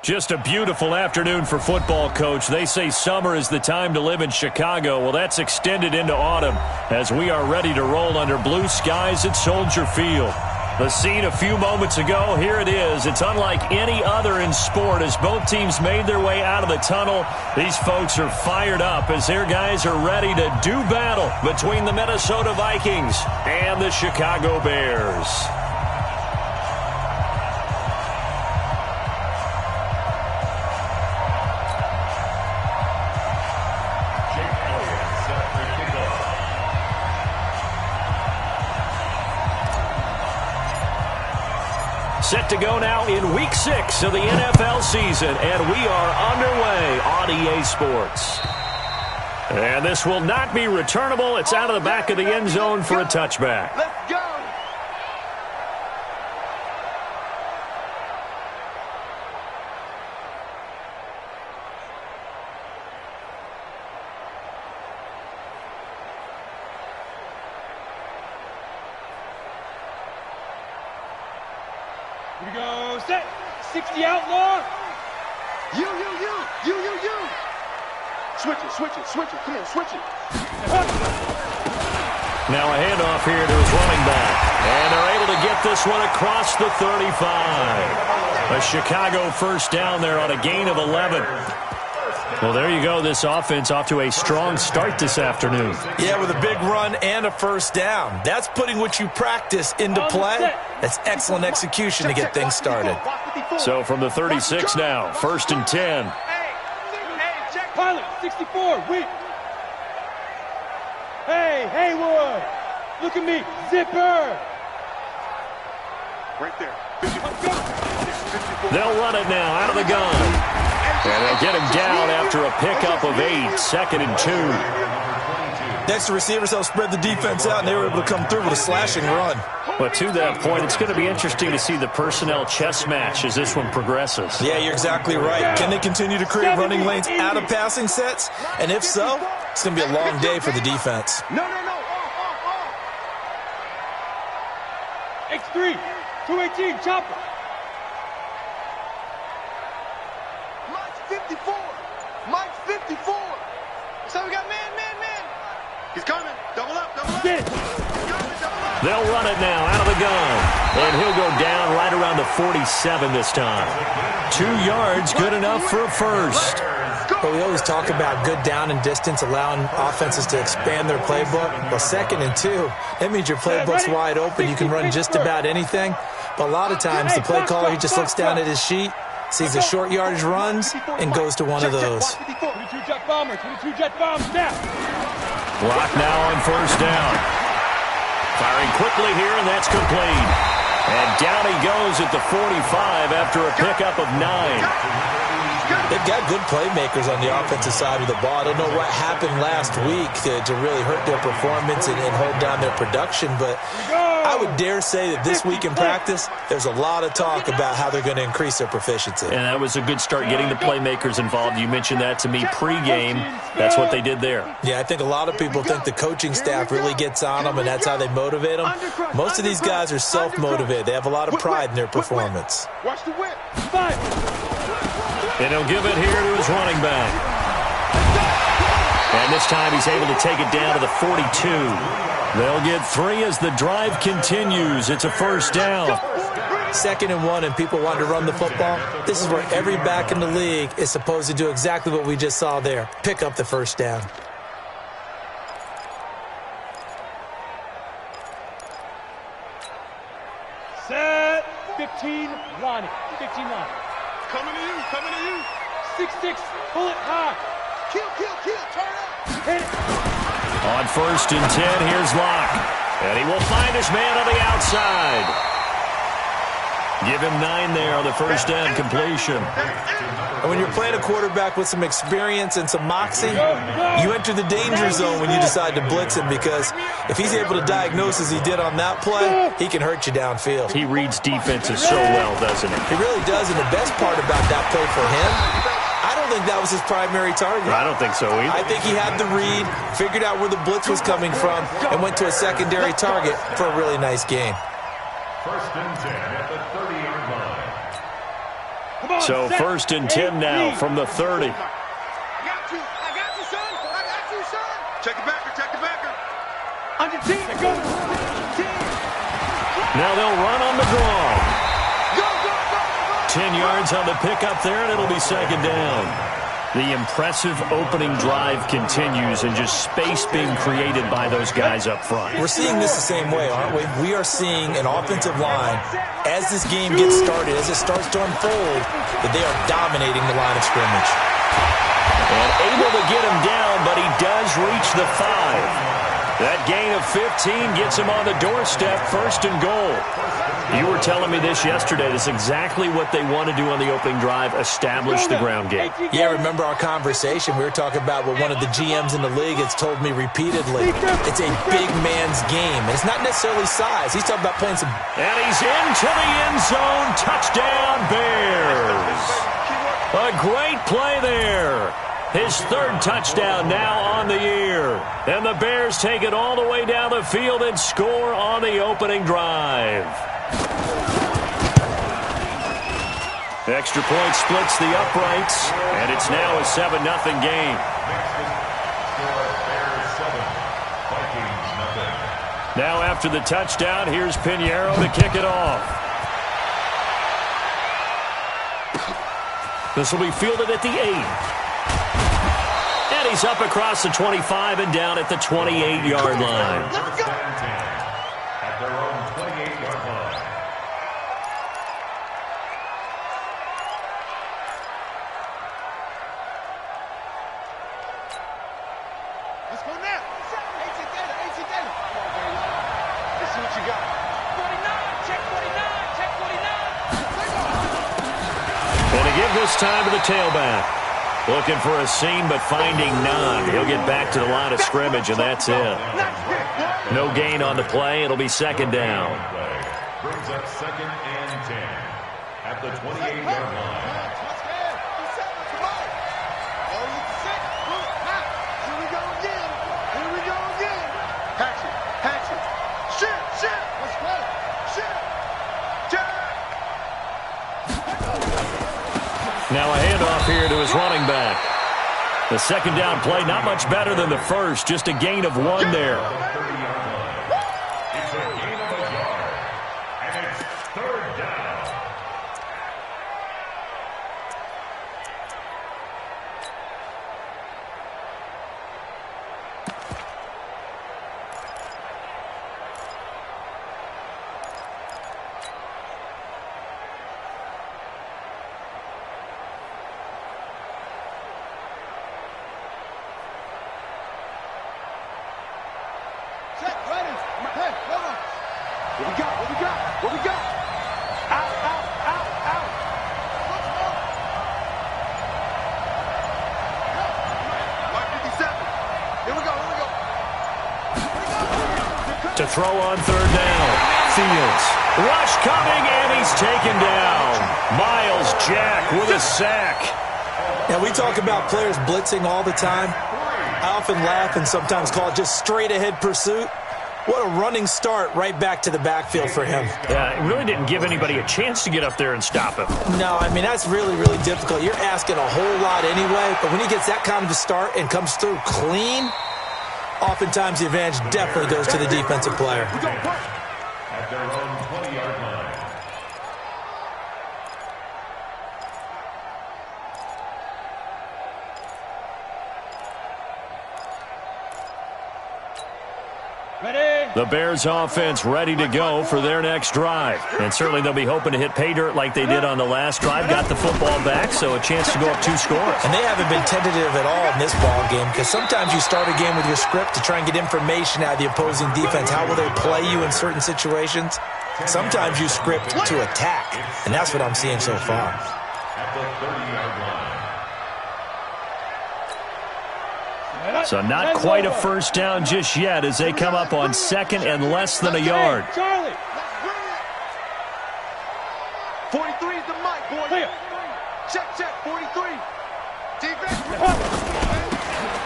Just a beautiful afternoon for football, Coach. They say summer is the time to live in Chicago. Well, that's extended into autumn as we are ready to roll under blue skies at Soldier Field. The scene a few moments ago, here it is. It's unlike any other in sport as both teams made their way out of the tunnel. These folks are fired up as their guys are ready to do battle between the Minnesota Vikings and the Chicago Bears. Set to go now in Week 6 of the NFL season, and we are underway on EA Sports. And this will not be returnable. It's out of the back of the end zone for a touchback. Let's go. Here we go, set, 60 outlaw. You. Switch it, come on, switch it. Now a handoff here to his running back. And they're able to get this one across the 35. A Chicago first down there on a gain of 11. Well, there you go. This offense off to a strong start this afternoon. Yeah, with a big run and a first down. That's putting what you practice into play. That's excellent execution to get things started. So from the 36 now, 1st and 10. Hey, check pilot, 64, wait. Hey, Haywood, look at me, zipper. Right there. They'll run it now out of the gun. And they'll get him down after a pickup of 8, 2nd and 2. Next, the receivers help spread the defense out, and they were able to come through with a slashing run. But to that point, it's going to be interesting to see the personnel chess match as this one progresses. Yeah, you're exactly right. Can they continue to create running lanes out of passing sets? And if so, it's going to be a long day for the defense. No. X3, 218, chopper. Mike's 54. So we got man. He's coming. Double up. They'll run it now out of the gun. And he'll go down right around the 47 this time. 2 yards, good enough for a first. But we always talk about good down and distance, allowing offenses to expand their playbook. Well, 2nd and 2, that means your playbook's wide open. You can run just about anything. But a lot of times, the play caller, he just looks down at his sheet, sees the short yardage runs, and goes to one of those. 22 jet bombers now. Clock now on first down. Firing quickly here, and that's complete. And down he goes at the 45 after a pickup of 9. They've got good playmakers on the offensive side of the ball. I don't know what happened last week to really hurt their performance and hold down their production, but I would dare say that this week in practice, there's a lot of talk about how they're going to increase their proficiency. And that was a good start getting the playmakers involved. You mentioned that to me pregame. That's what they did there. Yeah, I think a lot of people think the coaching staff really gets on them, and that's how they motivate them. Most of these guys are self-motivated. They have a lot of pride in their performance. Watch the whip. And he'll give it here to his running back. And this time he's able to take it down to the 42. They'll get 3 as the drive continues. It's a first down. 2nd and 1, and people want to run the football. This is where every back in the league is supposed to do exactly what we just saw there. Pick up the first down. Set, 15, Lonnie, 15 line. Coming to you. 6-6, pull it high. Kill, turn up. Hit it. On 1st and 10, here's Locke. And he will find his man on the outside. Give him 9 there on the first down completion. And when you're playing a quarterback with some experience and some moxie, you enter the danger zone when you decide to blitz him, because if he's able to diagnose as he did on that play, he can hurt you downfield. He reads defenses so well, doesn't he? He really does, and the best part about that play for him, I don't think that was his primary target. I don't think so either. I think he had the read, figured out where the blitz was coming from, and went to a secondary target for a really nice gain. 1st and 10 at the 30-yard line. So first and 10 now from the 30. I got you, son. I got you, son. Check the backer, check the backer. Under 10. Now they'll run on the draw. Go, go, go, go. 10 yards on the pickup there, and it'll be second down. The impressive opening drive continues, and just space being created by those guys up front. We're seeing this the same way, aren't we? We are seeing an offensive line, as this game gets started, as it starts to unfold, that they are dominating the line of scrimmage. And able to get him down, but he does reach the 5. That gain of 15 gets him on the doorstep, first and goal. You were telling me this yesterday. This is exactly what they want to do on the opening drive, establish the ground game. Yeah, remember our conversation? We were talking about what one of the GMs in the league has told me repeatedly. It's a big man's game. And it's not necessarily size. He's talking about playing some... And he's into the end zone. Touchdown, Bears. A great play there. His third touchdown now on the year. And the Bears take it all the way down the field and score on the opening drive. Extra point splits the uprights, and it's now a 7-0 game. Now after the touchdown, here's Pinheiro to kick it off. This will be fielded at the 8. And he's up across the 25 and down at the 28-yard line. Let's go. At their own 28-yard line. Let's go now. 18 Taylor, 18 Taylor. Let's see what you got. 49, check 49, check 49. And to give this time to the tailback. Looking for a seam, but finding none. He'll get back to the line of scrimmage, and that's it. No gain on the play. It'll be second down. Brings up second and 10 at the 28-yard line. Here we go again. Here we go again. Hatchet, hatchet. Shit, shit. Let's play. Shit. Now a handoff here to his running back. The second down play, not much better than the first. Just a gain of 1 there. It's a gain of a yard, and it's third down. What we got? What we got? What we got? Out, out, out, out. Let's go. Mark 57. Here we go, here we go. To throw on third down. Fields. Rush coming, and he's taken down. Miles Jack with a sack. Now, we talk about players blitzing all the time. I often laugh and sometimes call it just straight-ahead pursuit. What a running start right back to the backfield for him. Yeah, it really didn't give anybody a chance to get up there and stop him. No, I mean, that's really, really difficult. You're asking a whole lot anyway, but when he gets that kind of a start and comes through clean, oftentimes the advantage definitely goes to the defensive player. At their own 20-yard line. The Bears offense ready to go for their next drive. And certainly they'll be hoping to hit pay dirt like they did on the last drive. Got the football back, so a chance to go up 2 scores. And they haven't been tentative at all in this ball game, because sometimes you start a game with your script to try and get information out of the opposing defense. How will they play you in certain situations? Sometimes you script to attack, and that's what I'm seeing so far. At the 30-yard line. So not quite a first down just yet as they come up on second and less than a yard. Charlie. 43 is the mic, boy. Clear. Check, check, 43. Defense.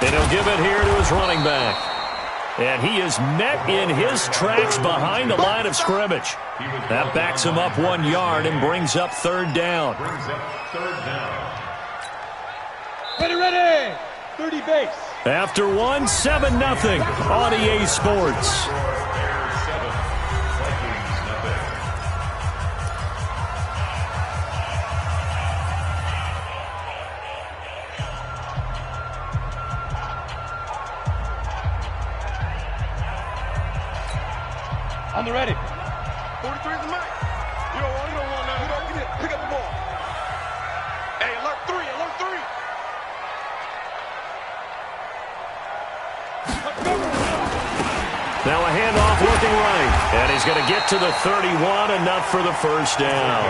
And he'll give it here to his running back. And he is met in his tracks behind the line of scrimmage. That backs him up 1 yard and brings up third down. Ready. 30 base. After 1, 7-0 on EA Sports. On the ready. 43 is the mic. You don't want that. You don't get it. Pick up the ball. Hey, alert 3, alert 3. Now a handoff looking right. And he's going to get to the 31, enough for the first down.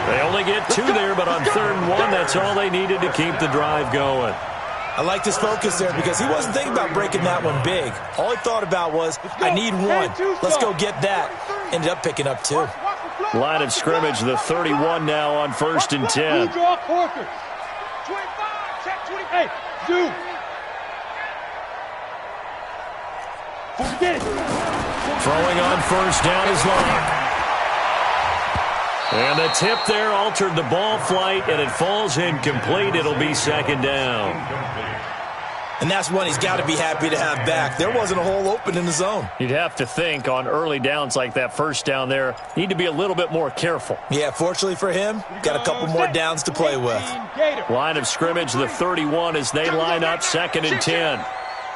They only get 2 there, but on 3rd and 1, that's all they needed to keep the drive going. I liked his focus there because he wasn't thinking about breaking that one big. All he thought about was, I need 1. Let's go get that. Ended up picking up 2. Line of scrimmage, the 31 now on 1st and 10. Draw quarters. 25, check 20. Hey, Zoo. Get it. Throwing on 1st down is Long. And the tip there altered the ball flight, and it falls incomplete. It'll be 2nd down. And that's one he's got to be happy to have back. There wasn't a hole open in the zone. You'd have to think on early downs like that 1st down there, need to be a little bit more careful. Yeah, fortunately for him, got a couple more downs to play with. Line of scrimmage, the 31 as they line up 2nd and 10.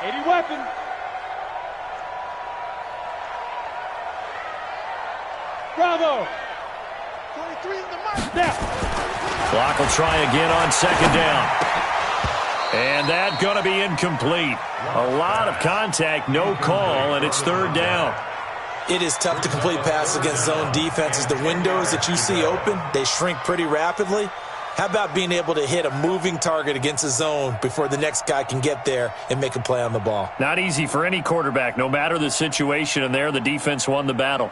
80 weapon. Bravo. 23 is the mic. Now. Clock will try again on 2nd down. And that's going to be incomplete. A lot of contact, no call, and it's 3rd down. It is tough to complete passes against zone defenses. The windows that you see open, they shrink pretty rapidly. How about being able to hit a moving target against a zone before the next guy can get there and make a play on the ball? Not easy for any quarterback, no matter the situation, and there the defense won the battle.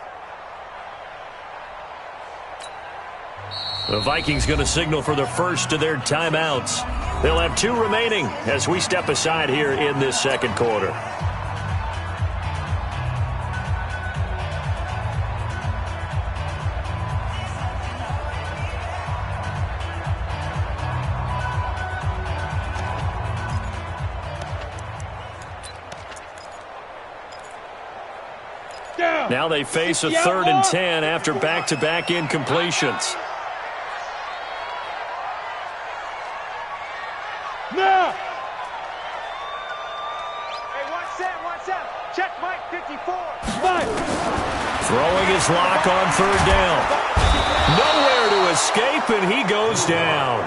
The Vikings going to signal for the first of their timeouts. They'll have 2 remaining as we step aside here in this 2nd quarter. Now they face a 3rd and 10 after back-to-back incompletions. Now. Hey, 1 7. Check Mike 54. Five. Throwing his lock on 3rd down. Nowhere to escape, and he goes down.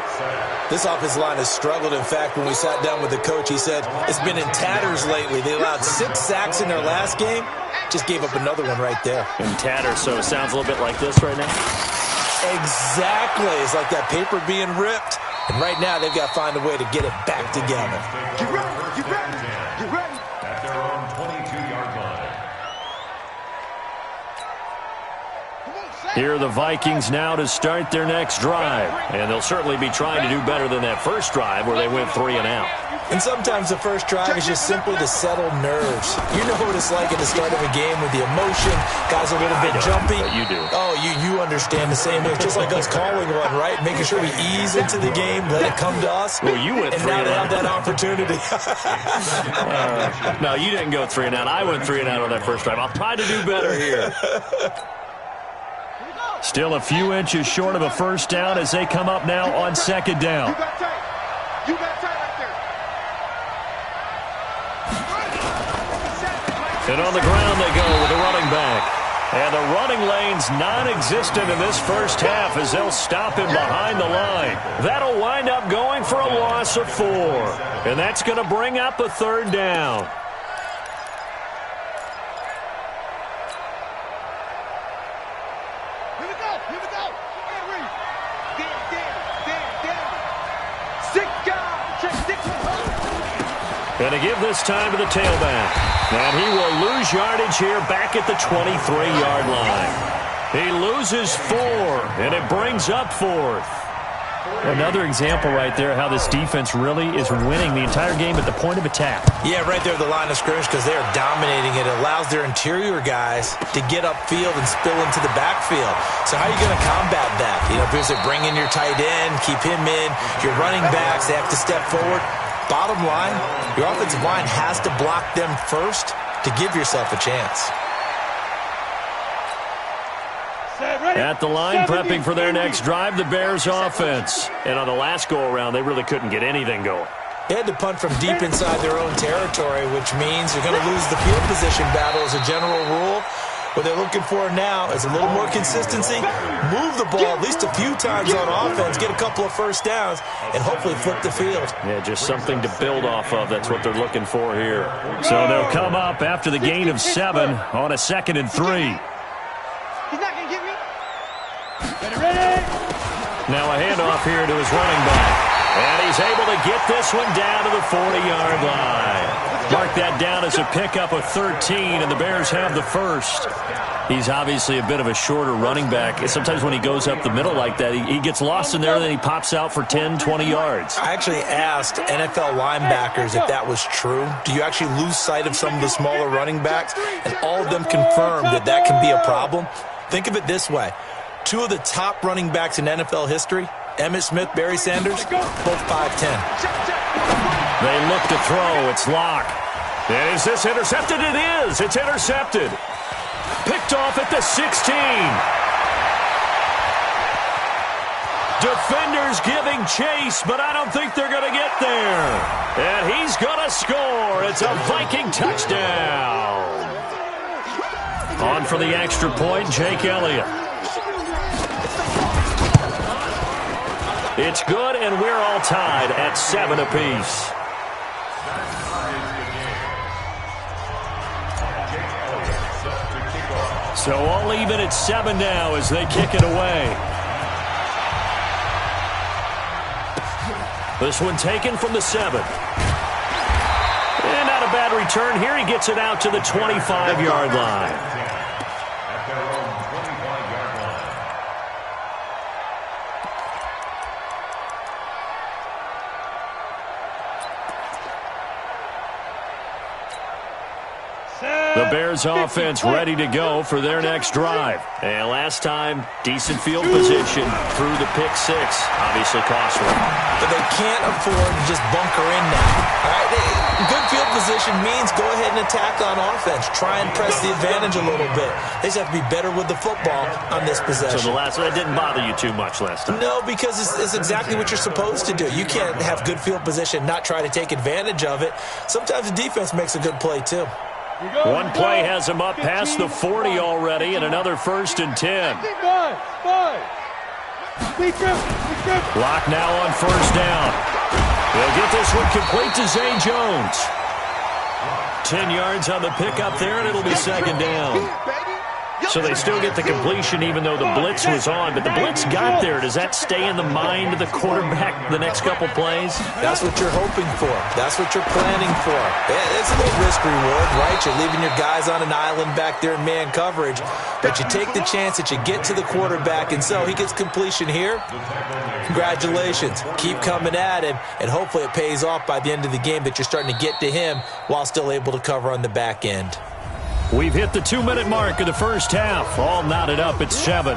This offensive line has struggled. In fact, when we sat down with the coach, he said it's been in tatters lately. They allowed 6 sacks in their last game. Just gave up another one right there. In tatters, so it sounds a little bit like this right now. Exactly. It's like that paper being ripped. And right now, they've got to find a way to get it back together. Get ready. Get ready. Get ready. At their own 22-yard line. Here are the Vikings now to start their next drive. And they'll certainly be trying to do better than that first drive where they went 3 and out. And sometimes the first drive is just simply to settle nerves. You know what it's like at the start of a game with the emotion. Guys are a little bit jumpy. But you do. Oh, you understand the same. It's just like us calling one, right? Making sure we ease into the game, let it come to us. Well, you went and 3 now and they out. have that opportunity. No, you didn't go 3 and out. I went 3 and out on that first drive. I'll try to do better here. Still a few inches short of a first down as they come up now on 2nd down. You got tight. You got tight right there. And on the ground they go with the running back. And the running lane's non-existent in this first half as they'll stop him behind the line. That'll wind up going for a loss of 4. And that's going to bring up a 3rd down. Here we go. Here we go. Damn. 6 guys. Check 6. And to give this time to the tailback. And he will lose yardage here back at the 23-yard line. He loses 4, and it brings up 4th. Another example right there how this defense really is winning the entire game at the point of attack. Yeah, right there at the line of scrimmage because they are dominating it. It allows their interior guys to get upfield and spill into the backfield. So how are you going to combat that? You know, because they bring in your tight end, keep him in. Your running backs, they have to step forward. Bottom line, your offensive line has to block them first to give yourself a chance. At the line, prepping for their next drive, the Bears offense. And on the last go-around, they really couldn't get anything going. They had to punt from deep inside their own territory, which means you're going to lose the field position battle as a general rule. What they're looking for now is a little more consistency, move the ball at least a few times on offense, get a couple of first downs, and hopefully flip the field. Yeah, just something to build off of. That's what they're looking for here. So they'll come up after the gain of 7 on a 2nd and 3. He's not going to get me. Now a handoff here to his running back. And he's able to get this one down to the 40-yard line. Mark that down as a pickup of 13, and the Bears have the first. He's obviously a bit of a shorter running back. Sometimes when he goes up the middle like that, he gets lost in there, and then he pops out for 10, 20 yards. I actually asked NFL linebackers if that was true. Do you actually lose sight of some of the smaller running backs? And all of them confirmed that that can be a problem. Think of it this way. 2 of the top running backs in NFL history, Emmitt Smith, Barry Sanders, both 5'10". They look to throw. It's Locke. And is this intercepted? It is. It's intercepted. Picked off at the 16. Defenders giving chase, but I don't think they're going to get there. And he's going to score. It's a Viking touchdown. On for the extra point, Jake Elliott. It's good, and we're all tied at 7 apiece. So all even at 7 now as they kick it away. This one taken from the 7. And not a bad return here. He gets it out to the 25-yard line. The Bears offense ready to go for their next drive. And last time, decent field position through the pick 6. Obviously costly. But they can't afford to just bunker in now. All right? Good field position means go ahead and attack on offense. Try and press the advantage a little bit. They just have to be better with the football on this possession. So that didn't bother you too much last time? No, because it's exactly what you're supposed to do. You can't have good field position, not try to take advantage of it. Sometimes the defense makes a good play, too. One play has him up past the 40 already, and another 1st and 10. Lock now on 1st down. He'll get this one complete to Zay Jones. 10 yards on the pickup there, and it'll be 2nd down. So they still get the completion even though the blitz was on. But the blitz got there. Does that stay in the mind of the quarterback the next couple plays? That's what you're hoping for. That's what you're planning for. It's a little risk-reward, right? You're leaving your guys on an island back there in man coverage. But you take the chance that you get to the quarterback, and so he gets completion here. Congratulations. Keep coming at him, and hopefully it pays off by the end of the game that you're starting to get to him while still able to cover on the back end. We've hit the 2-minute mark of the first half. All knotted up at 7.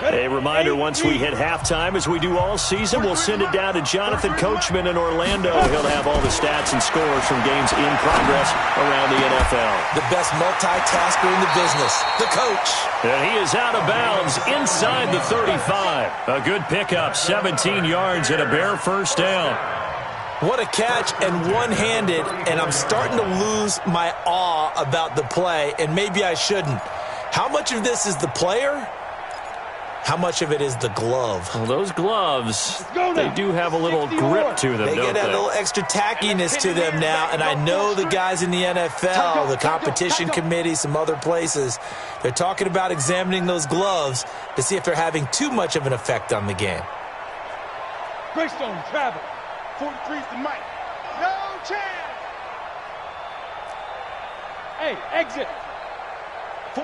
A reminder, once we hit halftime, as we do all season, we'll send it down to Jonathan Coachman in Orlando. He'll have all the stats and scores from games in progress around the NFL. The best multitasker in the business, the coach. And he is out of bounds inside the 35. A good pickup, 17 yards and a Bear 1st down. What a catch, and one-handed, and I'm starting to lose my awe about the play, and maybe I shouldn't. How much of this is the player? How much of it is the glove? Well, those gloves, they do have a little grip to them, They don't get a they? little extra tackiness to them now, and I know the guys in the NFL, the competition committee, some other places, they're talking about examining those gloves to see if they're having too much of an effect on the game. Greystone, travel. 43's the mic. No chance. Hey, exit. On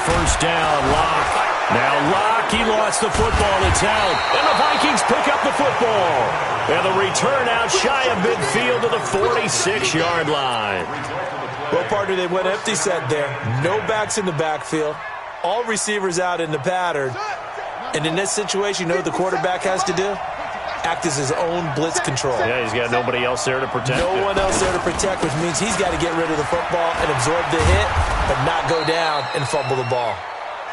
first down, Locke. Now Locke, he lost the football. It's out. And the Vikings pick up the football. And the return out shy of midfield to the 46-yard line. Well, partner, they went empty set there. No backs in the backfield. All receivers out in the pattern. And in this situation, you know what the quarterback has to do? Act as his own blitz control. Yeah, he's got nobody else there to protect him. No one else there to protect, which means he's got to get rid of the football and absorb the hit, but not go down and fumble the ball.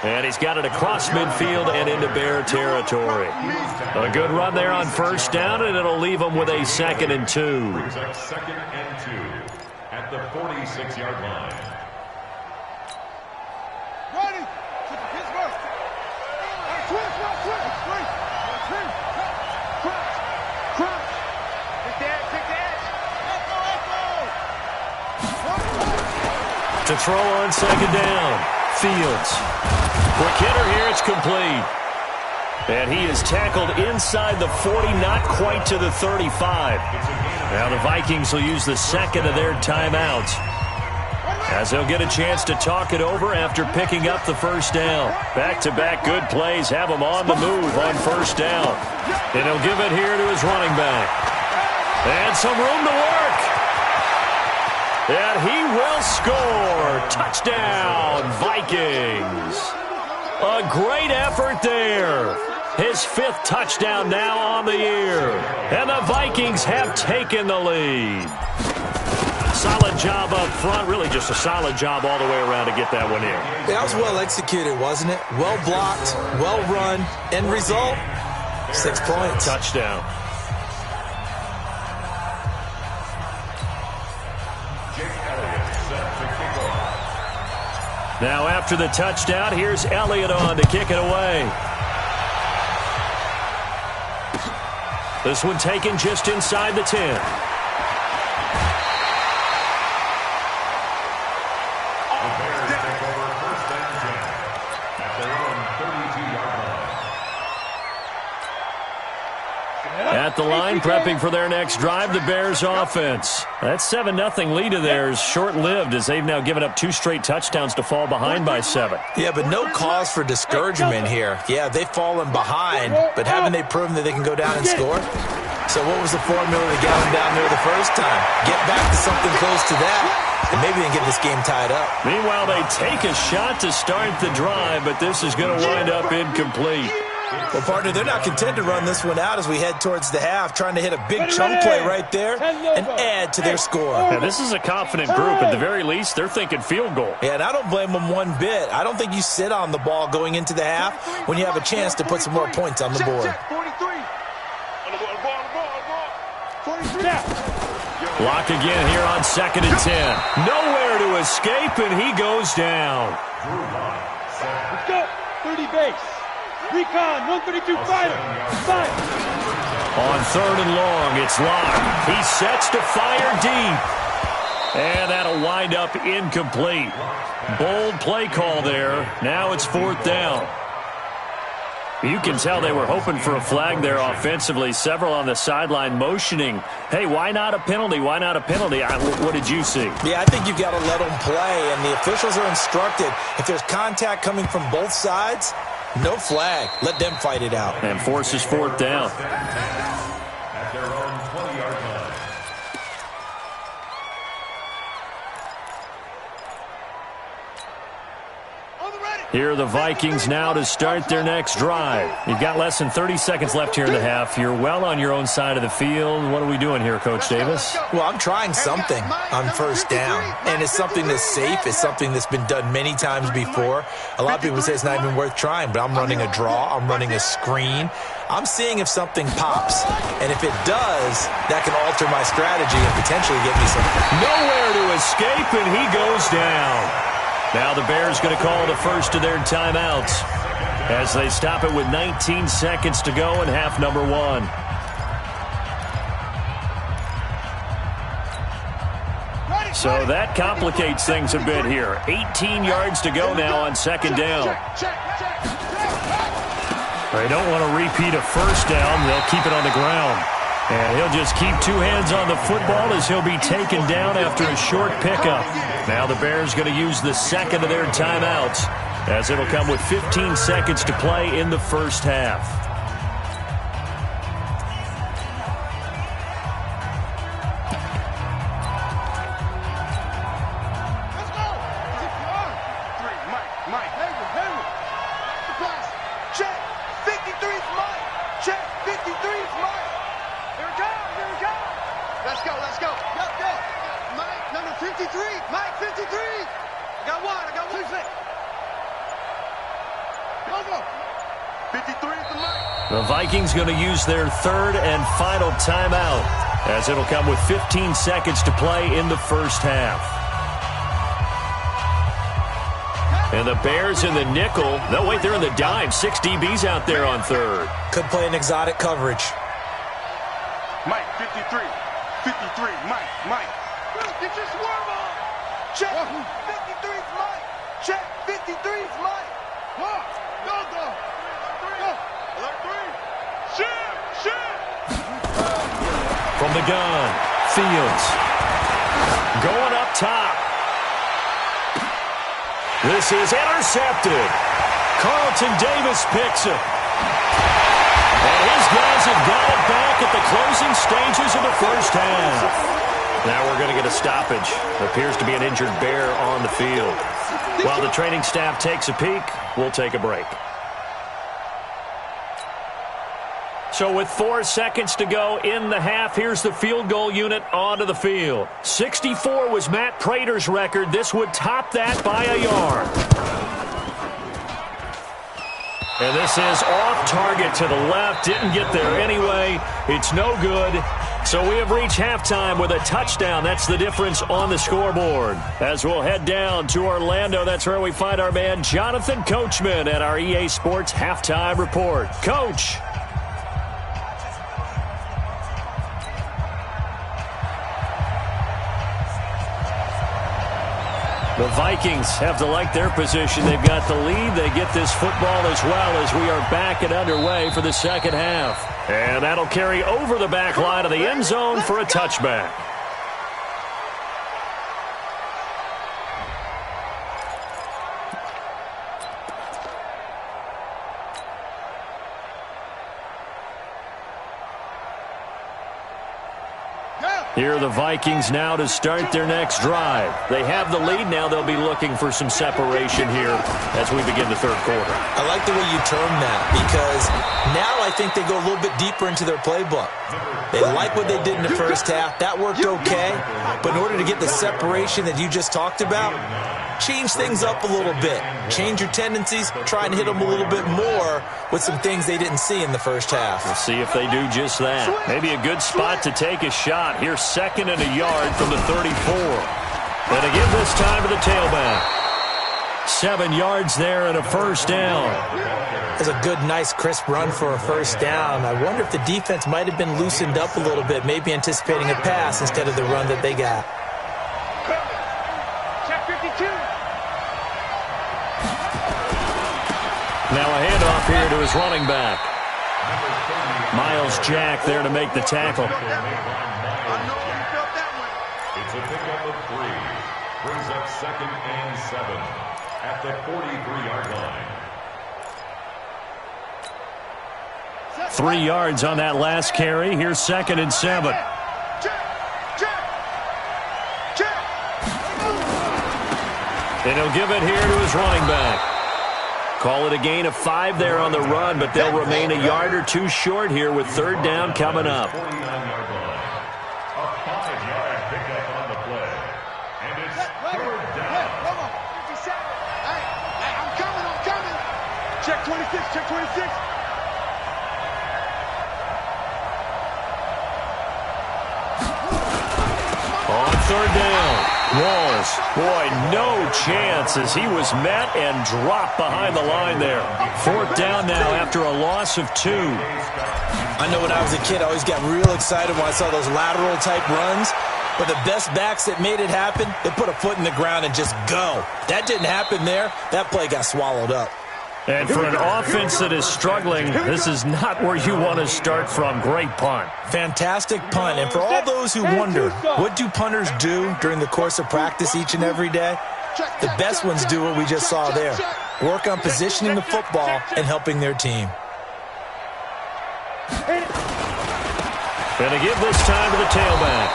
And he's got it across midfield and into Bear territory. A good run there on first down, and it'll leave him with a 2nd and 2. Brings up 2nd and 2 at the 46-yard line. Ready. Pittsburgh. To throw on 2nd down. Fields. Quick hitter here. It's complete. And he is tackled inside the 40, not quite to the 35. Now the Vikings will use the 2nd of their timeouts, as they'll get a chance to talk it over after picking up the first down. Back-to-back good plays have him on the move on first down. And he'll give it here to his running back. And some room to work. And he will score. Touchdown, Vikings. A great effort there. His 5th touchdown now on the year. And the Vikings have taken the lead. Solid job up front. Really just a solid job all the way around to get that one in. That was well executed, wasn't it? Well blocked, well run. End result, 6 points. Touchdown. Now after the touchdown, here's Elliott on to kick it away. This one taken just inside the 10. At the line, prepping for their next drive, the Bears offense. That 7-0 lead of theirs short-lived, as they've now given up 2 straight touchdowns to fall behind by 7. Yeah, but no cause for discouragement here. Yeah, they've fallen behind, but haven't they proven that they can go down and score? So what was the formula to get them down there the first time? Get back to something close to that, and maybe they can get this game tied up. Meanwhile, they take a shot to start the drive, but this is going to wind up incomplete. Well, partner, they're not content to run this one out as we head towards the half, trying to hit a big chunk play right there and add to their score. Now, this is a confident group. At the very least, they're thinking field goal. Yeah, and I don't blame them one bit. I don't think you sit on the ball going into the half when you have a chance to put some more points on the board. Lock again here on 2nd and 10. Nowhere to escape, and he goes down. Let's go. 30 base. Recon, 132 fighter. Fire. On 3rd and long, it's Locke. He sets to fire deep. And that'll wind up incomplete. Bold play call there. Now it's 4th down. You can tell they were hoping for a flag there offensively. Several on the sideline motioning, hey, why not a penalty? Why not a penalty? What did you see? Yeah, I think you've got to let them play, and the officials are instructed. If there's contact coming from both sides, no flag. Let them fight it out. And forces 4th down. At their own 20-yard line. Here are the Vikings now to start their next drive. You've got less than 30 seconds left here in the half. You're well on your own side of the field. What are we doing here, Coach Davis? Well, I'm trying something on first down, and it's something that's safe. It's something that's been done many times before. A lot of people say it's not even worth trying, but I'm running a draw. I'm running a screen. I'm seeing if something pops, and if it does, that can alter my strategy and potentially get me something. Nowhere to escape, and he goes down. Now the Bears going to call the first of their timeouts as they stop it with 19 seconds to go in half number 1. So that complicates things a bit here. 18 yards to go now on 2nd down. They don't want to repeat a first down. They'll keep it on the ground. And he'll just keep two hands on the football as he'll be taken down after a short pickup. Now the Bears going to use the second of their timeouts as it'll come with 15 seconds to play in the first half. The Vikings going to use their third and final timeout as it'll come with 15 seconds to play in the first half. And the Bears in the nickel. No, wait, they're in the dime. 6 DBs out there on third. Could play an exotic coverage. Mike, 53. 53, Mike. Get your swerve on. Check. 53's Mike. Check. 53's Mike. Go. Alert 3. Shoot. From the gun, Fields. Going up top. This is intercepted. Carlton Davis picks it. And his guys have got it back at the closing stages of the first half. Now we're going to get a stoppage. Appears to be an injured Bear on the field. While the training staff takes a peek, we'll take a break. So with 4 seconds to go in the half, here's the field goal unit onto the field. 64 was Matt Prater's record. This would top that by a yard. And this is off target to the left. Didn't get there anyway. It's no good. So we have reached halftime with a touchdown. That's the difference on the scoreboard. As we'll head down to Orlando, that's where we find our man Jonathan Coachman at our EA Sports Halftime Report. Coach. The Vikings have to like their position. They've got the lead. They get this football as well as we are back and underway for the second half. And that'll carry over the back line of the end zone for a touchback. Here are the Vikings now to start their next drive. They have the lead. Now they'll be looking for some separation here as we begin the third quarter. I like the way you term that because now I think they go a little bit deeper into their playbook. They like what they did in the first half. That worked okay. But in order to get the separation that you just talked about, change things up a little bit. Change your tendencies. Try and hit them a little bit more with some things they didn't see in the first half. We'll see if they do just that. Maybe a good spot to take a shot. Here's second and a yard from the 34. And again this time to the tailback. 7 yards there and a first down. It's a good, nice, crisp run for a first down. I wonder if the defense might have been loosened up a little bit, maybe anticipating a pass instead of the run that they got. Check 52. Now a handoff here to his running back. Miles Jack there to make the tackle. It's a pickup of 3. Brings up second and 7 at the 43-yard line. 3 yards on that last carry. Here's second and 7. And he'll give it here to his running back. Call it a gain of 5 there on the run, but they'll remain a yard or 2 short here with third down coming up. 49-yard line. A 5-yard pickup on the play. And it's third down. Come on. 57. Hey, I'm coming. Check 26. On third down, Walls. Boy, no chance as he was met and dropped behind the line there. Fourth down now after a loss of 2. I know when I was a kid, I always got real excited when I saw those lateral-type runs. But the best backs that made it happen, they put a foot in the ground and just go. That didn't happen there. That play got swallowed up. And for an offense that is struggling, this is not where you want to start from. Great punt. Fantastic punt. And for all those who wonder, what do punters do during the course of practice each and every day? The best ones do what we just saw there. Work on positioning the football and helping their team. Going to give this time to the tailback.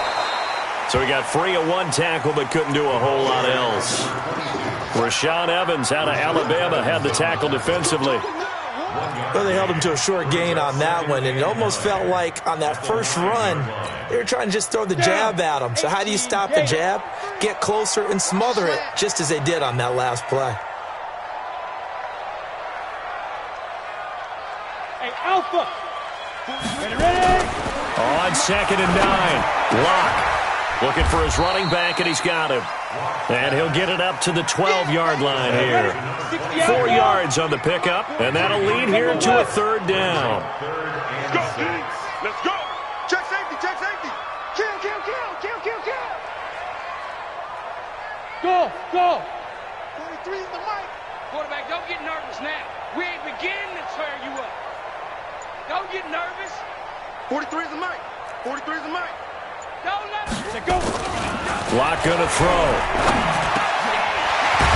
So he got free of one tackle but couldn't do a whole lot else. Rashaan Evans out of Alabama had the tackle defensively. Well, they held him to a short gain on that one, and it almost felt like on that first run, they were trying to just throw the jab at him. So how do you stop the jab? Get closer and smother it, just as they did on that last play. Hey, Alpha. Ready? On 2nd and 9. Lock. Looking for his running back, and he's got him. And he'll get it up to the 12-yard line here. 4 yards on the pickup, and that'll lead here to a 3rd down. Let's go, D. Let's go. Check safety, check safety. Kill, kill, kill, kill, kill, kill. Go. 43 is the mic. Quarterback, don't get nervous now. We ain't beginning to tear you up. Don't get nervous. 43 is the mic. 43 is the mic. Don't let him Go. Lock gonna throw.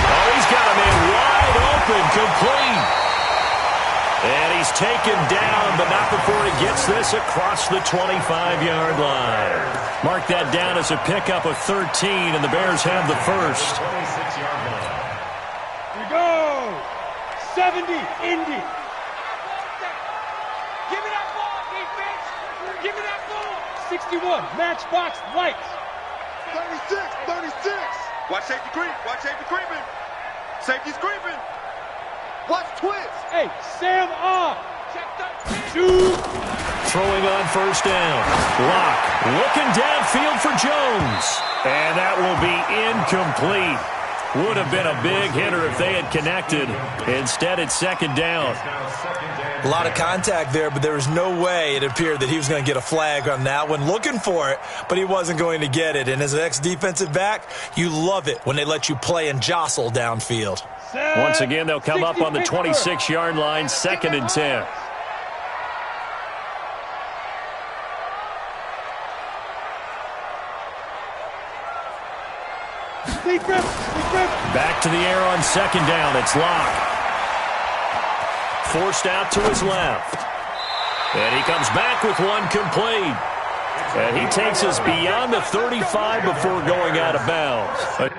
Oh, he's got a man wide open, complete. And he's taken down, but not before he gets this across the 25-yard line. Mark that down as a pickup of 13, and the Bears have the first. 26-yard line. Here we go. 70, Indy. Give me that ball, defense. Give me that ball. 61, Matchbox Lights. 36, 36. Watch safety creep. Watch safety creeping. Safety's creeping. Watch twist. Hey, Sam on. Check 13. Shoot. Throwing on 1st down. Lock looking downfield for Jones. And that will be incomplete. Would have been a big hitter if they had connected. Instead, it's 2nd down. A lot of contact there, but there was no way it appeared that he was going to get a flag on that one. Looking for it, but he wasn't going to get it. And as an ex-defensive back, you love it when they let you play and jostle downfield. Once again, they'll come up on the 26-yard line, 2nd and 10. Back to the air on 2nd down. It's Lock. Forced out to his left. And he comes back with one complete. And he takes us beyond the 35 before going out of bounds.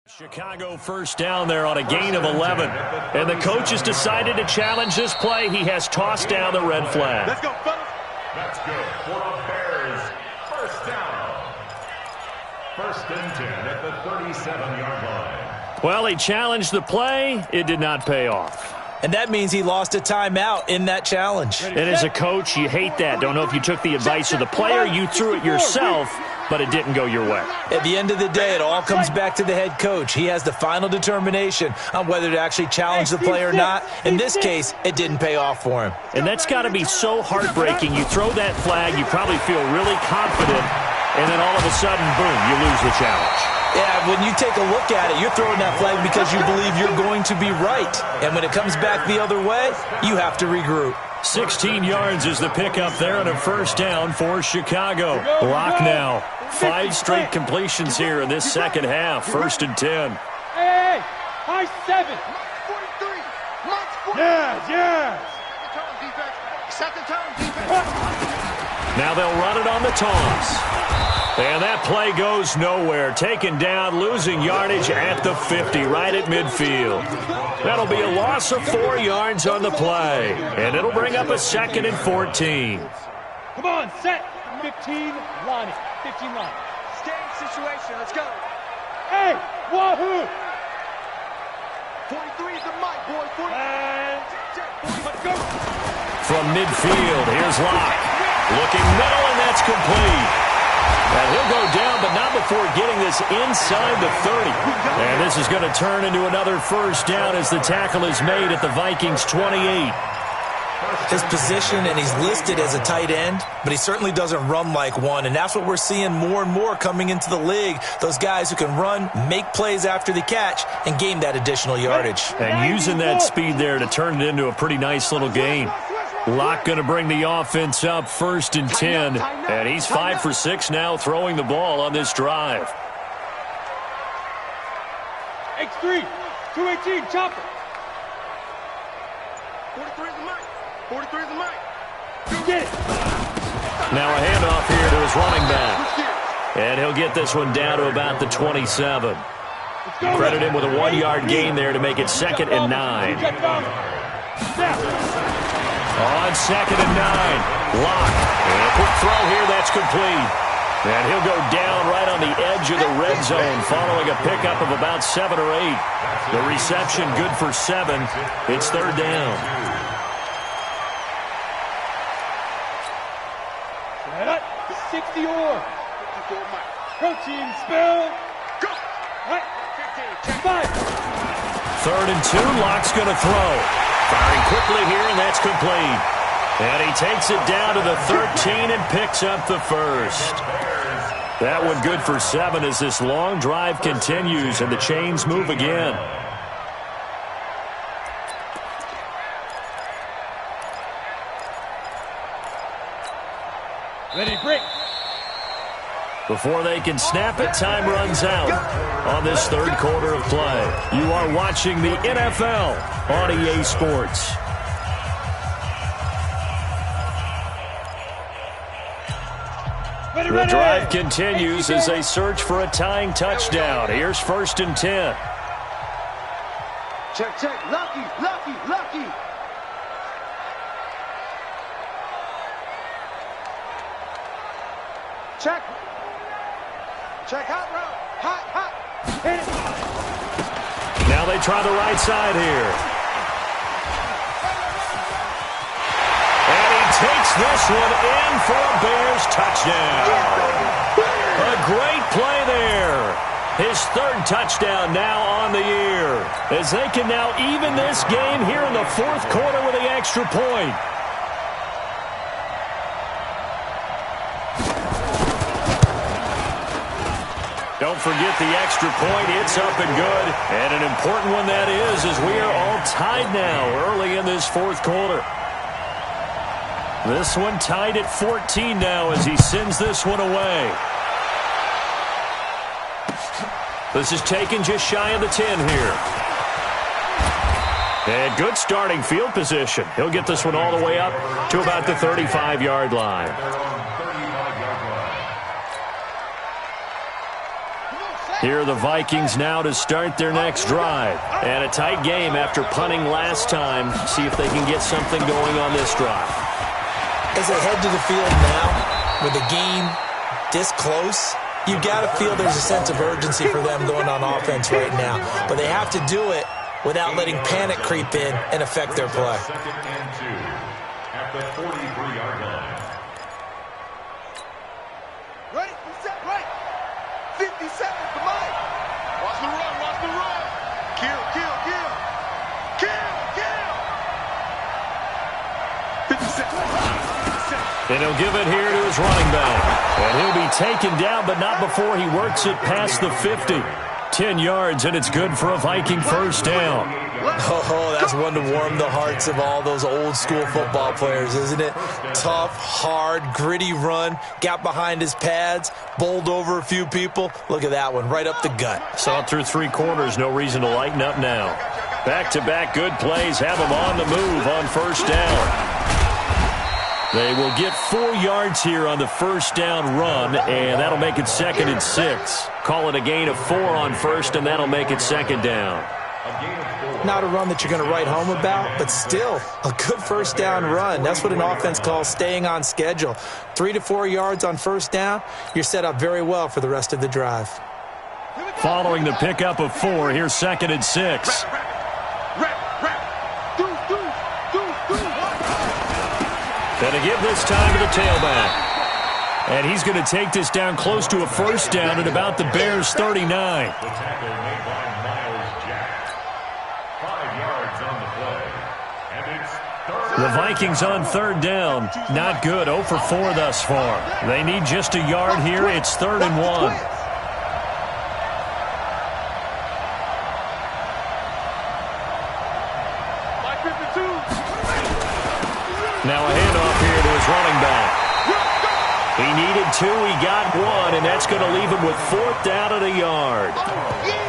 Chicago 1st down there on a gain of 11. And the coach has decided to challenge this play. He has tossed down the red flag. Let's go, fellas. That's good for the Bears. 1st down. 1st and 10 at the 37-yard line. Well, he challenged the play. It did not pay off. And that means he lost a timeout in that challenge. And as a coach, you hate that. Don't know if you took the advice of the player, you threw it yourself, but it didn't go your way. At the end of the day, it all comes back to the head coach. He has the final determination on whether to actually challenge the play or not. In this case, it didn't pay off for him. And that's got to be so heartbreaking. You throw that flag, you probably feel really confident, and then all of a sudden, boom, you lose the challenge. Yeah, when you take a look at it, you're throwing that flag because you believe you're going to be right. And when it comes back the other way, you have to regroup. 16 yards is the pickup there and a 1st down for Chicago. Lock now. 5 straight completions here in this 2nd half. 1st and 10. Hey, high 7. 43. March 43. Yes. Second turn, defense. Now they'll run it on the toss. And that play goes nowhere. Taken down, losing yardage at the 50, right at midfield. That'll be a loss of 4 yards on the play. And it'll bring up a 2nd and 14. Come on, set. 15, line it. 15 line. Game situation. Let's go. Hey, wahoo. 43 is the mic, boys. 43. And let's go. From midfield, here's Lock. Looking middle, and that's complete. And he'll go down, but not before getting this inside the 30. And this is going to turn into another 1st down as the tackle is made at the Vikings 28. his position, and he's listed as a tight end, but he certainly doesn't run like one, and that's what we're seeing more and more coming into the league. Those guys who can run, make plays after the catch, and gain that additional yardage. And using that speed there to turn it into a pretty nice little gain. Locke going to bring the offense up 1st and 10, and he's 5 for 6 now throwing the ball on this drive. X3, 218, chopper. 43 is the mic. 43 is the mic. Get it. Now a handoff here to his running back. And he'll get this one down to about the 27. Credit him with a 1-yard gain there to make it 2nd and 9. On 2nd and 9, Locke. And a quick throw here, that's complete. And he'll go down right on the edge of the red zone following a pickup of about 7 or 8. The reception good for 7. It's 3rd down. Set up, 60 or. Protein spell. Go. Right. 5. 3rd and 2, Locke's going to throw. Firing quickly here, and that's complete. And he takes it down to the 13 and picks up the 1st. That one good for 7 as this long drive continues and the chains move again. Ready, break. Before they can snap it, time runs out on this 3rd quarter of play. You are watching the NFL on EA Sports. The drive continues as they search for a tying touchdown. Here's 1st and 10. Check, check. Lucky, lucky, lucky. Check. Check, hot route. Hot, hot. Hit it. Now they try the right side here. And he takes this one in for a Bears touchdown. A great play there. His 3rd touchdown now on the year. As they can now even this game here in the 4th quarter with the extra point. Don't forget the extra point. It's up and good. And an important one that is, as we are all tied now early in this 4th quarter. This one tied at 14 now as he sends this one away. This is taken just shy of the 10 here. And good starting field position. He'll get this one all the way up to about the 35-yard line. Here are the Vikings now to start their next drive. And a tight game after punting last time. See if they can get something going on this drive. As they head to the field now, with the game this close, you've got to feel there's a sense of urgency for them going on offense right now. But they have to do it without letting panic creep in and affect their play. 2nd and 2 at the 43-yard line. Ready, set, right. 50 seconds, come on. Watch the run, watch the run. Kill, kill, kill. Kill, kill. 50 seconds. And he'll give it here to his running back. And he'll be taken down, but not before he works it past the 50. 10 yards, and it's good for a Viking 1st down. Oh, that's one to warm the hearts of all those old-school football players, isn't it? Tough, hard, gritty run, got behind his pads, bowled over a few people. Look at that one, right up the gut. Saw it through 3 quarters, no reason to lighten up now. Back-to-back good plays, have him on the move on 1st down. They will get 4 yards here on the 1st down run, and that'll make it 2nd and 6. Call it a gain of 4 on 1st, and that'll make it 2nd down. Not a run that you're going to write home about, but still a good 1st down run. That's what an offense calls staying on schedule. 3 to 4 yards on 1st down, you're set up very well for the rest of the drive. Following the pickup of 4, here's 2nd and 6. Gonna give this time to the tailback. And he's going to take this down close to a 1st down at about the Bears' 39. The tackle made by Miles Jack. 5 yards on the play. And it's 3rd The Vikings on third down. Not good. 0 for 4 thus far. They need just a yard here. It's 3rd and 1. Now a handoff here to his running back. He needed 2. He got 1, and that's going to leave him with 4th down and a yard.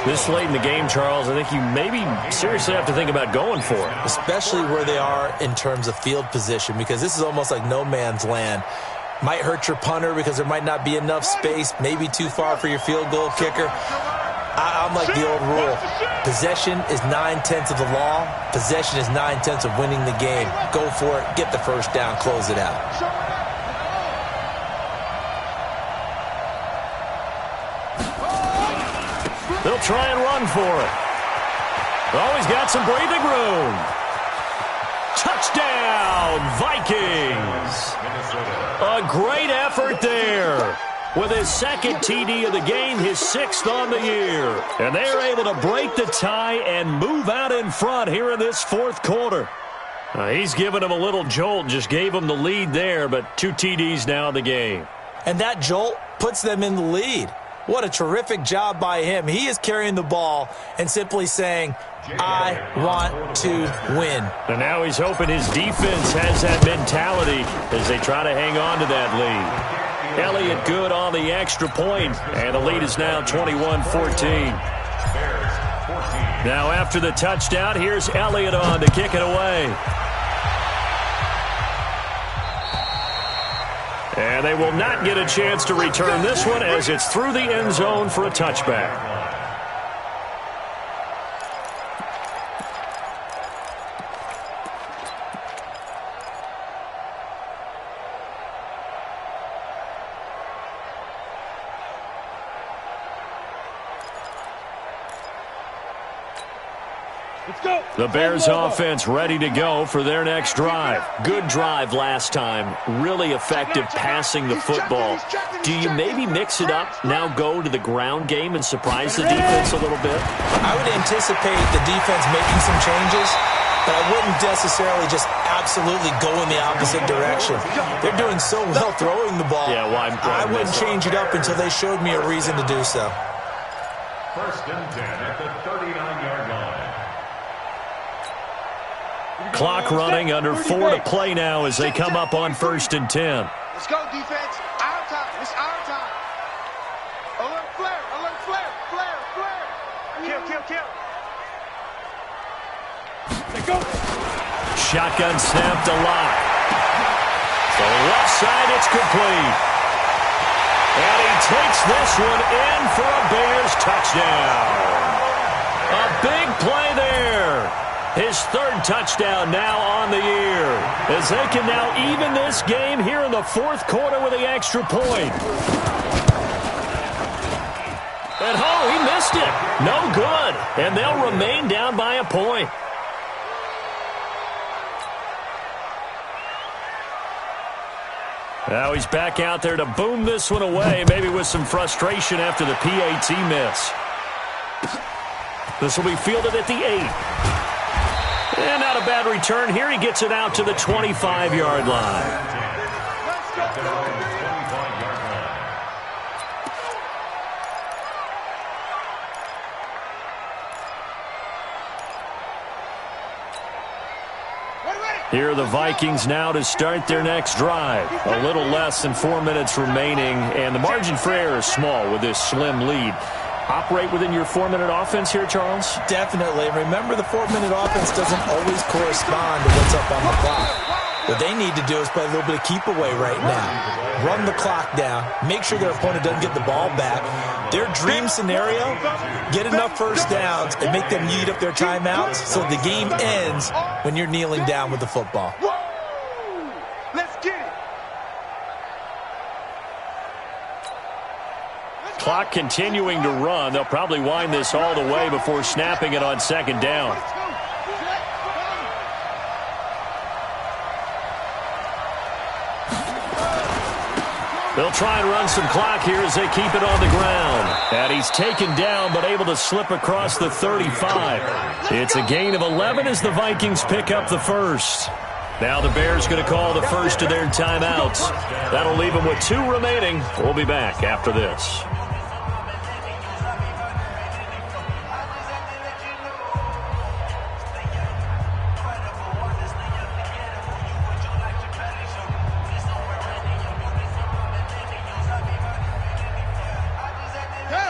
This late in the game, Charles, I think you maybe seriously have to think about going for it. Especially where they are in terms of field position, because this is almost like no man's land. Might hurt your punter because there might not be enough space, maybe too far for your field goal kicker. I'm like the old rule. Possession is 9/10 of the law. Possession is 9/10 of winning the game. Go for it. Get the first down. Close it out. They'll try and run for it. Always got some breathing room. Touchdown, Vikings. A great effort there. With his 2nd TD of the game, his 6th on the year. And they're able to break the tie and move out in front here in this 4th quarter. He's given him a little jolt, just gave him the lead there, but 2 TDs now in the game. And that jolt puts them in the lead. What a terrific job by him. He is carrying the ball and simply saying, I want to win. And now he's hoping his defense has that mentality as they try to hang on to that lead. Elliott good on the extra point, and the lead is now 21-14. Now after the touchdown, here's Elliott on to kick it away. And they will not get a chance to return this one as it's through the end zone for a touchback. The Bears offense ready to go for their next drive. Good drive last time. Really effective passing the football. Do you maybe mix it up, now go to the ground game and surprise the defense a little bit? I would anticipate the defense making some changes, but I wouldn't necessarily just absolutely go in the opposite direction. They're doing so well throwing the ball. Yeah, well, I wouldn't change it up until they showed me a reason to do so. 1st and 10 at the 39-yard line. Clock running, under 4 to play now as they come up on 1st and 10. Let's go, defense. Our time. It's our time. Alert flare. Alert flare. Flare. Flare. Kill, kill, kill. Let's go. Shotgun snap to lock. So left side, it's complete. And he takes this one in for a Bears touchdown. A big play there. His 3rd touchdown now on the year, as they can now even this game here in the 4th quarter with the extra point. And he missed it. No good. And they'll remain down by a point. Now he's back out there to boom this one away, maybe with some frustration after the PAT miss. This will be fielded at the 8. And not a bad return here. He gets it out to the 25-yard line. Here are the Vikings now to start their next drive. A little less than 4 minutes remaining, and the margin for error is small with this slim lead. Operate within your 4-minute offense here, Charles? Definitely. Remember, the 4-minute offense doesn't always correspond to what's up on the clock. What they need to do is play a little bit of keep away right now. Run the clock down. Make sure their opponent doesn't get the ball back. Their dream scenario, get enough first downs and make them eat up their timeouts so the game ends when you're kneeling down with the football. Let's get it. Clock continuing to run. They'll probably wind this all the way before snapping it on 2nd down. They'll try and run some clock here as they keep it on the ground. And he's taken down but able to slip across the 35. It's a gain of 11 as the Vikings pick up the first. Now the Bears going to call the first of their timeouts. That'll leave them with 2 remaining. We'll be back after this.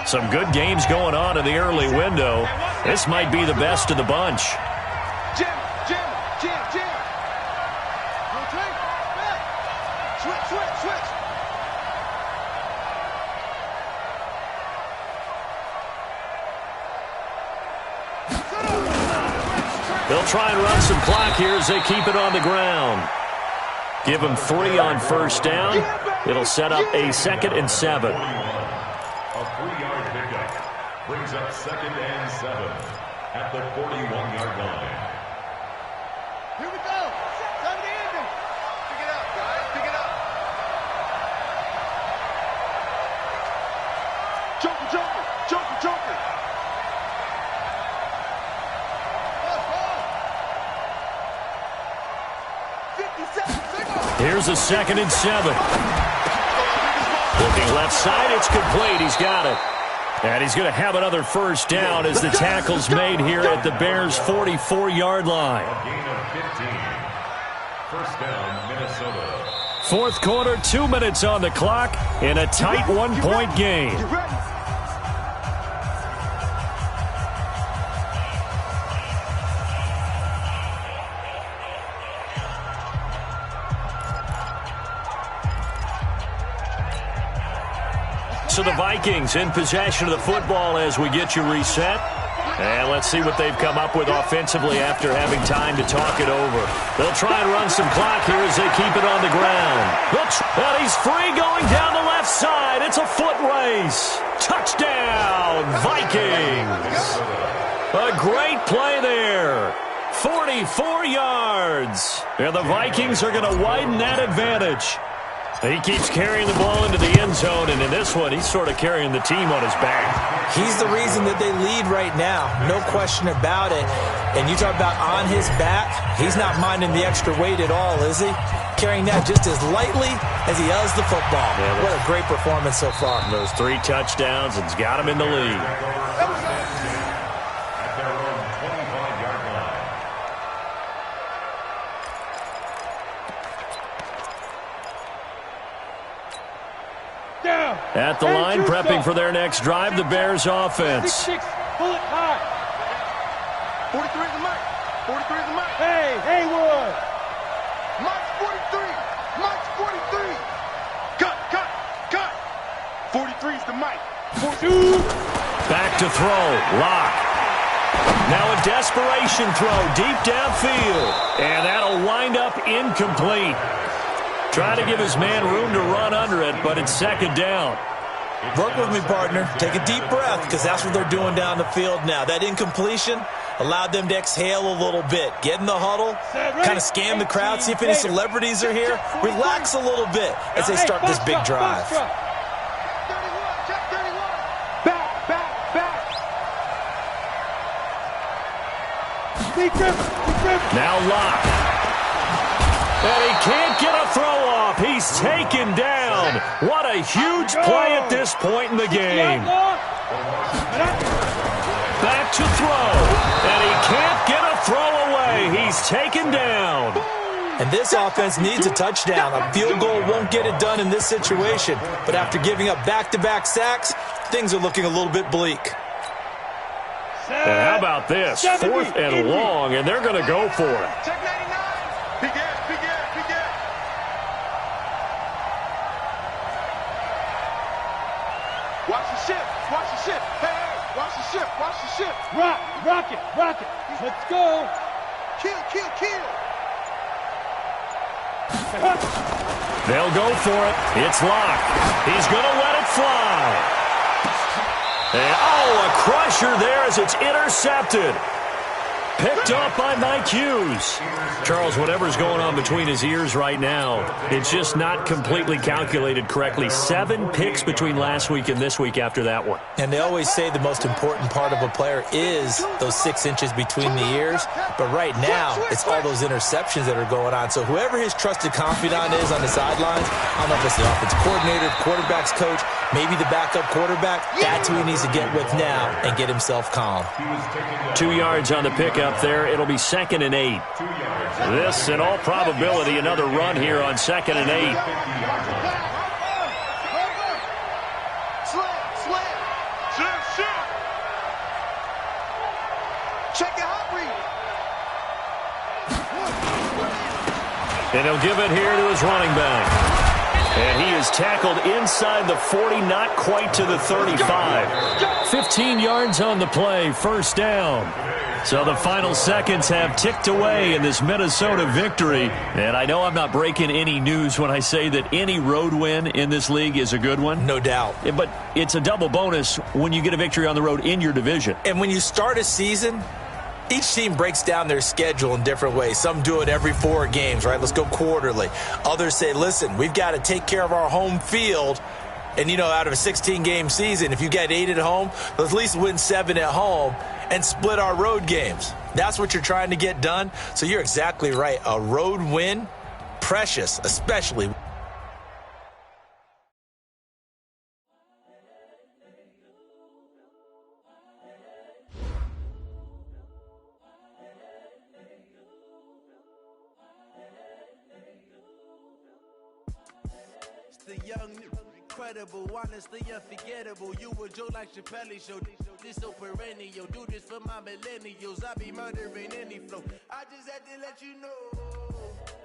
Some good games going on in the early window. This might be the best of the bunch. Jim. Switch. They'll try and run some clock here as they keep it on the ground. Give them 3 on first down. It'll set up a 2nd and 7. A 3-yard pickup brings up 2nd and 7 at the 41-yard line. Here we go. Time to end him. Pick it up, guys. Pick it up. Joker. Here's a 2nd and 7. Looking left side, it's complete. He's got it. And he's going to have another first down as the tackle's made here at the Bears' 44-yard line. A gain of 15. First down, Minnesota. 4th quarter, 2 minutes on the clock in a tight 1-point game. So the Vikings in possession of the football as we get you reset. And let's see what they've come up with offensively after having time to talk it over. They'll try and run some clock here as they keep it on the ground. And he's free going down the left side. It's a foot race. Touchdown, Vikings. A great play there. 44 yards. And the Vikings are going to widen that advantage. He keeps carrying the ball into the end zone, and in this one, he's sort of carrying the team on his back. He's the reason that they lead right now, no question about it. And you talk about on his back, he's not minding the extra weight at all, is he? Carrying that just as lightly as he does the football. Yeah, what a great performance so far. Those 3 touchdowns, it's got him in the lead. At their own 25-yard line. Down. At the line, prepping for their next drive, the Bears offense. 6-6. Pull it high. 43 is the mic. 43 is the mic. Hey, Haywood. Mike's 43. Mike's 43. Cut. 43 is the mic. 2. Back to throw. Lock. Now a desperation throw deep downfield. And that'll wind up incomplete. Trying to give his man room to run under it, but it's 2nd down. Work with me, partner. Take a deep breath, because that's what they're doing down the field now. That incompletion allowed them to exhale a little bit. Get in the huddle, kind of scan the crowd, see if any celebrities are here. Relax a little bit as they start this big drive. Check 31. Back. Now Lock. And he can't get a throw off. He's taken down. What a huge play at this point in the game. Back to throw. And he can't get a throw away. He's taken down. And this offense needs a touchdown. A field goal won't get it done in this situation. But after giving up back-to-back sacks, things are looking a little bit bleak. And how about this? 4th and long, and they're going to go for it. Check 99. Big ass. Watch the ship. Hey, watch the ship. Rock it. Let's go. Kill. They'll go for it. It's Lock. He's going to let it fly. And, a crusher there as it's intercepted. Picked off by Mike Hughes. Charles, whatever's going on between his ears right now, it's just not completely calculated correctly. 7 picks between last week and this week after that one. And they always say the most important part of a player is those 6 inches between the ears. But right now, it's all those interceptions that are going on. So whoever his trusted confidant is on the sidelines, I don't know if it's the offensive coordinator, quarterback's coach, maybe the backup quarterback, that's who he needs to get with now and get himself calm. 2 yards on the pickup there. It'll be 2nd and 8. This, in all probability, another run here on 2nd and 8. Check your hot read. And he'll give it here to his running back. And he is tackled inside the 40, not quite to the 35. 15 yards on the play, first down. So the final seconds have ticked away in this Minnesota victory. And I know I'm not breaking any news when I say that any road win in this league is a good one. No doubt. But it's a double bonus when you get a victory on the road in your division. And when you start a season, each team breaks down their schedule in different ways. Some do it every 4 games, right? Let's go quarterly. Others say, listen, we've got to take care of our home field. And, out of a 16-game season, if you get 8 at home, let's at least win 7 at home and split our road games. That's what you're trying to get done. So you're exactly right. A road win, precious, especially. The young, incredible, honestly unforgettable. You were Joe like Chappelle show. This so perennial. Do this for my millennials. I be murdering any flow. I just had to let you know.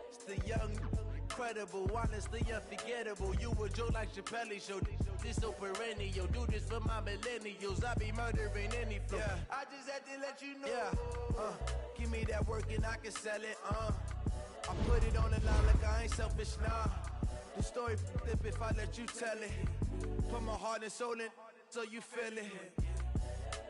It's the young, incredible, honestly unforgettable. You were Joe like Chappelle show. This so perennial. Do this for my millennials. I be murdering any flow. Yeah. I just had to let you know. Yeah. Give me that work and I can sell it. I put it on the line like I ain't selfish, nah. The story flip if I let you tell it. Put my heart and soul in so you feel it.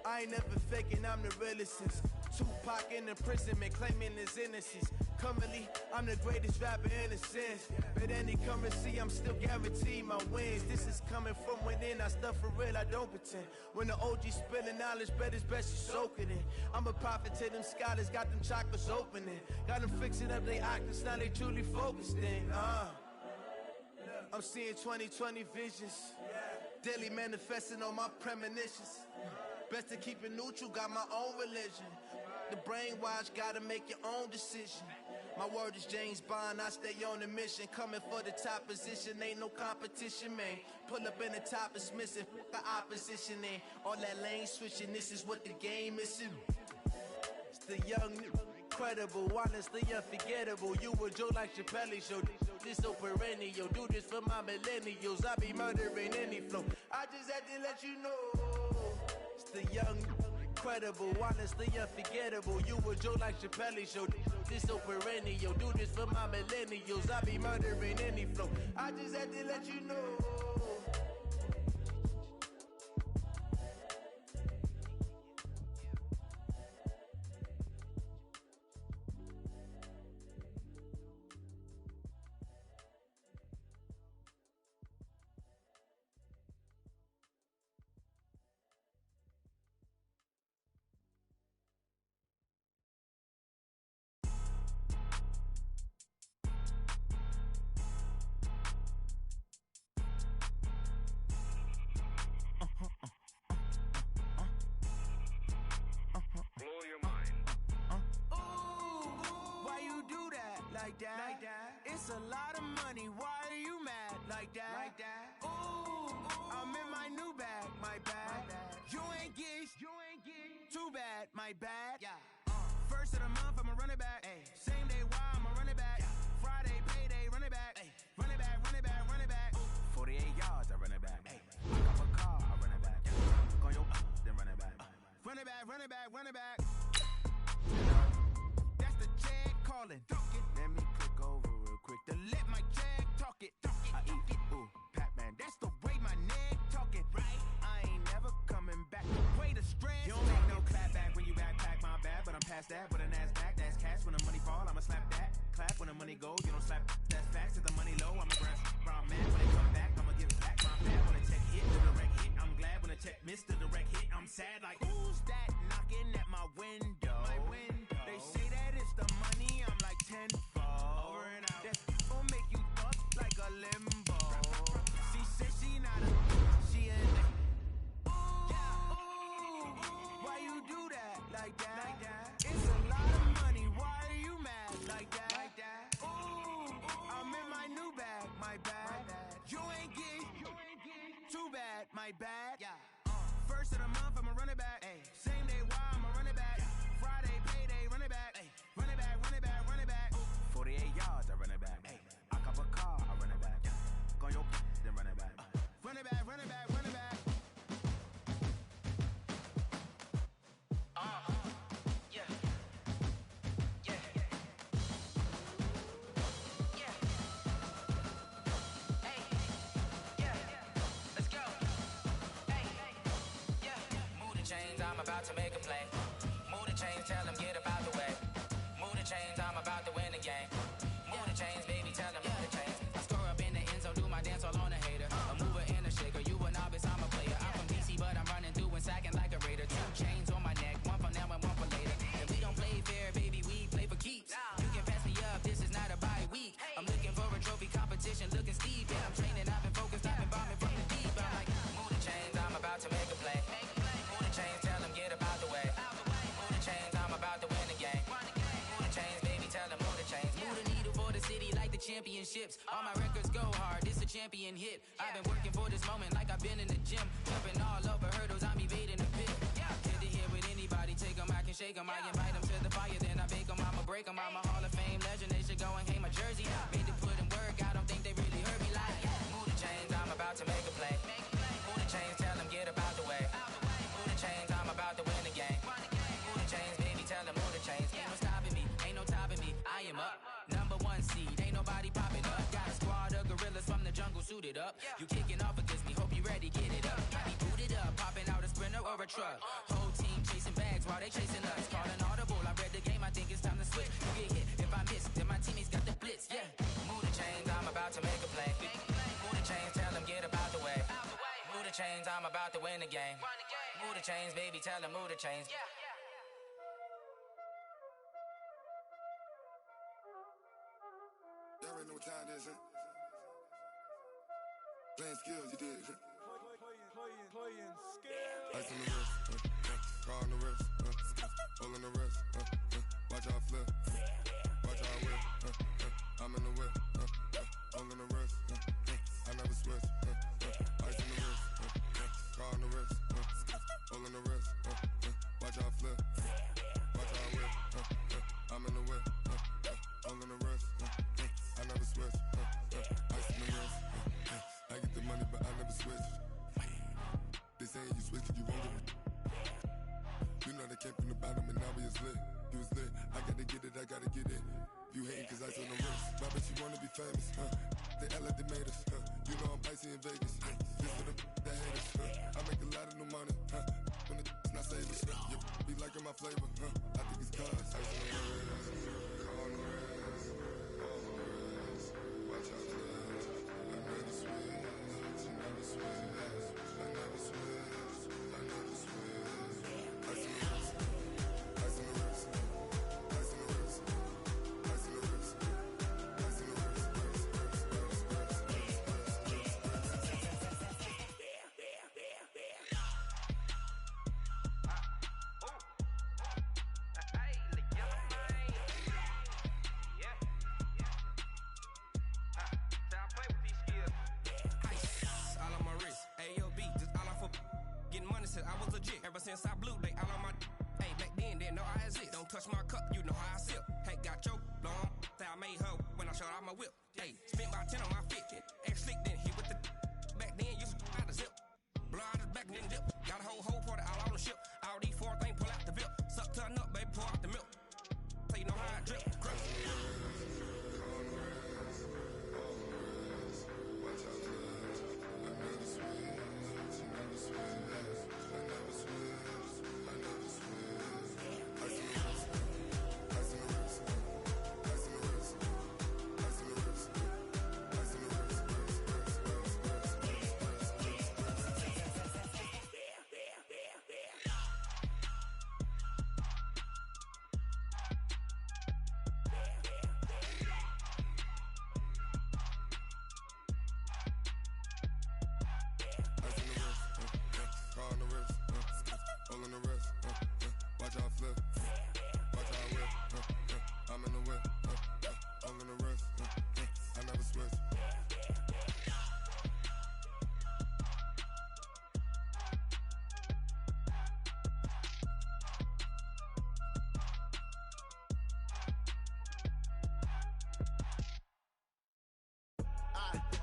I ain't never faking, I'm the realest since Tupac in imprisonment, claiming his innocence. Currently, I'm the greatest rapper in a sense. But any currency, I'm still guaranteed my wins. This is coming from within, I stuff for real, I don't pretend. When the OG spilling knowledge, bet it's best you soak it in. I'm a prophet to them scholars, got them chakras opening. Got them fixing up they octaves, now they truly focused in. I'm seeing 2020 visions. Daily manifesting on my premonitions. Best to keep it neutral, got my own religion. The brainwash, gotta make your own decision. My word is James Bond, I stay on a mission. Coming for the top position, ain't no competition, man. Pull up in the top, it's missing, the opposition in. All that lane switching, this is what the game is. It's the young, incredible, honestly unforgettable. You were Joe like Chappelle show. This so perennial. Do this for my millennials. I be murdering any flow. I just had to let you know. It's the young, incredible, honestly unforgettable. You were Joe like Chappelle show. This so perennial. Do this for my millennials. I be murdering any flow. I just had to let you know. Like that. It's a lot of money. Why are you mad? Like that. Ooh, I'm in my new bag. My bad. You ain't geeks. Too bad. My bad. Yeah. First of the month, I'ma run it back. Ay. Same day, why I'ma run it back. Yeah. Friday, payday, run it back. Ay. Run it back. 48 yards, I run it back. Ay. Pick up a car, I run it back. Yeah. Go yo, then run it back. Run it back. That's the check calling. Let me click over real quick to let my check talk it. I eat it, ooh, Pac-Man. That's the way my neck talking. Right? I ain't never coming back. Way to stress. You don't make no clap back when you backpack my bad, but I'm past pass that with an ass back. That's cash when the money fall, I'ma slap that. Clap when the money go, you don't slap. That's facts. If the money low, I'ma grab. Brown man when they come back, I'ma give it back. My bad when the check hit, the direct hit. I'm glad when the check missed the direct hit. I'm sad like who's that knocking at my window? My window. They say that it's the money, I'm like tenfold. Over and out. That gon' make you fuck like a limbo. She said she not a, she a why you do that like that? It's a lot of money. Why are you mad like that? Ooh, I'm in my new bag, my bad. You ain't get too bad, my bad. Yeah. First of the month, I'ma run it back. Ay. Same day, why I'ma run it back. Friday, payday, run it back. Ay. Run it back, run it back, run it back. 48 yards, I run it back. Ay. I cop a car, I run it back. Go your then run it back. Run it back, run it back, run it back. Yeah. Yeah. Yeah. Hey. Yeah. Let's go. Hey. Yeah. Move the chains, I'm about to make a play. Move the chains, tell them get about the way. Move the chains, I'm about to win the game. Move the chains, baby, tell them move the chains. I score up in the end zone, do my dance all on a hater. A mover and a shaker, you a novice, I'm a player. I'm from DC, but I'm running through and sacking like a raider. 2 chains on my neck, one for now and one for later. And we don't play fair, baby, we play for keeps. You can pass me up, this is not a bye week. I'm looking for a trophy competition, looking steep. Yeah, I'm training, I've been focused, I've been bombing from the deep. I'm like, move the chains, I'm about to make a play. Move the chains, tell them get about the way. Move the chains, I'm about to win the game. Move the chains, baby, tell them move the chains. Move the needle for the city like the championships. All my records go hard, this a champion hit. I've been working for this moment like I've been in the gym. Jumping all over hurdles, I'm evading the pit. Head to head with anybody, take them, I can shake them. I invite them to the fire, then I bake them, I'ma break them. I'm a Hall of Fame legend, they should go and hang my jersey. Made to put in work, I don't think they really heard me like. Move the chains, I'm about to make a play. Move the chains, tell them get about the way. Move the chains, I'm about to win the game. Move the chains, baby, tell them move the chains. Ain't no stopping me, ain't no topping me, I am up. Number 1 seed, ain't nobody popping up. Got a squad of gorillas from the jungle suited up. You kicking off against me, hope you ready, get it up. I be booted up, popping out a sprinter or a truck. Whole team chasing bags while they chasing us. Calling audible, I read the game, I think it's time to switch. You get hit, if I miss, then my teammates got the blitz, yeah. Move the chains, I'm about to make a play. Move the chains, tell them get about the way. Move the chains, I'm about to win the game. Move the chains, baby, tell them move the chains. Y'all already know what time it is, huh? Playing skills, you did, huh? Playing skills. Ice on the wrist, car on the wrist, hole in the wrist, watch how I flip, watch how I whip, I'm in the whip, hole in the wrist, I never switch, ice on the wrist, car on the wrist, hole in the wrist, watch how I flip, watch how I whip, I'm in the whip, hole in the wrist, I never switch, ice on the wrist, I get the money but I never switch. They saying you switch cause you won't get it. You know they came from the bottom and now we is lit. You was lit, I gotta get it, I gotta get it. You hating cause ice on the wrist. I bet you wanna be famous, They act like they made us, You know I'm icy in Vegas, This for the that hate us, I make a lot of new money, When it's not savers, You be liking my flavor, I think it's cause ice on the wrist, car on the wrist, all on the wrist. Watch out for this, I never switch, I never switch. I never switch, I never switch. Ice in the wrist, ice in the wrist, ice in the wrist, ice in the wrist, ice in the wrist, I was legit ever since I blew they all on my hey back then didn't know I exist. Don't touch my cup, you know how I sip. Hey, got your long that I made her when I showed out my whip. Hey, spent about 10 on my fit. X slick then hit with the back then used to out the zip. Blow out the back and then dip. Got a whole party all on the ship. All these 4 things pull out the VIP. Suck to a nut, baby, pour out the milk. So you know how I drip. Crush. Watch how I flip. Watch how I whip. I'm in the whip. I'm gonna rest. I never switch.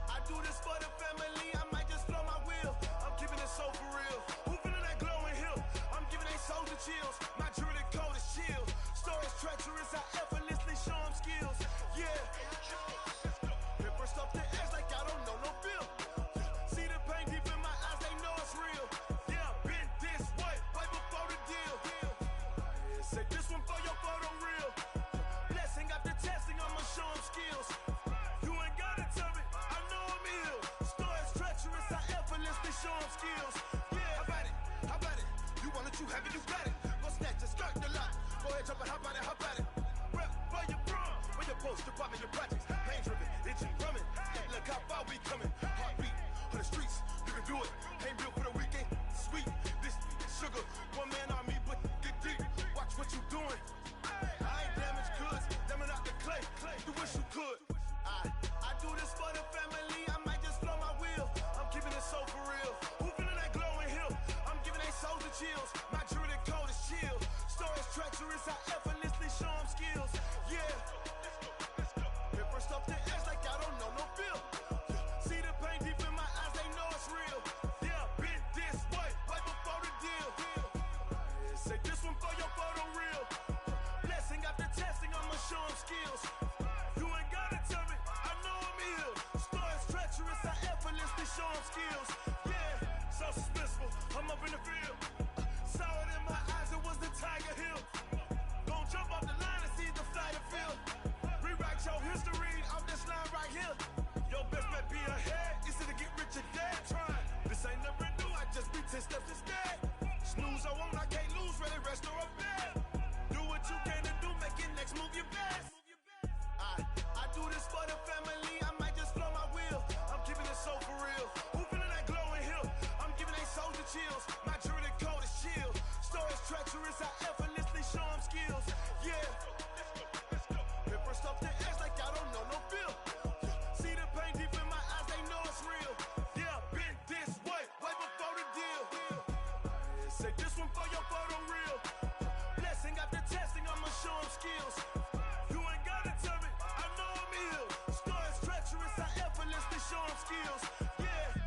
I do this for the family, I might just blow my wheel. I'm keeping it so for real. Who feeling that glowing hill? I'm giving they soldier chills. My jewelry code is chill. Stories treacherous, I effortlessly show them skills. Yeah. Paper stuff the edge like I don't know no feel. See the pain deep in my eyes, they know it's real. Yeah, been this way before the deal. Say this one for your photo real. Blessing after testing, I'ma show them skills. You ain't gotta tell me, I know I'm ill. Stories treacherous, I effortlessly show them skills. Yeah, how about it? You want it, you have it, you got it. Go snatch it, skirt the lot. Go ahead, jump it, how about it? Rep for your brum, for your post, department, your projects. Pain driven, itching, drumming. Look how far we coming. Heartbeat for the streets, you can do it. Ain't built for the weekend, sweet. This sugar, one man army, but get deep. Watch what you doing. I ain't damaged goods, damn out the clay. You wish you could. I do this for the family, I might just blow my wheel. I'm keeping it so for real. Who feeling that glowing hill? I'm giving they soldier chills. My jewelry code is chill. Stories treacherous, I effortlessly show them skills. Yeah. Paper stuff the edge like I don't know no feel. See the pain deep in my eyes, they know it's real. Yeah, been this way before the deal. Say this one for your photo real. Blessing after testing, I'ma show them skills. You ain't gotta tell me, I know I'm ill. Stories treacherous, I effortlessly show them skills. Yeah, so suspenseful, I'm up in the field. Saw it in my eyes, it was the Tiger Hill. Gon' jump off the line and see the flight of field. Rewrite your history off this line right here. Your best bet be ahead, easy to get rich or dead. Trying, this ain't never new, I just be 10 steps instead. Snooze I won't, I can't lose, ready, rest or up bed. Do what you can to do, make your next move your best. I do this for the family, I might just blow my wheel. I'm keeping it so for real. Who feeling that glowing hill? I'm giving they soldier chills. My jewelry code is chill. Stories treacherous, I effortlessly show them skills. Yeah. Paper stuff the edge like I don't know no feel. See the pain deep in my eyes, they know it's real. Yeah, been this way before the deal. Say this one for your photo real. Blessing after testing, I'ma show them skills. You ain't gotta tell me, I know I'm ill. Stories treacherous, I effortlessly show them skills. Yeah.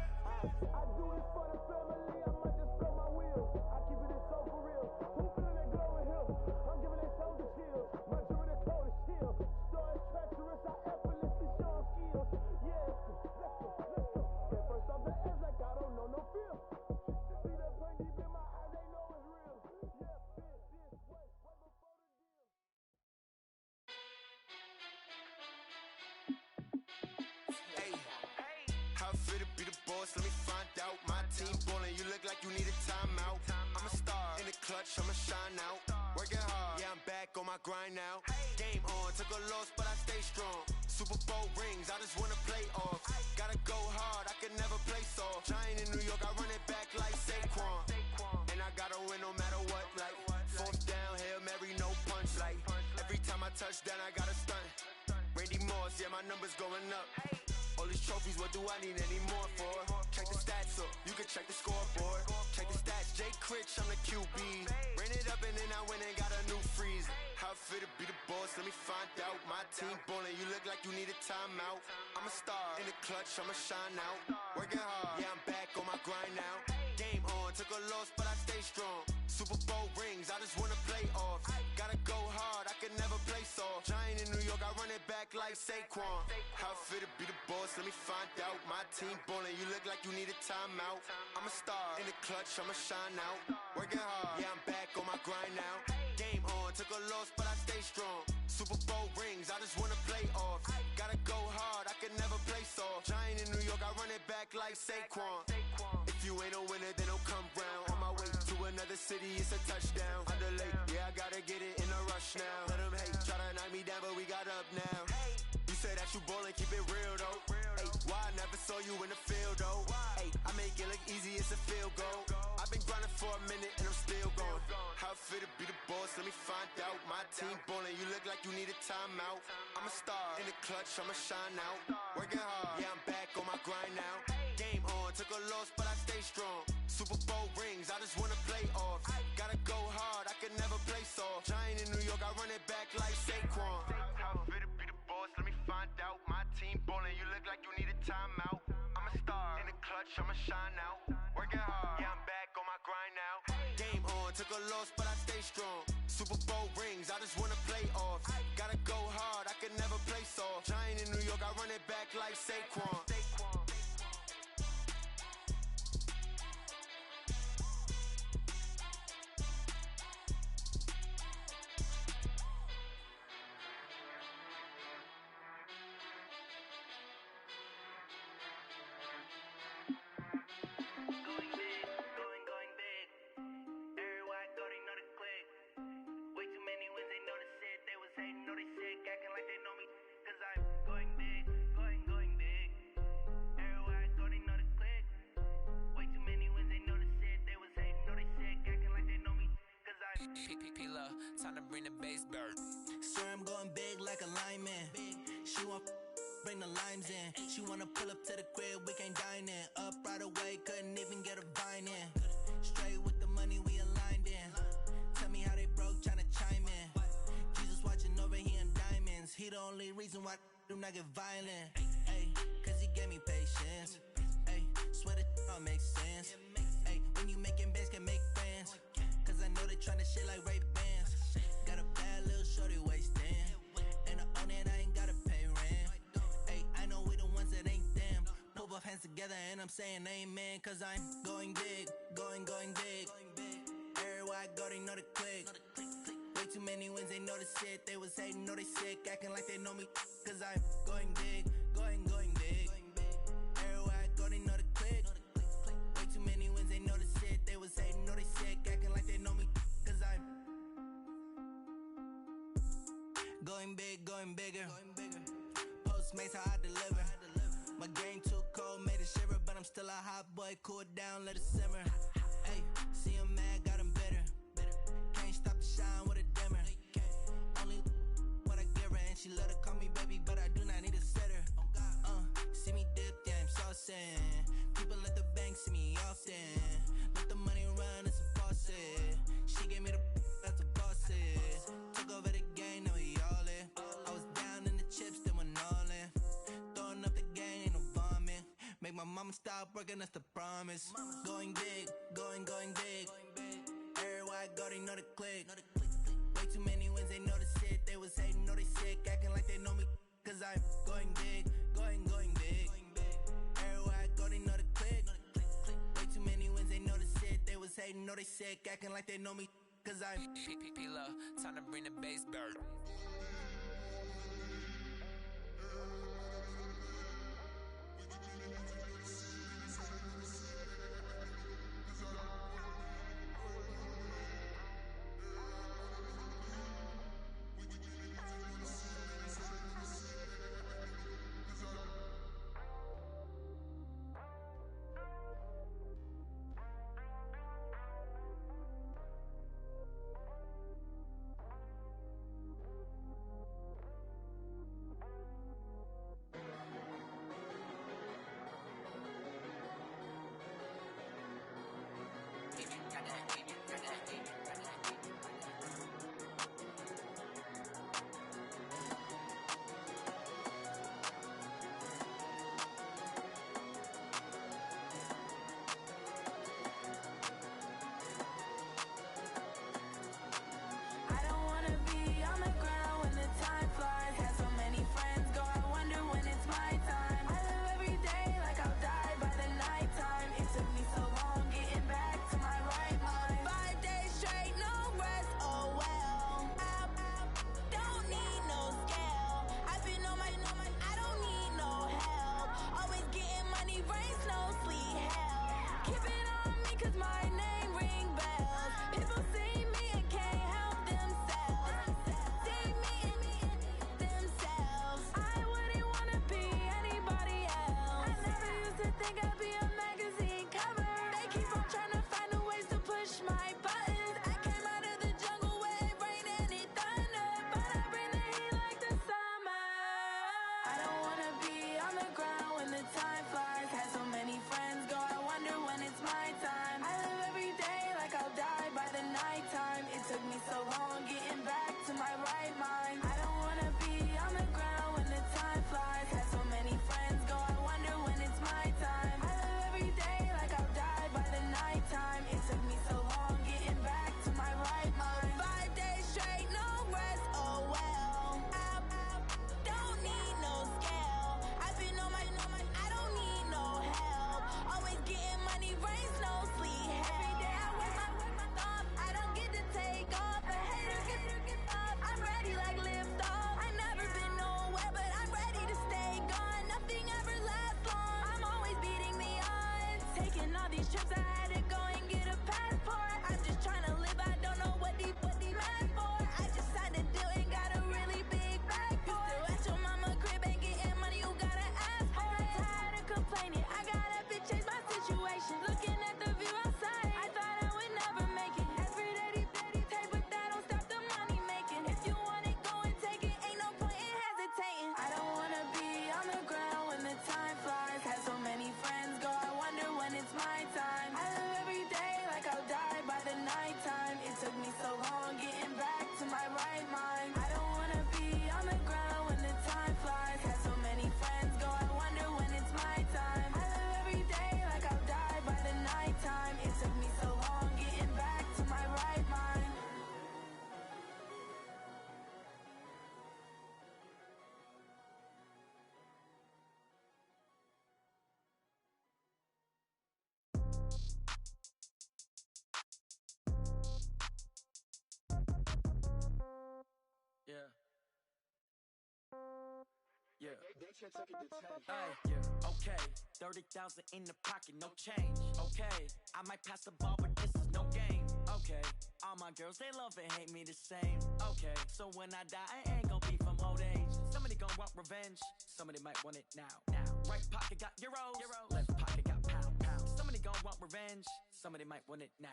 I do this for the family, I might just blow my wheel. I keep it so for real. Who feeling that glowing hill? I'm giving they soldier chills. My jewelry code is chill. Stories treacherous, I effortlessly show them skills. Yeah, let's go. Get first off the edge like I don't know no feel. See that pain deep in my eyes, they know it's real. Yeah, been this way before the deal. Hey, how it feel to be the boss? Let me find out. My team ballin', you look like you need a timeout. I'm a star in the clutch, I'ma shine out. Working hard, yeah, I'm back on my grind now. Game on, took a loss, but I stay strong. Super Bowl rings, I just wanna play off. Gotta go hard, I can never play soft. Giant in New York, I run it back like Saquon. And I gotta win no matter what, like fourth down, Hail Mary, no punch. Like every time I touch down, I gotta stunt. Randy Moss, yeah, my numbers going up. All these trophies, what do I need any more for? Check the stats up, you can check the scoreboard. Check the stats, Jay Critch, I'm the QB. Ran it up and then I went and got a new freezer. How it feel to be the boss, let me find out. My team ballin', you look like you need a timeout. I'm a star in the clutch, I'ma shine out. Working hard, yeah, I'm back on my grind now. Game on, took a loss, but I stay strong. Super Bowl rings, I just wanna play off. Gotta go hard, I can never play soft. Giant in New York, I run it back like Saquon. How it feel to be the boss, let me find out. My team ballin', you look like you need a timeout. I'm a star in the clutch, I'ma shine out. Working hard, yeah, I'm back on my grind now. Game on, took a loss, but I stay strong. Super Bowl rings, I just wanna play off. Gotta go hard, I can never play soft. Giant in New York, I run it back like Saquon. If you ain't a winner, then don't come round. On my way to another city, it's a touchdown. Underlay, yeah, I gotta get it in a rush now. Let them hate, try to knock me down, but we got up now. You say that you ballin', keep it real though. Hey, why I never saw you in the field though? Hey, I make it look easy, it's a field goal. I've been grinding for a minute and I'm still going. How it feel to be the boss? My team ballin', you look like you need a timeout. I'm a star in the clutch, I'ma shine out. Working hard, yeah, I'm back on my grind now. Game on, took a loss, but I stay strong. Super Bowl rings, I just wanna play off. Gotta go hard, I can never play soft. Giant in New York, I run it back like Saquon. How fit to be the boss, let me find out. My team ballin', you look like you need a timeout. I'm a star in the clutch, I'ma shine out. Working hard, yeah, I'm back on my grind now. Game on, took a loss, but I stay strong. Super Bowl rings, I just wanna play off. Gotta go hard, I can never play soft. Giant in New York, I run it back like Saquon. Time to bring the bass bird. Swear I'm going big like a lineman. She want bring the limes in. She wanna pull up to the crib, we can't dine in. Up right away, couldn't even get a vine in. Straight with the money we aligned in. Tell me how they broke, tryna chime in. Jesus watching over, he in diamonds. He the only reason why do not get violent. Ay, cause he gave me patience. Ay, swear that all makes sense. Ay, when you making bands, can make friends. Cause I know they tryna shit like Ray-Bans. Got a bad little shorty wasting. And I own it, I ain't gotta pay rent. Ay, I know we the ones that ain't them. Put both hands together and I'm saying amen. Cause I'm going big, going big. Everywhere I go, they know the click. Way too many wins, they know the shit. They was hating, know they sick, acting like they know me. Cause I'm going big, going big. Everywhere I go, they know the click. Way too many wins, they know the shit. They was hating, know they sick, acting like they know me. Cause I'm going big, going bigger. Postmates how I deliver. My game too cold, made it shiver. But I'm still a hot boy, cool it down, let it simmer. Hey, see him mad, got him bitter. Can't stop the shine with a dimmer. Only what I give her, and she love to call me baby, but I do not need a sitter. See me dip, yeah, I'm saucing. People at the bank see me often. Let the money run, it's a faucet. She gave me the that's a faucet. Took over the game, now we all in. I was down in the chips, then went all in. Throwing up the gang, ain't no vomit. Make my mama stop working, that's the promise. Going big, going big. Everywhere I go, they know the click. Way too many wins, they know the shit. They was hating, know they sick, acting like they know me. Cause I'm going big, going big. Everywhere I go, they know the click. Way too many wins, they know the shit. They was hating, know they sick, acting like they know me. Cause I'm P-P-P-Love, time to bring the bass bird. Okay, 30,000 in the pocket, no change. Okay, I might pass the ball, but this is no game. Okay, all my girls, they love and hate me the same. Okay, so when I die, I ain't gonna be from old age. Somebody gonna want revenge, somebody might want it now. Right pocket got euros, left pocket got pound. Somebody gonna want revenge, somebody might want it now.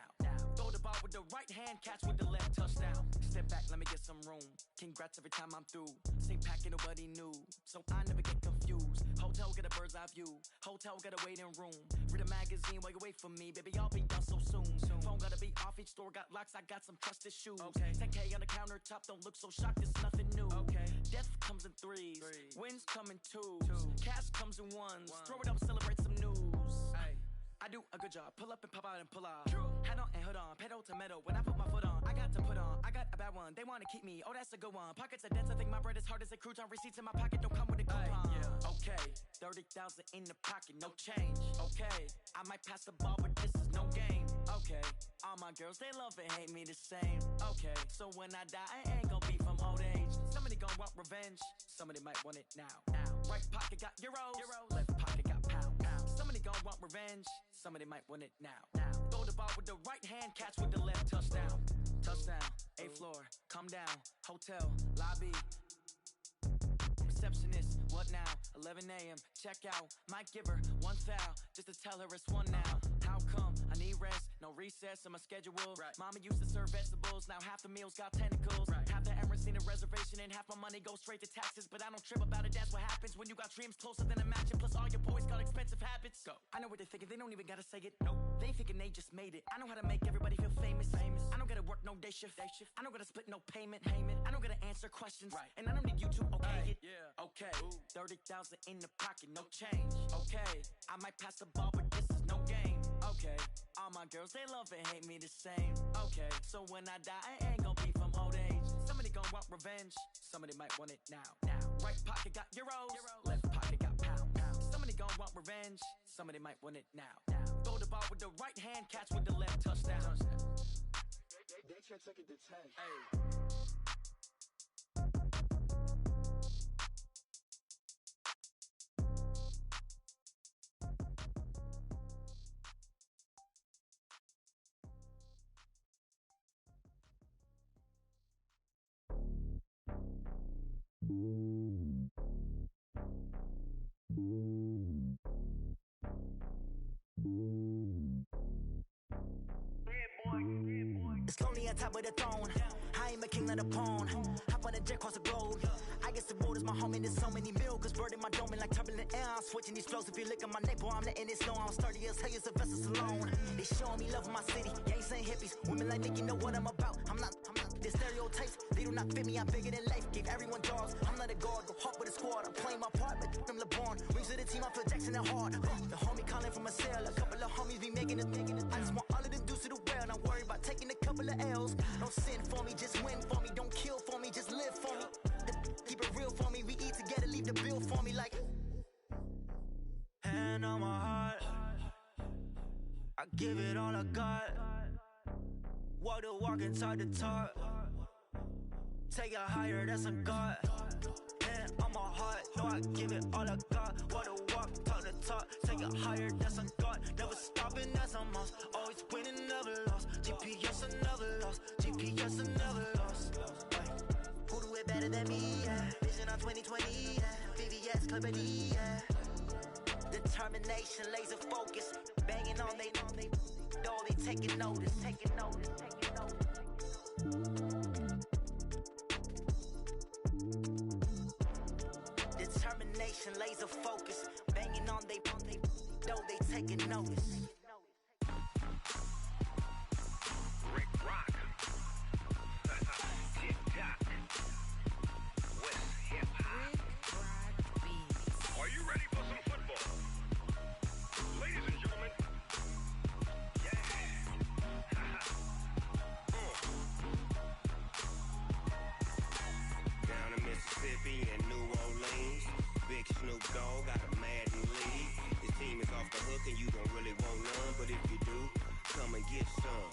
Throw the ball with the right hand, catch with the left, touchdown. Step back, let me get some room. Congrats every time I'm through. Same packet, nobody knew, so I never get confused. Hotel get a bird's eye view, hotel get a waiting room. Read a magazine while you wait for me, baby, I'll be done so soon. Phone gotta be off, each store got locks, I got some trusted shoes. 10K on the countertop, don't look so shocked, it's nothing new. Death comes in threes, wins come in twos, cash comes in ones. Throw it up, celebrate some news. I do a good job, pull up and pop out and pull off. Head on and hood on, pedal to metal. When I put my foot on, I got to put on. I got a bad one, they wanna keep me, oh that's a good one. Pockets are dense, I think my bread is hard as a crouton. Receipts in my pocket don't come with a coupon. Okay, 30,000 in the pocket, no change. Okay, I might pass the ball, but this is no game. Okay, all my girls, they love and hate me the same. Okay, so when I die, I ain't gonna be from old age. Somebody gonna want revenge, somebody might want it now. Right pocket got euros, left pocket got pound. Somebody gonna want revenge, somebody might want it now. Throw the ball with the right hand, catch with the left, touchdown. Touchdown, 8th floor, come down, hotel, lobby. Receptionist, what now? 11 a.m., check out. Might give her one foul, just to tell her it's one now. How come? I need rest, no recess in my schedule. Mama used to serve vegetables, now half the meals got tentacles. Half the errands need a reservation and half my money goes straight to taxes. But I don't trip about it, that's what happens when you got dreams closer than a match. And plus all your boys got expensive habits. Go. I know what they're thinking, they don't even gotta say it. Nope. They ain't thinking they just made it. I know how to make everybody feel famous. I don't gotta work no day shift. I don't gotta split no payment. I don't gotta answer questions. And I don't need you to okay it. Okay, 30,000 in the pocket, no change. Okay, I might pass the ball, but this is no game. Okay, all my girls, they love and hate me the same. Okay, so when I die, I ain't gonna be from old age. Somebody gonna want revenge, somebody might want it now. Right pocket got euros, left pocket got pound. Somebody gonna want revenge, somebody might want it now. Throw the ball with the right hand, catch with the left, touchdown. They can't take it to 10. It's lonely on top of the throne. I ain't a king, not a pawn. Hop on a jet across the globe. I guess the road is my home and there's so many milkers birding my dome like turbulent air. I'm switching these flows. If you look at my neck, boy, I'm letting it snow. I'm sturdy as hell, Sylvester Stallone. They showing me love in my city. Gangs ain't hippies. Women like me, you know what I'm about. I'm not. The stereotypes, they do not fit me. I'm bigger than life. Give everyone jobs. I'm not a guard. Go hard with a squad. I'm playing my part, but them LeBron. Rings to the team, I feel Jackson and hard. The homie calling from a cell. A couple of homies be making it. I just want all of them dudes to the well. Not worry about taking a couple of L's. Don't sin for me, just win for me. Don't kill for me, just live for me. Keep it real for me. We eat together, leave the bill for me like. Hand on my heart, I give it all I got. Walk the walk and talk the talk. Take it higher, that's a God. Hand on my heart, no, I give it all I got. Walk the walk, talk the talk. Take it higher, that's a God. Never stopping, that's a must. Always winning, never lost. GPS, I never lost. GPS, I never lost. Who do it better than me? Yeah. Vision on 2020, yeah. VVS, Clippity, yeah. Determination, laser focus. Banging on they door, they taking notice. Determination, laser focus. Banging on they door, they taking notice. Rick Rock. TikTok. West Hip Hop. Are you ready for some football? Ladies and gentlemen. Yeah. Down in Mississippi and New Orleans, Big Snoop Dogg got a Madden league. His team is off the hook and you don't really want none, but if you do, come and get some.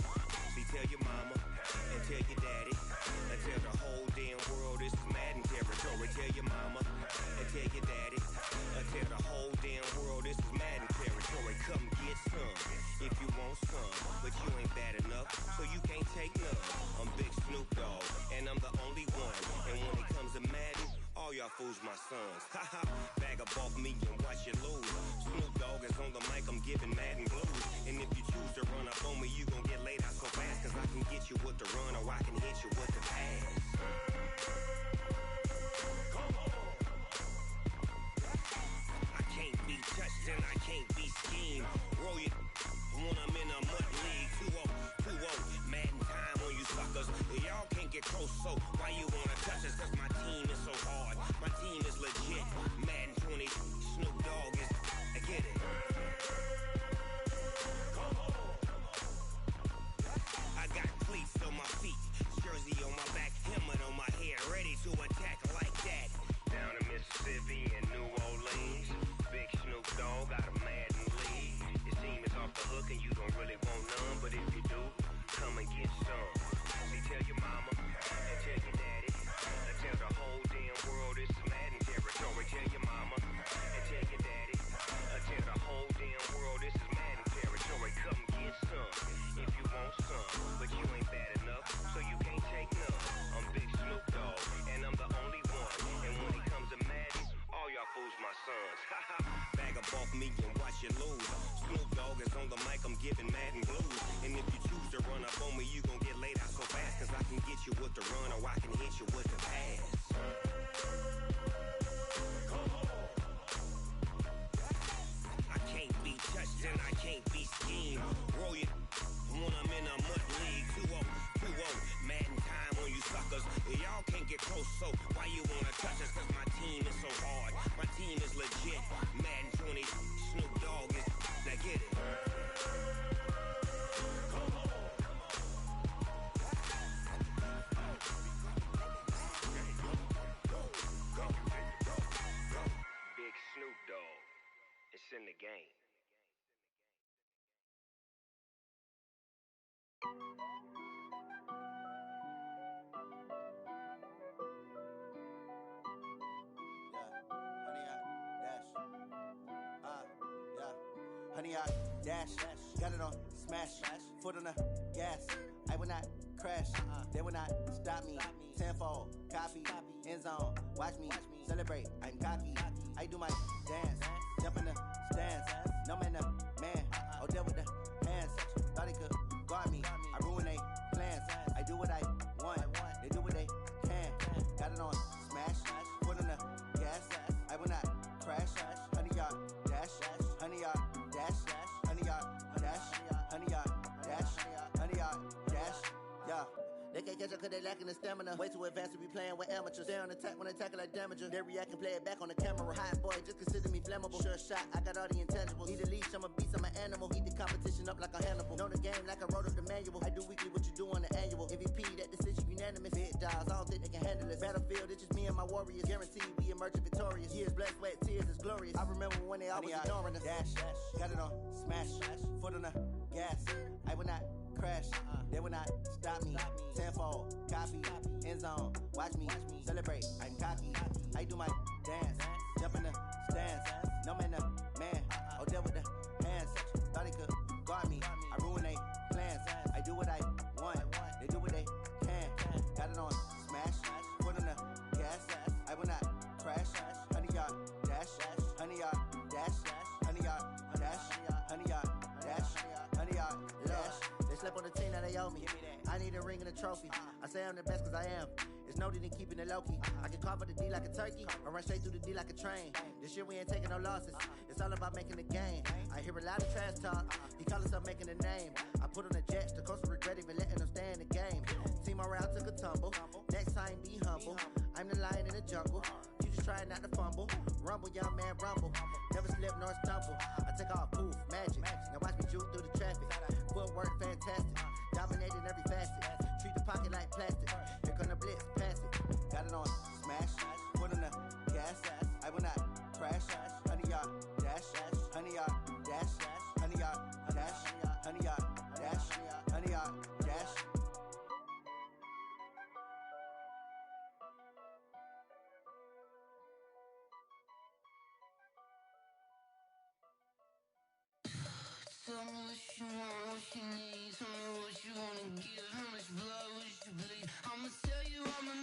See, tell your mama and tell your daddy and tell the whole damn world this is Madden territory. Tell your mama and tell your daddy I'm the only one. And when it comes to Madden, all y'all fools my sons. Haha, bag up off me and watch you lose. Snoop Dogg is on the mic, I'm giving Madden blues. And if you choose to run up on me, you gon' get laid out so fast. Cause I can get you with the run or I can hit you with the pass. I can't be touched and I can't be schemed. Roll you when I'm in a mud league. 2-0, Madden time on you suckers. Y'all can't get close, so why you wanna touch us? Cause my team is so hard. My team is legit. Madden 20, Snoop Dogg is. I get it. I got cleats on my feet, jersey on my back, helmet on my head, ready to attack like that. Down in Mississippi and New Orleans, big Snoop Dogg got a Madden league. His team is off the hook and you don't really want none, but if you do, come and get some. See, tell your mama and tell your daddy, and tell the whole damn world this is Madden territory. Tell your mama and tell your daddy, and tell the whole damn world this is Madden territory. Come get some if you want some, but you ain't bad enough, so you can't take none. I'm Big Snoop Dogg, and I'm the only one. And when it comes to Madden, all y'all fools my sons. Bag up off me and watch you lose. Snoop Dogg is on the mic, I'm giving Madden blues. And if you choose to run up on me, you gon' get laid out so fast. Cause I can get you with the run or I can hit you with the pass. I can't be touched and I can't be schemed. Roll you when I'm in a mud league. 2-0, Madden time on you suckers. Y'all can't get close, so why you wanna touch us? Cause my team is so hard. My team is legit. Madden 20, Snoop Dogg is. Now get it. Big Snoop Dogg. It's in the game. Honey, I dash, got it on smash, foot on the gas. I will not crash, they will not stop me. Tenfold, copy, end zone, watch me celebrate. I'm cocky, I do my dance, jump in the stands. No man, man, oh there with the hands. Thought he could guard me, I ruin they plans. I do what I want, they do what they can. Got it on smash, foot on the gas. I will not crash, honey, y'all dash, honey, y'all dash, honey, y'all dash, honey, y'all dash, honey, y'all dash, yeah. They can't catch up cause they lacking the stamina. Way too advanced to be playing with amateurs. Stay on attack when attacking like damager. They react and play it back on the camera. Hot boy, just consider me flammable. Sure shot, I got all the intangibles. Need a leash, I'm a beast, I'm an animal. Eat the competition up like a Hannibal. Know the game like I wrote up the manual. I do weekly what you do on the annual. MVP, that decision unanimous. Big dogs, I don't think they can handle this. Battlefield, it's just me and my warriors. Guaranteed we emerge victorious. Years, blood, sweat, tears, is glorious. I remember when they always ignoring us. Dash, got it on smash, foot on the gas. I will not crash, they will not stop me. Tenfold, copy, end zone, watch me celebrate. I'm cocky, I do my dance, jump in the stands. No man, man, oh there with the hands. Thought he could guard me, I ruin they plans. I do what I want, they do what they can. Got it on smash, foot on the gas. I will not crash, honey y'all dash, honey y'all dash, honey y'all dash, honey y'all dash, honey y'all dash. They slept on the team that they owe me. I need a ring and a trophy. I say I'm the best cause I am. It's no need in keeping it low key. I can carve up the D like a turkey or run straight through the D like a train. This year we ain't taking no losses. It's all about making the game. I hear a lot of trash talk. He call himself making a name. I put on the Jets. The coach will regret even letting them stay in the game. Team morale took a tumble. Next time be humble. I'm the lion in the jungle. You just try not to fumble. Rumble, young man, rumble. Never slip nor stumble. I take off, poof, magic. Now watch me juke through the traffic. Footwork fantastic. Dominating every facet. Treat the pocket like plastic. Here come the blitz, pass it. Got it on smash. Foot on the gas. I will not crash. Honey, y'all dash. Honey, y'all dash. Honey, y'all dash. Honey, y'all dash. Honey, y'all dash. Tell me what you want, what you need. Tell me what you wanna give. How much blood would you bleed? I'ma tell you I'm a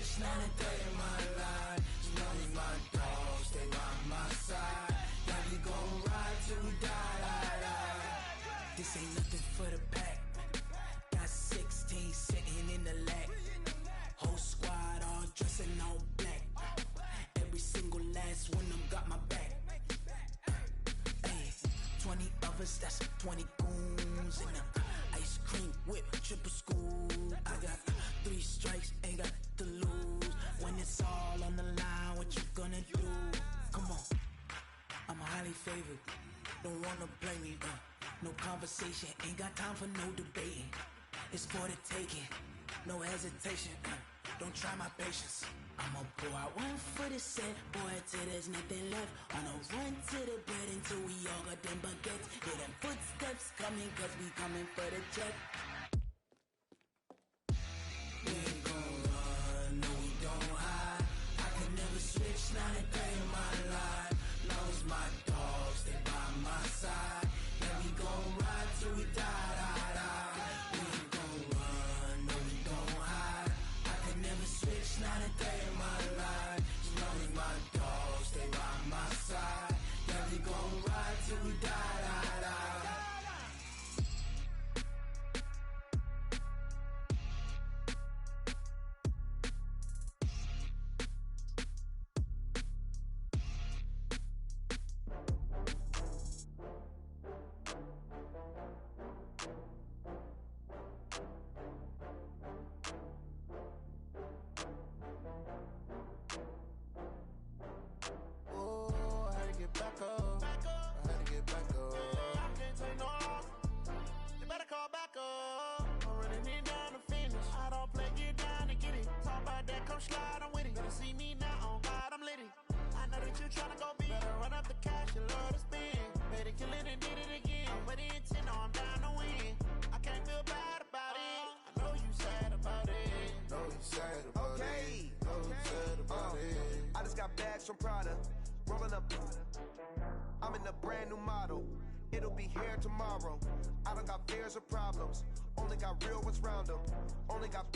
switch, not a day in my life. As long as my dogs stay by my side. Yeah, we gon' ride till we die. This ain't nothing for the pack. Got 16 sitting in the lap. Whole squad all dressing all black. Every single last one of them got my back. Ay, 20 of us, that's 20 goons in the ice cream whip, triple school. I got 3 strikes, ain't got to lose. When it's all on the line, what you gonna do? Come on, I'm highly favored. Don't wanna blame me, no conversation, ain't got time for no debating. It's for the taking, no hesitation, don't try my patience. I'ma pour out one for the set, boy, till there's nothing left. On a run to the bed until we all got them baguettes. Hear them footsteps coming, cause we coming for the check. We ain't gon' run, no we don't hide. I can never switch, not a day in my life. Long as my dogs stay by my side. Yeah, we gon' ride till we die. We ain't gon' run, no we don't hide. I can never switch, not a day in my life. As long as my dogs stay by my side. Yeah, we gon' ride till we die. Slide, I'm with it. Better see me now, on God, I'm litty. I know that you tryna go big. Better run up the cash, you love to spend. Better kill it and did it again. With the intent, no, I'm down to win. I can't feel bad about it. I know you sad about it. Know you sad about it. Know you sad about it. I just got bags from Prada. Rolling up. I'm in a brand new model. It'll be here tomorrow. I don't got fears or problems. Only got real ones round them. Only got.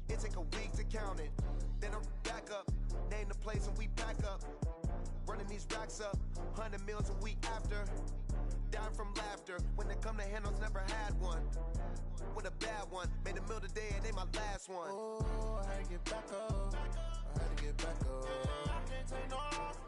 It take a week to count it. Then I'm back up. Name the place and we pack up. Running these racks up. 100 meals a week after. Down from laughter. When they come to handles, never had one. With a bad one. Made a meal today and they my last one. Oh, I had to get back up. I had to get back up. I can't take no off.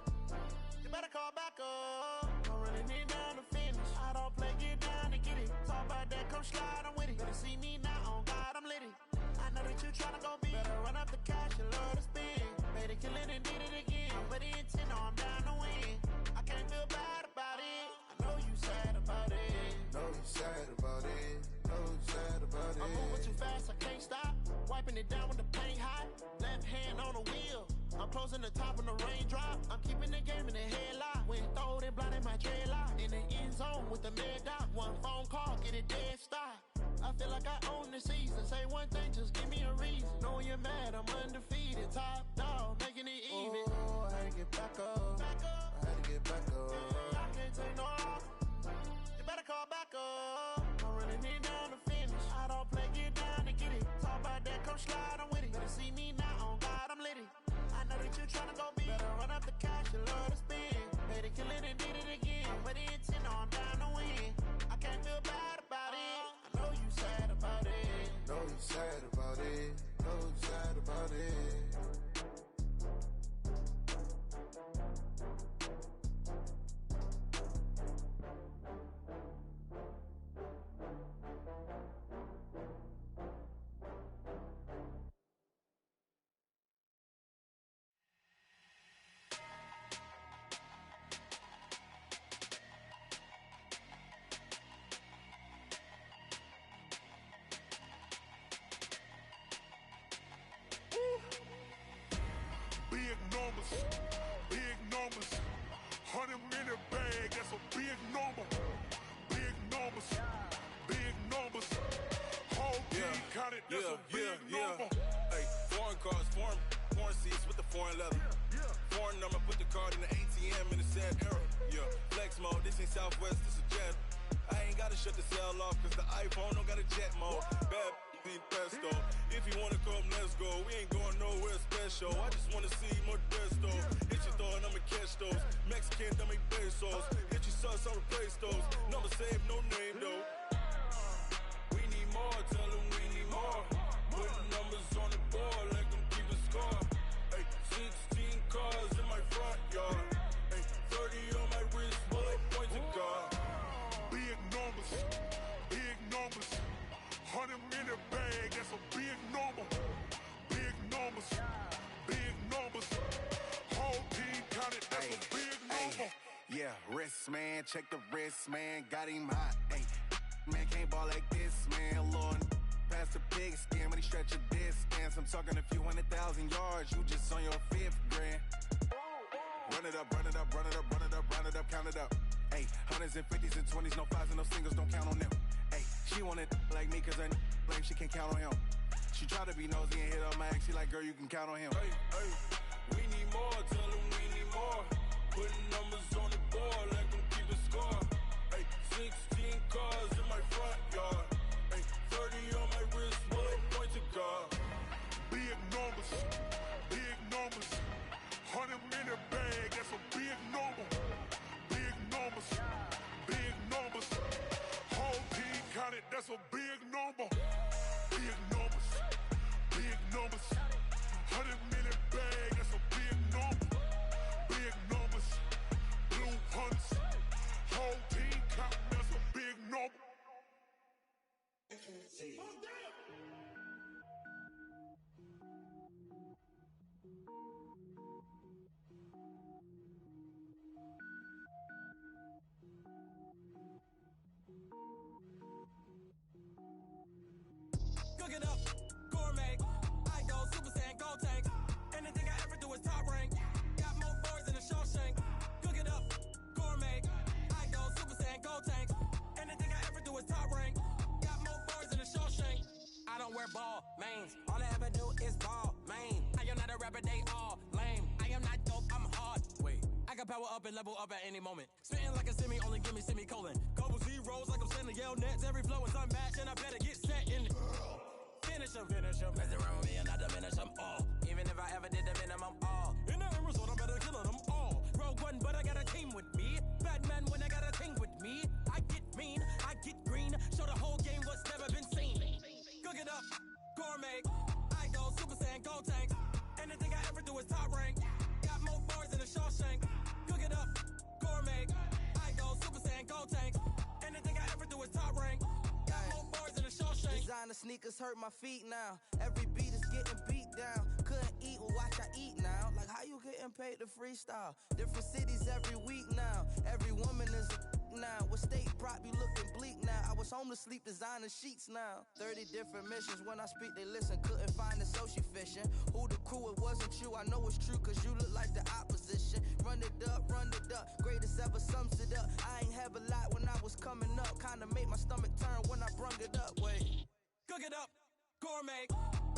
You better call back up. I'm running it down to finish. I don't play, get down to get it. Talk about that, come slide, I'm with it. Better see me now, on God, I'm litty. I know that you tryna go big. Better run up the cash, you love to spend. Made it, kill it, and did it again. But the intent, no, I'm down to win. I can't feel bad about it. I know you sad about it. Know you sad about it. Know you sad about it. I'm moving too fast, I can't stop. Wiping it down with the paint hot. Left hand on the wheel. I'm closing the top when the raindrop. I'm keeping the game in the headlock. When throwed and blinded my dreadlock. In the end zone with the mad dot. One phone call, get it dead stop. I feel like I own the season. Say one thing, just give me a reason. Knowing you're mad, I'm undefeated. Top dog, making it even. Oh, I had to get back up. I had to get back up. I can't take no off. You better call back up. I'm running it down to finish. I don't play, get down to get it. Talk about that, come slide, I'm with it. Better see me now, on God, I'm litty. I know that you tryna go big. Better run up the cash, you love to spend. Better kill it and did it again. But the intent, no, I'm down to win. I can't feel bad about it. I know you sad about it. Know you sad about it. Know you sad about it. Big numbers, 100-minute bag, that's a big number. Big numbers, whole team counted, that's a big number. Hey, foreign cars, foreign seats with the foreign leather. Foreign number, put the card in the ATM in the sad era. Yeah, flex mode, this ain't Southwest, this a jet. I ain't gotta shut the cell off, cause the iPhone don't got a jet mode. Bad ain't pesto. If you wanna come, let's go. We ain't going no weekend, I make pesos. Get you sus, I'll replace those. Number saved, no name though. We need more, tell them we need more. Putting numbers on the board like I'm keeping score. Ay, 16 cars in my front yard. Ay, 30 on my wrist, while I point to God. Big numbers, 100 in the bag, that's a big number. Big numbers, whole team counted, that's a big number. Yeah, wrist man, check the wrist man, got him hot. Ay, man can't ball like this, man. Lord, past the pig skin, but he stretch a distance. I'm talking a few 100,000 yards, you just on your 5th grand. Run it up, count it up. Ay, hundreds and 50s and 20s, no 5s and no singles, don't count on them. Ay, she want it like me, cause her like she can't count on him. She try to be nosy and hit up my ex, she like, girl, you can count on him. Hey, we need more, tell them we need more. Putting numbers on the board like I'm keeping score. Ay, 16 cars in my front yard. Ay, 30 on my wrist, while I point to God. Big numbers, 100 in the bag, that's a big number. Big numbers, whole team counted, that's a big number. Big numbers, 100 in the bag, that's a big number. Big numbers, blue hunts, whole team counting, that's a big number. Cook it up, gourmet. I go Super Saiyan, gold tank. Anything I ever do is top rank. Got more boys than a Shawshank. Cook it up, gourmet. I go Super Saiyan, gold tank. Anything I ever do is top rank. Got more boys than a Shawshank. I don't wear ball mains. All I ever do is ball main. I am not a rapper, they all lame. I am not dope, I'm hard. Wait, I can power up and level up at any moment. Spitting like a semi, only give me semicolon. Couple zeros like I'm sending yell nets. Every flow is unmatched and I better get set in. Finish them. Mess around with me and I diminish them all. Even if I ever did the minimum all. In the end result, I better kill them all. Rogue One, but I got a team with me. Batman when I got a team with me. I get mean, I get green. Show the whole game what's never been seen. Cook it up, gourmet. I go Super Saiyan, gold tank. Anything I ever do is top rank. Got more boys than a Shawshank. Cook it up, gourmet. I go Super Saiyan, gold tank. Anything I ever do is top rank. Got more boys than a Shawshank. Designer sneakers hurt my feet now. Every beat is getting beat down. Couldn't eat, well watch I eat now. Like how you getting paid to freestyle? Different cities every week now. Every woman is a now. What state prop you looking bleak now? I was home to sleep designer sheets now. 30 different missions. When I speak they listen. Couldn't find it so she fishing. Who the crew? It wasn't you. I know it's true cause you look like the opposition. Run it up. Greatest ever sums it up. I ain't have a lot when I was coming up. Kinda made my stomach turn when I brung it up. Wait. Cook it up, gourmet.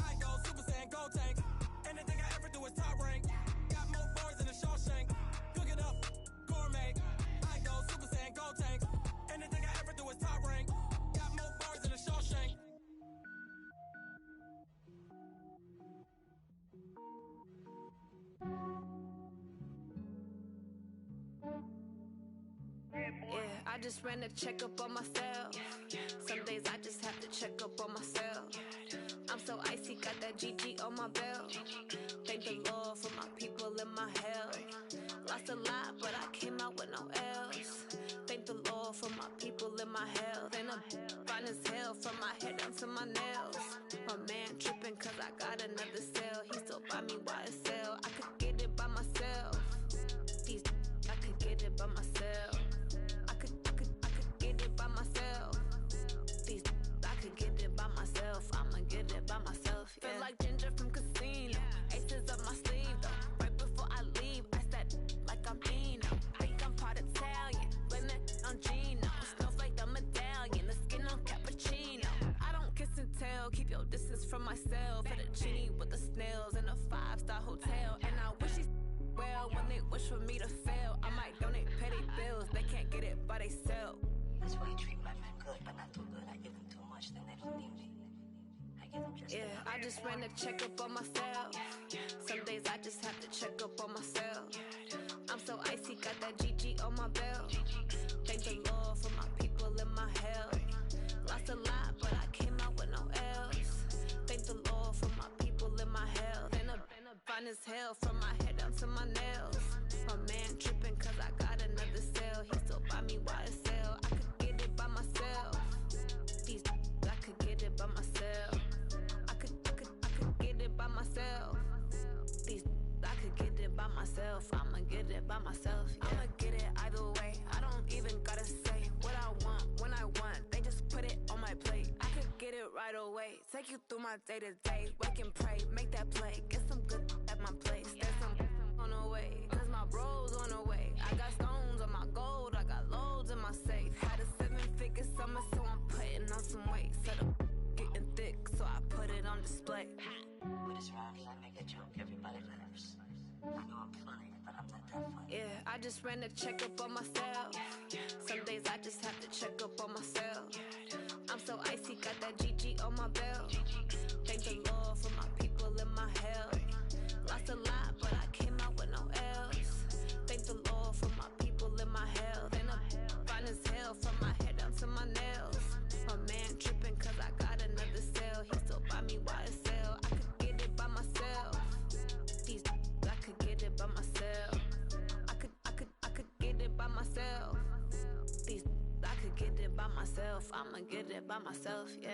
I go Super Saiyan, gold tank. Anything I ever do is top rank. Got more boys than a Shawshank. Cook it up, gourmet. I go Super Saiyan, gold tank. Anything I ever do is top rank. Got more boys than a Shawshank. Yeah, I just ran a checkup on myself. Some days I just have to check up on myself. I'm so icy, got that GG on my belt. Thank the Lord for my people in my health. Lost a lot, but I came out with no else. Thank the Lord for my people in my health. And I'm fine as hell from my head down to my nails. My man tripping cause I got another cell. He still buy me YSL. I could get it by myself. These I could get it by myself. I could get it by myself. These I could get it by myself. I'ma get it by myself. Yeah. Feel like Ginger from Casino. Aces up my sleeve though. Right before I leave, I said like I'm Eno. Think I'm part Italian. Blame it on Gino. Smells like the medallion. The skin on cappuccino. I don't kiss and tell. Keep your distance from myself. At a genie with the snails in a 5-star hotel. And I wish he's well when they wish for me to fail. I might donate petty bills. They can't get it by themselves. That's why you treat my men good, but not too good. I give them too much, then they don't need me. I give them just yeah, I just ran a checkup on myself. Some days I just have to check up on myself. I'm so icy, got that GG my belt. Thank the Lord for my people in my health. Lost a lot, but I came out with no L's. Thank the Lord for my people in my health. Been fine as hell from my head down to my nails. My man tripping cause I got another sale. He still buy me YSL. I could get it by myself. These I could get it by myself. I could get it by myself. These I could get it by myself. I'ma get it by myself. Yeah. I'ma get it either way. I don't even gotta say what I want when I want. They just put it on my plate. I could get it right away. Take you through my day to day. Wake and pray, make that play. Get some good at my place. There's some on the way. Cause my bro's on the way. I got stones on my gold. I got loads in my safe. Had a 7-figure summer, so I'm putting on some weight. Set up getting thick, so I put it on display. With his rhymes, I make a joke, everybody laughs. I know I'm funny, but I'm not that funny. Yeah, I just ran a checkup on myself. Some days I just have to check up on myself. I'm so icy, got that GG on my belt. Thank the Lord for my people in my health. Lost a lot, but I came out with no L's. Thank the Lord for my people in my health. And I'm fine as hell from my head down to my nails. My man tripping cause I got another sale. He still buy me YSL. I could get it by myself. These I could get it by myself. I could get it by myself. These I could get it by myself. I'ma get it by myself, yeah.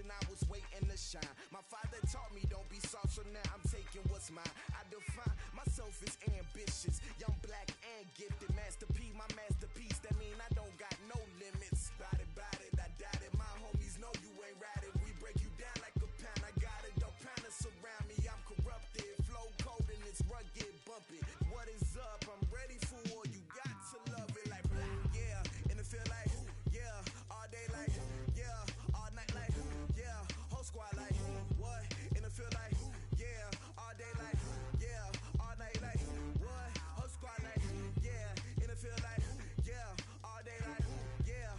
I was waiting to shine. My father taught me don't be soft, so now I'm taking what's mine. I define myself as ambitious, young, black, and gifted. Master P, my masterpiece. That mean I don't got no limits. Bout it, I doubt it. My homies know you ain't ride it. We break you down like a pound. I got it, don't pound us around me. I'm corrupted, flow cold and it's rugged, bump it. What is up? I'm ready for war. You got to love it like blah, yeah. And it feel like yeah, all day like yeah, all night like yeah, whole squad like what? And it feel like yeah, all day like yeah, all night like what? Whole squad like yeah, and it feel like yeah, all day like yeah,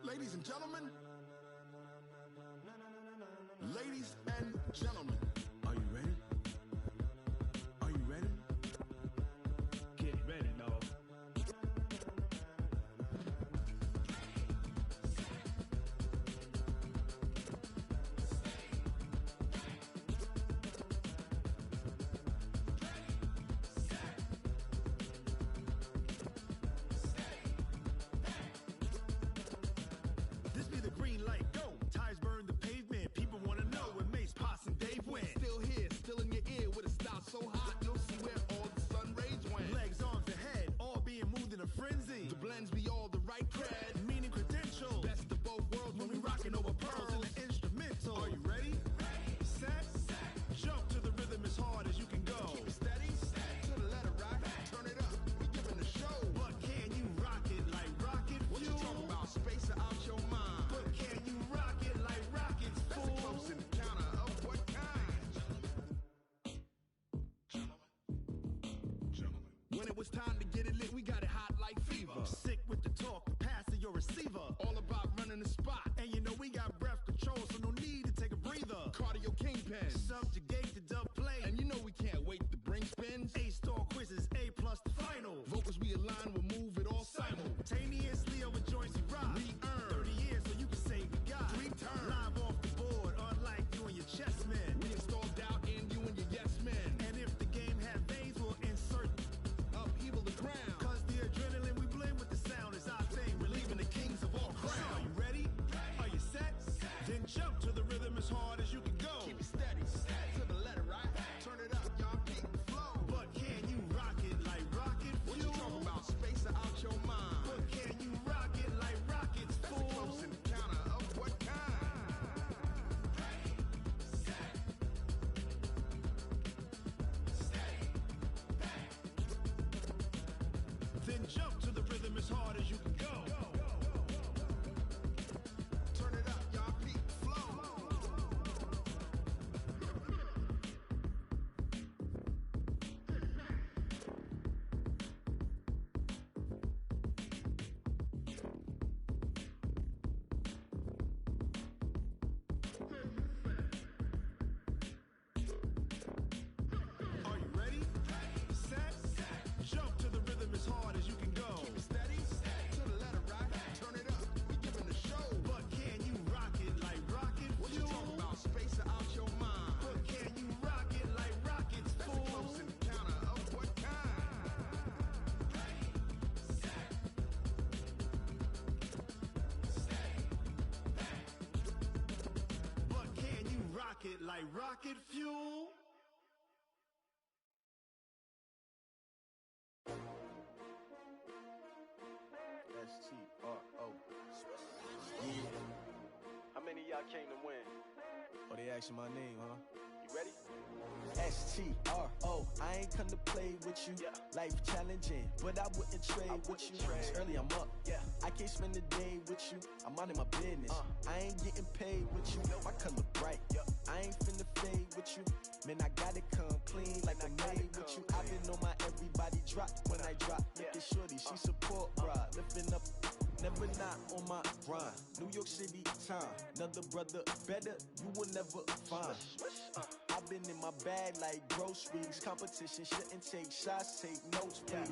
Ladies and gentlemen. Ladies and gentlemen. Are you ready? Are you ready? Get ready, dog. This be the green light, go. Tires burn the pavement. People wanna know where Mace, Potts, and Dave went. Still here, still in your ear with a style so hot, you'll see where all the sun rays went. Legs, arms, and head, all being moved in a frenzy. The blends be all the right cred, meaning credentials. Best of both worlds when we rockin' over pearls in the instrumental. Are you ready? Set, jump to the rhythm as hard as you can go. Keep it steady, to the letter right. Turn it up, we giving the show. But can you rock it like rocket fuel? What you talking about? Space out your mind. But can you rock it like rockets, fool? That's a close encounter of what kind? When it was time to get it lit, we got it hot like fever. Sick with the talk, the pass of your receiver. All about running the spot. And you know we got breath control, so no need to take a breather. Cardio kingpin, subjugate the dub play. And you know we can't wait to bring spins. A-star quizzes, A+ the final. Vocals we align, we'll move it all simultaneously over joints we rock. We earn 30 years, so you can say we got 3 turns. Live off the board, unlike you and your chess men. We install doubt in you and your yes men. And if the game had veins, we'll insert upheaval the ground. Cause the adrenaline we blend with the sound is our thing. Relieving the kings of all crowns. So are you ready? Are you set? Then jump to the rhythm as hard as you can go. Keep it steady, to the letter right. Turn it up, y'all keep the flow. But can you rock it like rocket fuel? What you talking about? Space out your mind. But can you rock it like rockets, fool? That's a close encounter of what kind? Then jump to the rhythm as hard as you can go. Turn it up, y'all keep the flow. Are you ready? Set, jump to the rhythm as hard as you can go. Keep it steady, to the letter right. Turn it up, we giving the show. But can you rock it like rocket fuel? What you talking about? Space out your mind. But can you rock it like rockets, fool? That's a close encounter of what kind? But can you rock it like rocket fuel? S-T-R-O. Yeah. How many of y'all came to win? Oh, they asking my name, huh? You ready? S-T-R-O. I ain't come to play with you. Life challenging, but I wouldn't trade with you. It's early, I'm up. I can't spend the day with you. I'm minding my business. I ain't getting paid with you. My color bright. I ain't finna fade with you. Man, I gotta come clean like I'm made with you. I've been on my everybody drop when I drop. Look at shorty, she support bride. Lifting up, never not on my grind. New York City time. Another brother better, you will never find. I've been in my bag like groceries. Competition shouldn't take shots, take notes, please.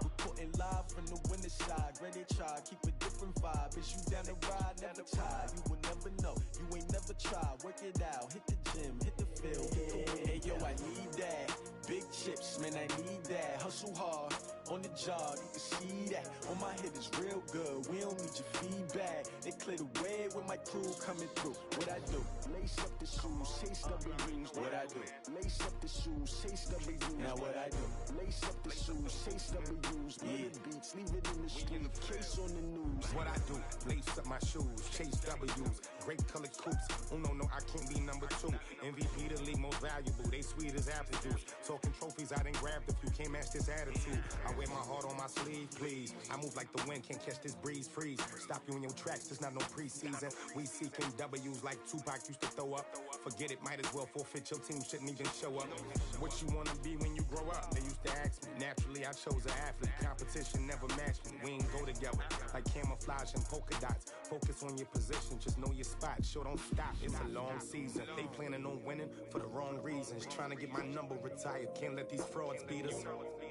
Reporting live from the winter side. Ready to try, keep a different vibe. Is you down the ride, never tired. You will never know, you ain't never tried. Work it out, hit the gym, hit the field. Hey yo, I need that. Big chips, man, I need that. Hustle hard, on the job, you can see that. On my head is real good, we don't need your feedback. They clear the way with my crew coming through. What I do? Lace up the shoes, chase double U's. What I do? Lace up the shoes, chase double U's. Now what I do? Lace up the shoes, chase double U's. Yeah, beats, leave it in the street, case on the news. What I do? Lace up my shoes, chase W's. Great colored coops. Oh no, I can't be number 2. MVP the league most valuable. They sweet as apple juice. Talking trophies, I done grabbed a few. Can't match this attitude. I wear my heart on my sleeve, please. I move like the wind, can't catch this breeze. Freeze. Stop you in your tracks. There's not no preseason. We seeking W's like Tupac used to throw up. Forget it, might as well forfeit. Your team shouldn't even show up. What you wanna be when you grow up? They used to ask me. Naturally, I chose an athlete. Competition never matched me. We ain't go together like camouflage and polka dots. focus on your position, just know your spot. Sure, don't stop, it's a long season. They planning on winning for the wrong reasons. Trying to get my number retired, can't let these frauds beat us.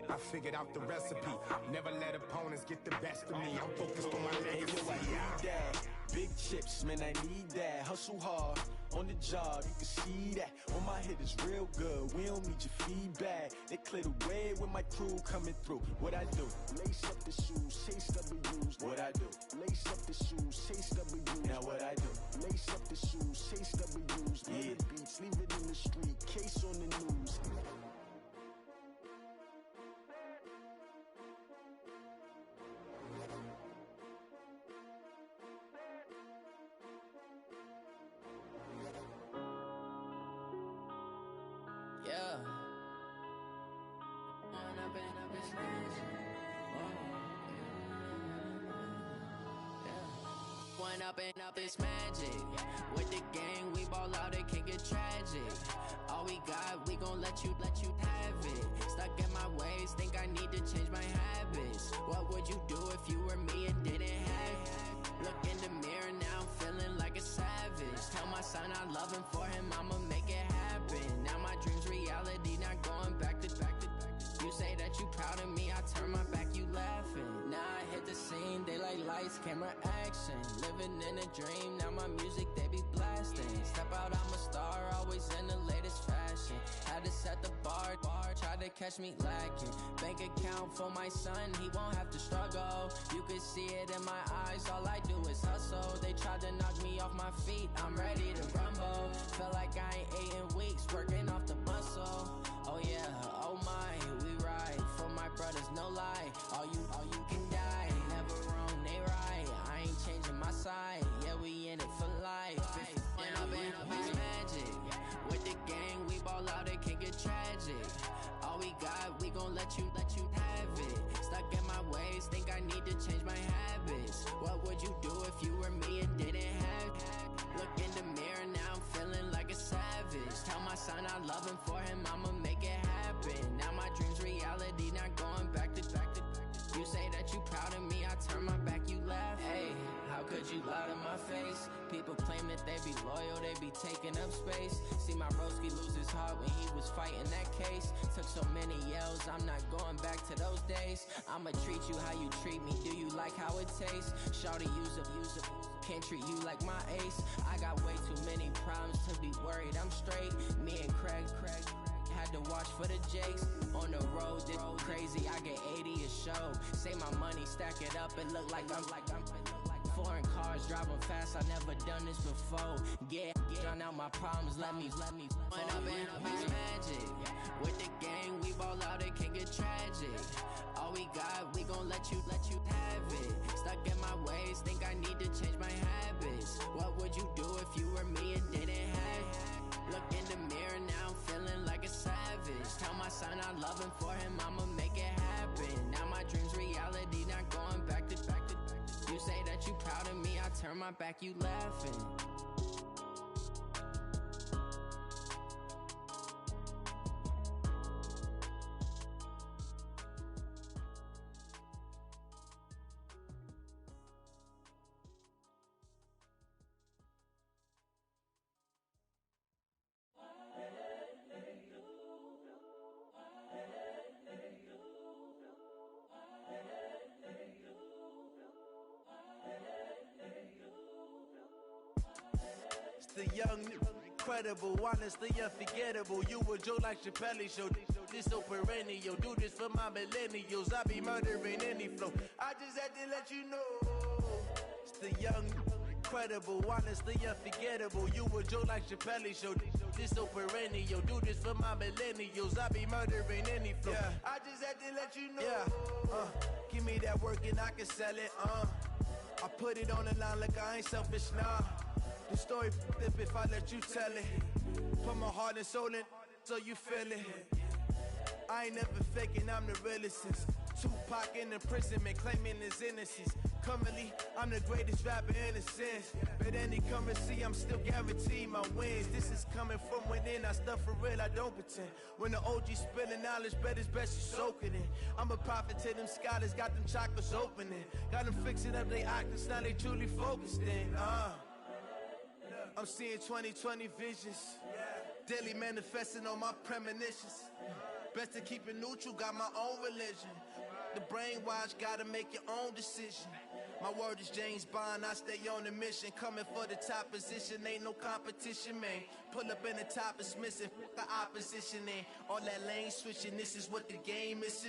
I figured out the recipe, never let opponents get the best of me. I'm focused on my legacy. I need that. Big chips, man, I need that. Hustle hard, on the job, you can see that. On my head is real good, we don't need your feedback. They clear the way with my crew coming through. What I do? Lace up the shoes, chase W's. What I do? Lace up the shoes, chase W's. Now what I do? Lace up the shoes, chase W's. Yeah. Beats, leave it in the street, case on the news. Yeah. One up and up is magic. With the gang, we ball out, it can get tragic. All we got, we gon' let you have it. Stuck in my ways, think I need to change my habits. What would you do if you were me and didn't have it? Look in the mirror now, I'm feeling like a savage. Tell my son I love him, for him I'ma make it happen. Now my dream's reality, not going back to. You say that you proud of me, I turn my back, you laughing. Now I hit the scene, they like lights, camera, action. Living in a dream, now my music, they be blasting. Step out, I'm a star, always in the latest fashion. Had to set the bar, try to catch me lacking. Bank account for my son, he won't have to struggle. You can see it in my eyes, all I do is hustle. They tried to knock me off my feet, I'm ready to rumble. Felt like I ain't ate in weeks, working off the muscle. Oh yeah, oh my, we ride for my brothers, no lie. All you can die, never wrong, they right. I ain't changing my side, yeah, we in it for life. When up and up is magic. With the gang, we ball out, it can get tragic. All we got, we gon' let you have it. Stuck in my ways, think I need to change my habits. What would you do if you were me and didn't have it? Look in the mirror, now I'm feeling like a savage. Tell my son I love him, for him I'ma make it happen. Now my dream's reality, not going back to. You say that you proud of me, I turn my back, you laugh. Hey, how could you lie to my face? People claim that they be loyal, they be taking up space. See my broski lose his heart when he was fighting that case. Took so many yells, I'm not going back to those days. I'ma treat you how you treat me, do you like how it tastes? Shawty, use up, can't treat you like my ace. I got way too many problems to be worried, I'm straight. Me and Craig had to watch for the Jakes. On the road, this crazy, I get 80 a show. Say my money, stack it up, it look like I'm foreign cars, driving fast, I never done this before. Yeah, drown out my problems, let me When up and up is magic. With the gang, we ball out, it can get tragic. All we got, we gon' let you have it. Stuck in my ways, think I need to change my habits. What would you do if you were me and didn't have it? Look in the mirror, now I'm feeling like a savage. Tell my son I love him, for him I'ma make it happen. Now my dream's reality, not going back to. You say that you proud of me, I turn my back, you laughing. The young, incredible, honestly unforgettable. You a Joe like Chappelle show. This so perennial. Do this for my millennials. I be murdering any flow. I just had to let you know. It's the young, incredible, honestly unforgettable. You a Joe like Chappelle show. This so perennial. Do this for my millennials. I be murdering any flow. Yeah. I just had to let you know. Yeah. Give me that work and I can sell it. I put it on the line like I ain't selfish, nah. The story flip if I let you tell it. Put my heart and soul in so you feel it. I ain't never faking, I'm the realest since Tupac in imprisonment claiming his innocence. Currently, I'm the greatest rapper in a sense. But any currency, I'm still guaranteed my wins. This is coming from within. I stuff for real, I don't pretend. When the OG spilling knowledge, bet it's best you soak it in. I'm a prophet to them scholars, got them chakras opening. Got them fixing up they octaves, now they truly focused in. I'm seeing 2020 visions. Daily manifesting on my premonitions. Best to keep it neutral, got my own religion. The brainwash, gotta make your own decision. My word is James Bond, I stay on the mission. Coming for the top position, ain't no competition, man. Pull up in the top, it's missing, the opposition ain't. All that lane switching, this is what the game is.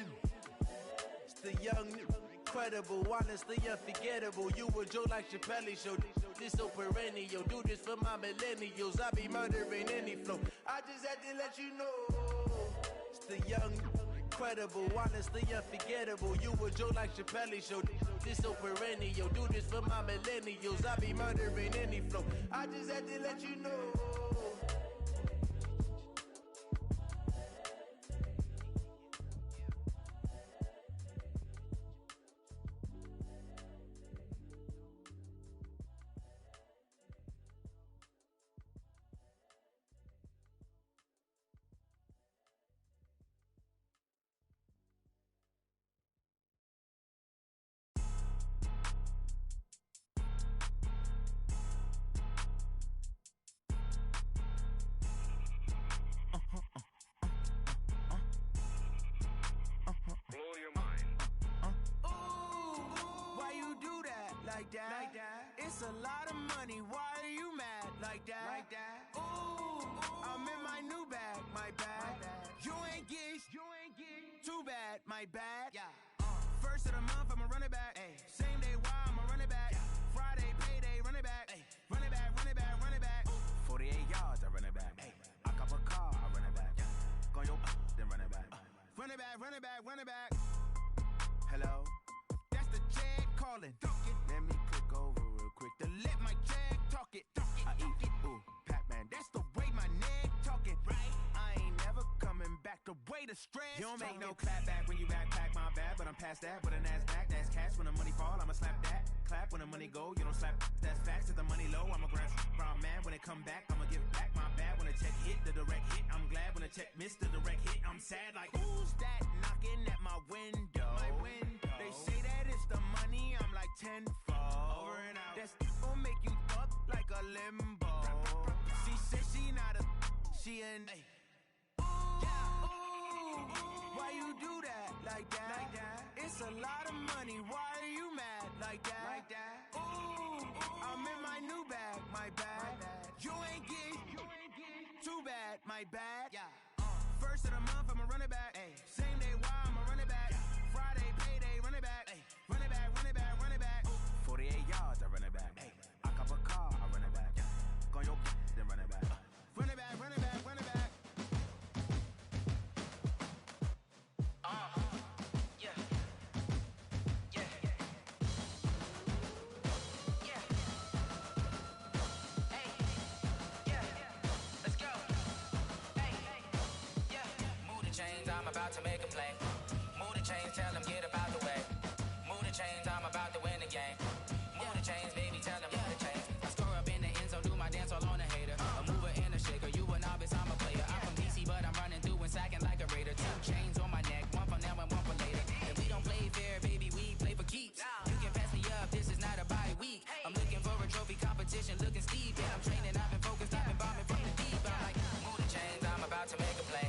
It's the young, incredible, honestly unforgettable. You a Joe like Chappelle show. This so perennial, do this for my millennials. I be murdering any flow. I just had to let you know. It's the young, incredible, honestly unforgettable. You a Joe like Chappelle show. This so perennial, do this for my millennials. I be murdering any flow. I just had to let you know. Like that. It's a lot of money. Why are you mad like that? Ooh, I'm in my new bag, my bad. You ain't get too bad, my bad. First of the month, I'ma run it back. Same day, why I'ma run it back. Friday, payday, run it back. Run it back, run it back, run it back. 48 yards, I run it back. I cop a car, I run it back. Go your then run it back. Run it back, run it back, run it back. Hello? That's the jag calling. Let me click over real quick to let my jag talk it. I eat it, ooh, Pac-Man. That's the way my neck talking. Right? I ain't never coming back. The way the stress. You don't make no clap back when you backpack my bad, but I'm past that with a NASDAQ. That's cash when the money fall. I'ma slap that. Clap when the money go. You don't slap. That's facts. If the money low, I'ma grab brown man. When it come back, I'ma give back my bad. When the check hit, the direct hit. I'm glad when the check missed the direct hit. I'm sad like who's that knocking at my window? My window. They say that it's the money. I'm like tenfold. Over and out. That's gon' make you up like a limbo. She said she not a. She an. Why you do that like that? It's a lot of money. Why are you mad like that? Ooh, I'm in my new bag, my bad. You ain't get too bad, my bad. First of the month, I'ma run it back. Same day, why I'ma run it back. Friday, payday, run it back. Run it back, run it back, run it back. 48 yards, I run it back. I cop a car, I run it back. Go your then run it back. Run it back, run it back, run it back. About to make a play. Move the chains, tell them get about the way. Move the chains, I'm about to win the game. Move the chains, baby, tell them move the chains. I score up in the end zone, do my dance all on a hater. A mover and a shaker, you a novice, I'm a player. I'm from DC, but I'm running through and sacking like a raider. 2 chains on my neck, one for now and one for later. If we don't play fair, baby, we play for keeps. You can pass me up, this is not a bye week. I'm looking for a trophy competition, looking steep. And I'm training, I've been focused, I've been bombing from the deep. I'm like, move the chains, I'm about to make a play.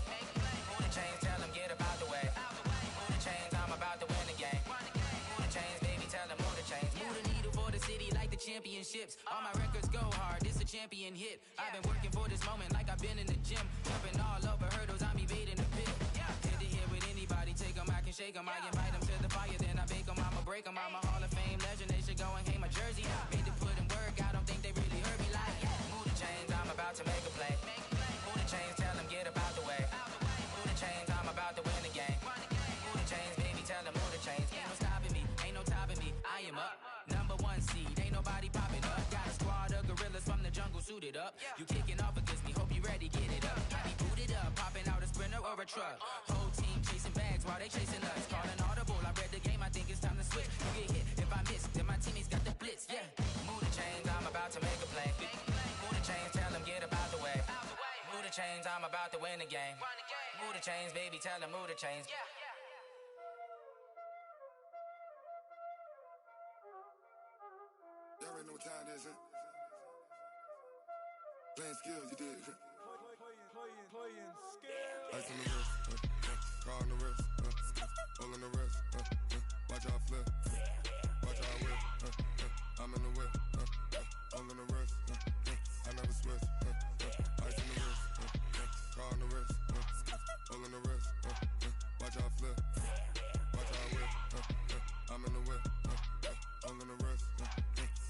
Move the chains, tell them get about the way. Move the chains, I'm about to win the game. Move the chains, baby, tell them move the chains. Move the needle for the city like the championships. All my records go hard, this a champion hit. I've been working for this moment like I've been in the gym. Jumping all over hurdles, I'm evading the pit. Head to head with anybody, take them, I can shake them. I invite them to the fire, then I bake them, I'ma break them. I'm a Hall of Fame legend, they should go and hang my jersey. Made to put in work, I don't think they really heard me like move the chains, I'm about to make a play. Move the chains, tell them get about the way. Move the chains, I'm about to win the game. Move the chains, baby, tell them move the chains. Ain't no stopping me, ain't no topping me. I am up, number 1 seed, ain't nobody popping up. Got a squad of gorillas from the jungle suited up. You kicking off against me, hope you ready, get it up. I be booted up, popping out a sprinter or a truck. Whole team chasing bags while they chasing us. Calling audible, I read the game, I think it's time to switch. You get hit, if I miss, then my blitz, yeah. Move the chains, I'm about to make a play. Move the chains, tell them get about the way. Move the chains, I'm about to win the game. Move the chains, baby, tell them move the chains. Y'all already know what time it is, huh? Playing skills, you did. Playing skills. Ice on the wrist, car on the wrist, all on the wrist, watch how I flip, watch how I whip, I'm in the whip, all on the wrist, I never switch, ice on the wrist, car on the wrist, all on the wrist, watch how I flip, watch how I whip, I'm in the whip, all on the wrist,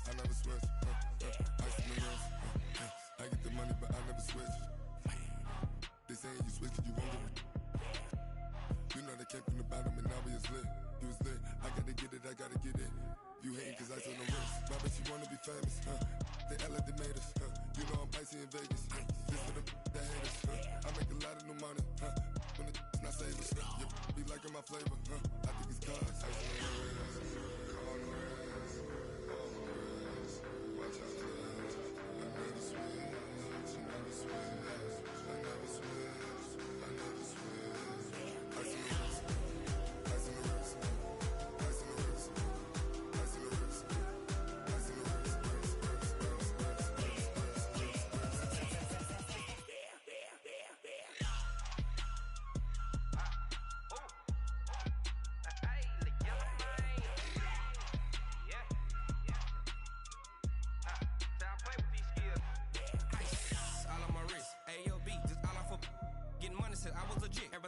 I never switch, ice on the wrist, I get the money but I never switch. They saying you switch and you won't get it. You know they came from the bottom and now we is lit. You was lit, I gotta get it, I gotta get it. You hating cause ice on the wrist. My bitch, you wanna be famous, They act like they made us, You know I'm icy in Vegas, This for the that hate us, I make a lot of new money, When the not save us, You be liking my flavor, I think it's cause ice on the wrist, on the wrist, on the wrist. Watch out for this, I never switch, I never switch.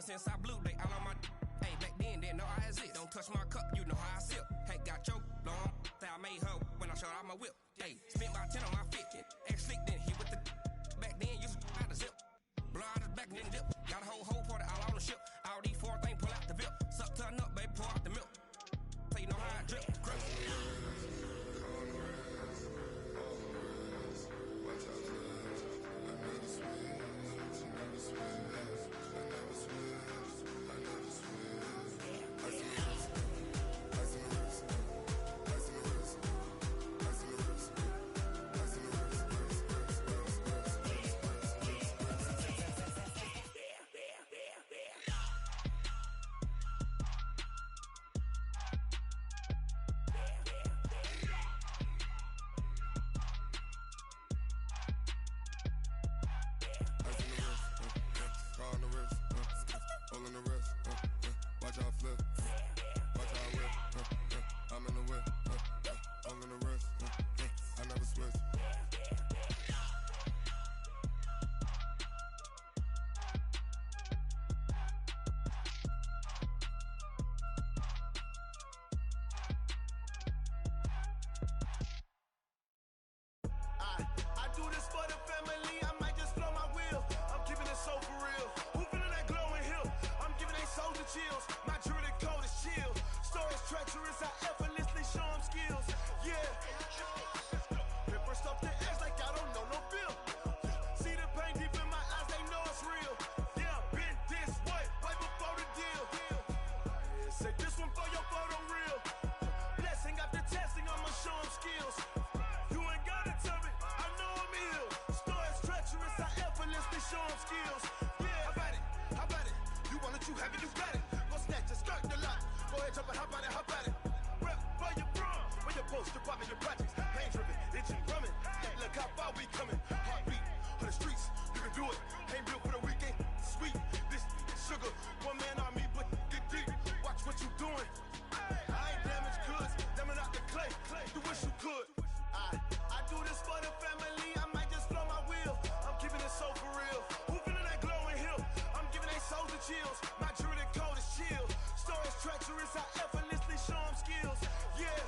Since I blew, they all on my hey, back then, didn't know I exist. Don't touch my cup, you know how I sip. Hey, got your long, that I made her when I showed out my whip. Hey, spent my 10 on my fit. Ex slick, then hit with the back then, used to out the zip. Blow out the back, then dip. Got a whole party all on the ship. All these four things, pull out the VIP. Suck, turn up, baby, pour out the milk. So you know how I drip. Crap. Chills. My jewelry coat is chill. Stories treacherous, I effortlessly show them skills. Yeah. Pepper stuff the edge like I don't know no bill. See the pain deep in my eyes, they know it's real. Yeah, been this way, way before the deal. Say this one for your photo real. Blessing after testing, I'ma show them skills. You ain't gotta tell me, I know I'm ill. Stories treacherous, I effortlessly show them skills. Yeah, how about it? How about it? You want it, you have it, you got it. Snatch a skirt the lot. Go ahead, jump and hop on it, hop on it. Rep where you from? Where your post, department, your projects. Pain driven, itching, drumming. Hey, look how far we coming. Heartbeat on the streets, you can do it. Ain't built for the weekend. Sweet, this sugar. One man army, but get deep. Watch what you doing. I ain't damaged goods, damn out the clay. You wish you could. I do this for the family. I might just blow my wheel. I'm keeping it so for real. Who feeling that glowing hill? I'm giving they souls the chills. My jewelry coat is chill. Stories treacherous, I effortlessly show them skills. Yeah.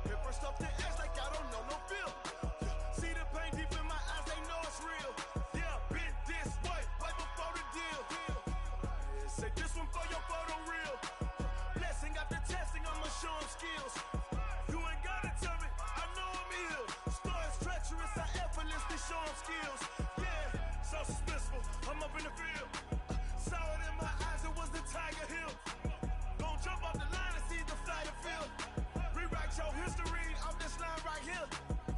Pepper stuff the edge like I don't know no bill. See the pain deep in my eyes, they know it's real. Yeah, been this way, way before the deal. Say this one for your photo real. Blessing after testing, I'ma show them skills. You ain't gotta tell me, I know I'm ill. Stories treacherous, I effortlessly show them skills. Yeah, so suspenseful, I'm up in the field. Saw it in my eyes, it was the Tiger Hill. Don't jump off the line and see the flight of field. Rewrite your history right here.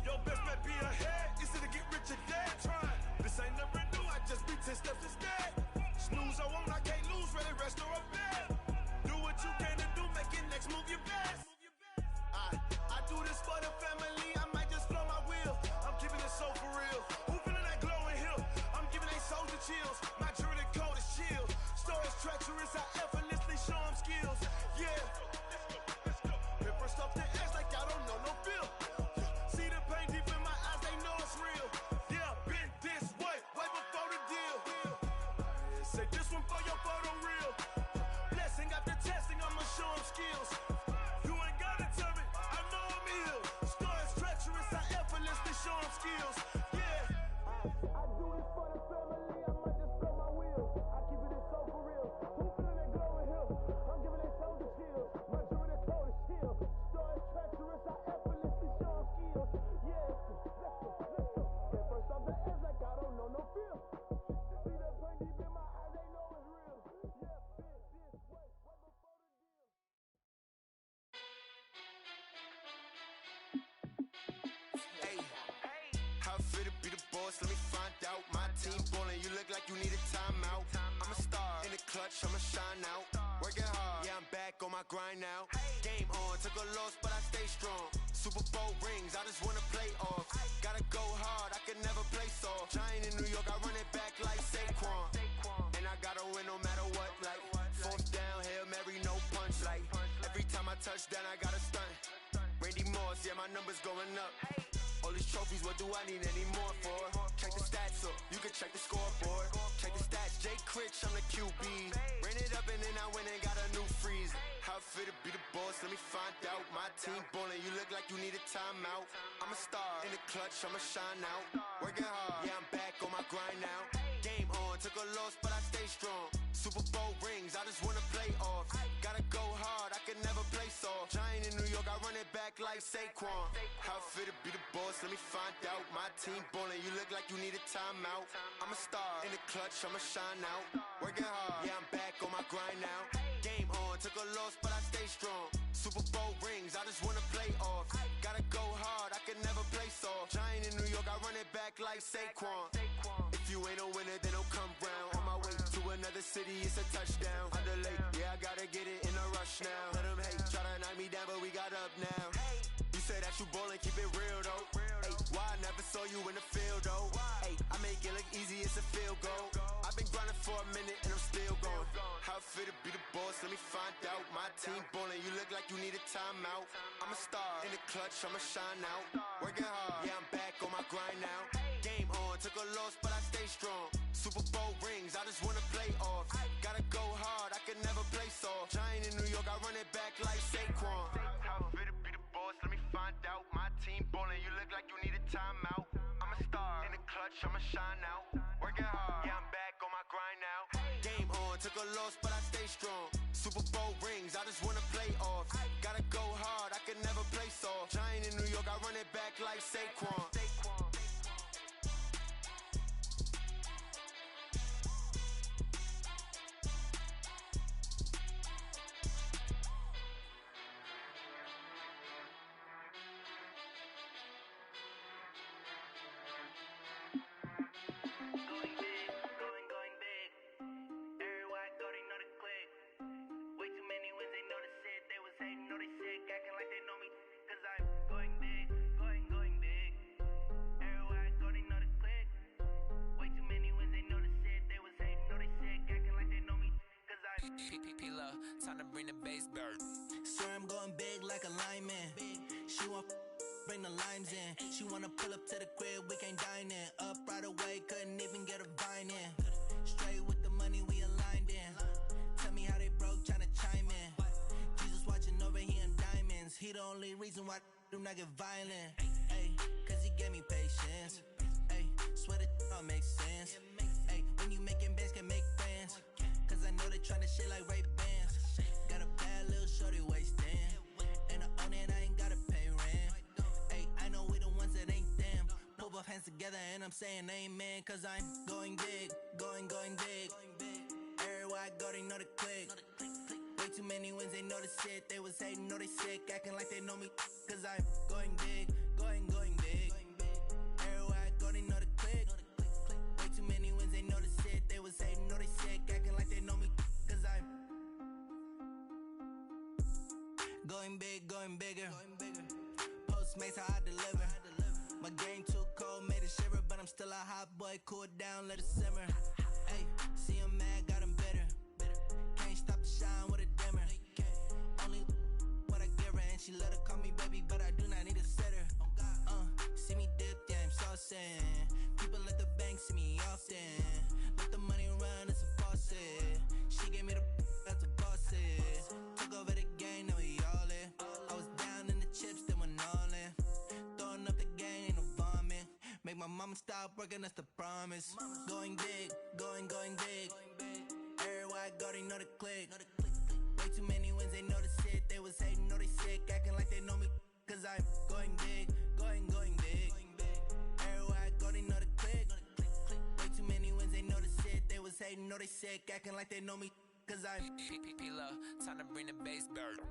Your best bet be ahead. Easy to get rich or dead trying. This ain't never new, I just be 10 steps instead. Snooze I won't, I can't lose, ready, rest or a bed. Do what you can to do, make it next move your best. I do this for the family, I might just blow my wheel. I'm keeping it so for real. Who feeling that glowing hill? I'm giving they soldier chills. My jewelry coat is chill. Stories treacherous, I effortlessly show them skills. Yeah. Hit first off the edge like I don't know no feel. See the pain deep in my eyes, they know it's real. Yeah, been this way before the deal. Say this one for your photo reel. Blessing after testing, I'ma show them skills. You ain't gotta tell me, I know I'm ill. Stories treacherous, I effortlessly show them skills. Yeah. I do this for the family, I might just blow my wheel. I keep it so for real. Who feeling that glowing hill? I'm giving they soldier chills. My jewelry coat is chill. Stories treacherous, I effortlessly show them skills. Yeah, let's go. Get first off the edge like I don't know no feel. See that pain deep in my eyes, they know it's real. Yeah, been this way before the deal. Hey, how fit to be the boss? Let me find out. My team ballin', you look like you need a timeout. I'm a star in the clutch, I'ma shine out. Working hard, yeah, I'm back on my grind now. Game on, took a loss, but I stay strong. Super Bowl rings, I just wanna play off. Gotta go hard, I can never play soft. Giant in New York, I run it back like Saquon. And I gotta win no matter what, like fourth down, Hail Mary, no punch. Like every time I touch down, I gotta stunt. Randy Moss, yeah, my numbers going up. All these trophies, what do I need any more for? Check the stats up, you can check the scoreboard. Check the stats, Jake Critch, I'm the QB. Ran it up and then I went and got a new freeze. How fit to be the boss, let me find out. My team ballin', you look like you need a timeout. I'm a star in the clutch, I'ma shine out. Working hard, yeah, I'm back on my grind now. Game on, took a loss, but I stay strong. Super Bowl rings, I just wanna play off. Gotta go hard, I can never play soft. Giant in New York, I run it back like Saquon. How fit to be the boss, let me find out. My team ballin', you look like you need a timeout. I'm a star in the clutch, I'ma shine out. Working hard, yeah, I'm back on my grind now. Game on, took a loss, but I stay strong. Super Bowl rings, I just wanna play off. Gotta go hard, I can never play soft. Giant in New York, I run it back like Saquon. If you ain't a winner, then don't come round. On my way to another city, it's a touchdown. Underlay, yeah, I gotta get it in a rush now. Let them hate, try to knock me down, but we got up now. You say that you ballin', keep it real though. Hey, why I never saw you in the field though? Hey, I make it look easy, it's a field goal. I've been grinding for a minute and I'm still going. How fit to be the boss, let me find out. My team ballin', you look like you need a timeout. I'm a star in the clutch, I'ma shine out. Working hard, yeah, I'm back on my grind now. Game on, took a loss, but I stay strong. Super Bowl rings, I just wanna play off. Gotta go hard, I can never play soft. Giant in New York, I run it back like Saquon. How fit to be the boss, let me find out. My team ballin', you look like you need a timeout. I'm a star in the clutch, I'ma shine out. Working hard, yeah, I'm back on my grind now. Game on, took a loss, but I stay strong. Super Bowl rings, I just wanna play off. Gotta go hard, I can never play soft. Giant in New York, I run it back like Saquon. Time to bring the bass bird. Sir, I'm going big like a lineman. She want bring the limes in. She wanna pull up to the crib, we can't dine in. Up right away, couldn't even get a vine in. Straight with the money, we aligned in. Tell me how they broke, tryna chime in. Jesus watching over here in diamonds. He the only reason why do not get violent. Ay, cause he gave me patience. Ay, swear that all makes sense. Ay, when you making bands, can make friends. Cause I know they tryna shit like Ray Bans. Got a bad little shorty wasting. And I own it, I ain't gotta pay rent. Ay, I know we the ones that ain't them. Put both hands together and I'm saying amen. Cause I'm going big, going big. Everywhere I go, they know the click. Way too many wins, they know the shit. They was hating, know they sick, acting like they know me. Cause I'm going big, going Going big, going bigger. Postmates, how I deliver. My game too cold, made it shiver, but I'm still a hot boy. Cool it down, let it simmer. Hey, see him mad, got him bitter. Can't stop the shine with a dimmer. Only what I give her, and she let her call me baby, but I do not need a sitter. See me dip, yeah, I'm saucing. People at the bank see me often. Let the money run, it's a faucet. She gave me the that's a bosses. Took over the game, now we all in. I was down in the chips, then went all in. Throwing up the game, ain't no vomit. Make my mama stop working, that's the promise. Going big, going big. Everywhere I go, they know the click. Way too many wins, they know the shit. They was hating, know they sick, acting like they know me. Cause I'm going big, going big. Everywhere I go, they know the click. Way too many wins, they know the shit. They was hating, know they sick, acting like they know me. Cause I'm P-P-P-Love, time to bring the bass back.